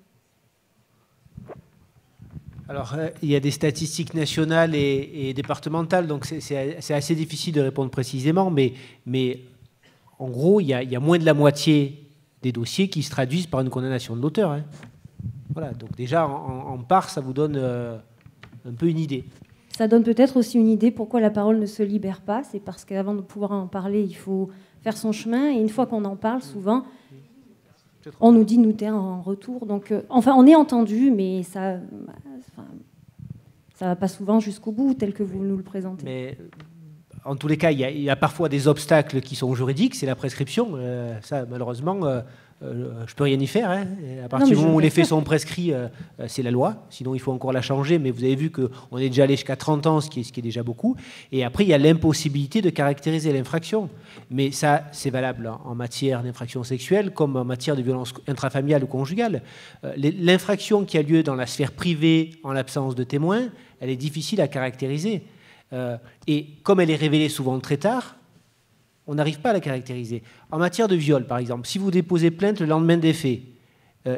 S5: Alors, il y a des statistiques nationales et départementales, donc c'est assez difficile de répondre précisément, mais en gros, il y a moins de la moitié des dossiers qui se traduisent par une condamnation de l'auteur. Voilà, donc déjà, en part, ça vous donne un peu une idée.
S14: Ça donne peut-être aussi une idée pourquoi la parole ne se libère pas. C'est parce qu'avant de pouvoir en parler, il faut faire son chemin. Et une fois qu'on en parle, souvent, on nous dit de nous taire en retour. Donc, enfin, on est entendu, mais ça va pas souvent jusqu'au bout, tel que vous nous le présentez.
S5: Mais en tous les cas, il y a parfois des obstacles qui sont juridiques. C'est la prescription. Ça, malheureusement... je ne peux rien y faire. À partir du moment où les faits sont prescrits, c'est la loi. Sinon, il faut encore la changer. Mais vous avez vu qu'on est déjà allé jusqu'à 30 ans, ce qui est déjà beaucoup. Et après, il y a l'impossibilité de caractériser l'infraction. Mais ça, c'est valable en matière d'infraction sexuelle comme en matière de violence intrafamiliale ou conjugale. L'infraction qui a lieu dans la sphère privée en l'absence de témoins, elle est difficile à caractériser. Et comme elle est révélée souvent très tard, on n'arrive pas à la caractériser. En matière de viol, par exemple, si vous déposez plainte le lendemain des faits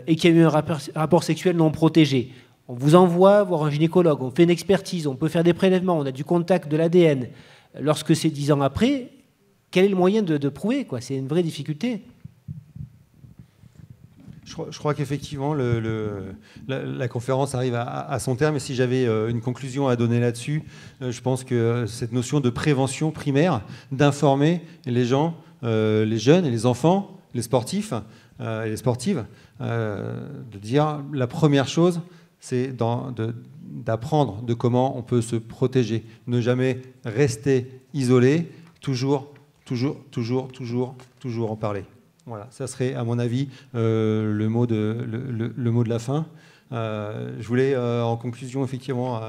S5: et qu'il y a eu un rapport sexuel non protégé, on vous envoie voir un gynécologue, on fait une expertise, on peut faire des prélèvements, on a du contact de l'ADN. Lorsque c'est 10 ans après, quel est le moyen de prouver, quoi? C'est une vraie difficulté.
S1: Je crois qu'effectivement, la conférence arrive à son terme. Et si j'avais une conclusion à donner là-dessus, je pense que cette notion de prévention primaire, d'informer les gens, les jeunes et les enfants, les sportifs et les sportives, de dire la première chose, c'est d'apprendre de comment on peut se protéger. Ne jamais rester isolé, toujours en parler. Voilà, ça serait, à mon avis, le mot de la fin. Je voulais, en conclusion, effectivement,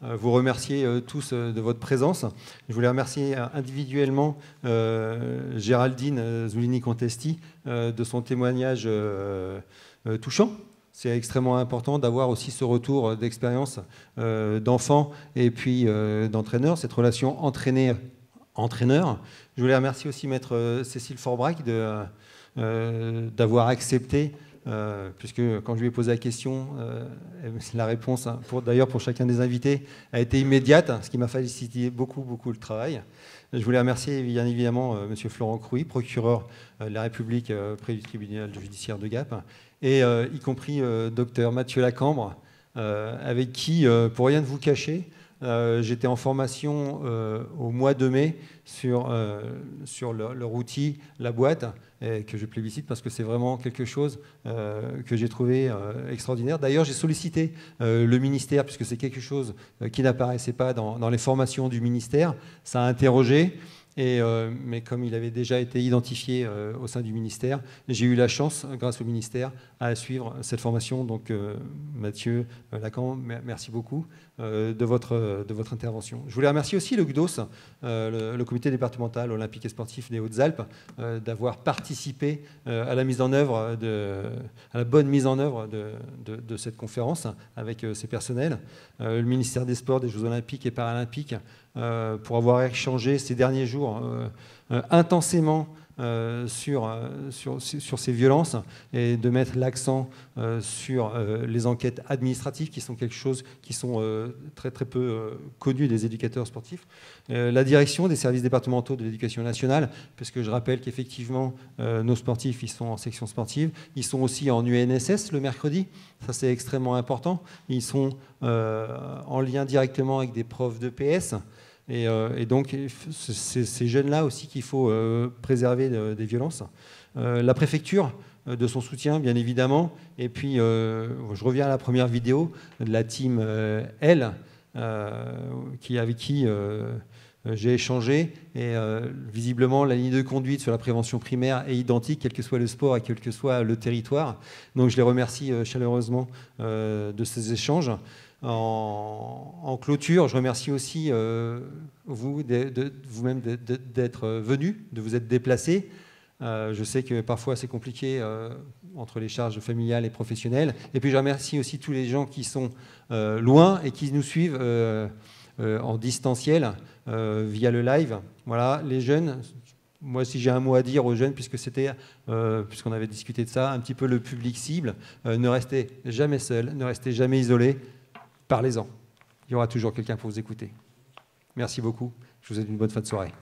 S1: vous remercier tous de votre présence. Je voulais remercier individuellement Géraldine Zoulini-Contesti de son témoignage touchant. C'est extrêmement important d'avoir aussi ce retour d'expérience d'enfants et puis d'entraîneurs, cette relation entraîneur. Je voulais remercier aussi Maître Cécile Forbrac d'avoir accepté, puisque quand je lui ai posé la question, la réponse, d'ailleurs pour chacun des invités, a été immédiate, ce qui m'a facilité beaucoup le travail. Je voulais remercier bien évidemment M. Florent Crouy, procureur de la République près du tribunal judiciaire de Gap, et y compris Dr Mathieu Lacambre, avec qui, pour rien ne vous cacher, J'étais en formation au mois de mai sur leur outil, la boîte, et que je plébiscite parce que c'est vraiment quelque chose que j'ai trouvé extraordinaire. D'ailleurs, j'ai sollicité le ministère, puisque c'est quelque chose qui n'apparaissait pas dans les formations du ministère. Ça a interrogé. Mais comme il avait déjà été identifié au sein du ministère, j'ai eu la chance, grâce au ministère, à suivre cette formation. Donc, Mathieu Lacan, merci beaucoup de votre intervention. Je voulais remercier aussi le GDOS, le comité départemental olympique et sportif des Hautes-Alpes, d'avoir participé à la mise en œuvre, à la bonne mise en œuvre de cette conférence avec ses personnels, le ministère des Sports, des Jeux olympiques et paralympiques, pour avoir échangé ces derniers jours intensément sur ces violences et de mettre l'accent sur les enquêtes administratives qui sont quelque chose qui sont très très peu connus des éducateurs sportifs. La direction des services départementaux de l'éducation nationale, parce que je rappelle qu'effectivement nos sportifs ils sont en section sportive, ils sont aussi en UNSS le mercredi, ça c'est extrêmement important, ils sont en lien directement avec des profs de PS. Et donc, c'est ces jeunes-là aussi qu'il faut préserver des violences. La préfecture, de son soutien, bien évidemment. Et puis, je reviens à la première vidéo de la team L, avec qui j'ai échangé. Et visiblement, la ligne de conduite sur la prévention primaire est identique, quel que soit le sport et quel que soit le territoire. Donc, je les remercie chaleureusement de ces échanges. En clôture, je remercie aussi vous-même d'être venus, de vous être déplacés. Je sais que parfois c'est compliqué entre les charges familiales et professionnelles. Et puis je remercie aussi tous les gens qui sont loin et qui nous suivent en distanciel via le live. Voilà, les jeunes. Moi, si j'ai un mot à dire aux jeunes, puisqu'on avait discuté de ça, un petit peu le public cible, ne restez jamais seul, ne restez jamais isolé. Parlez-en. Il y aura toujours quelqu'un pour vous écouter. Merci beaucoup. Je vous souhaite une bonne fin de soirée.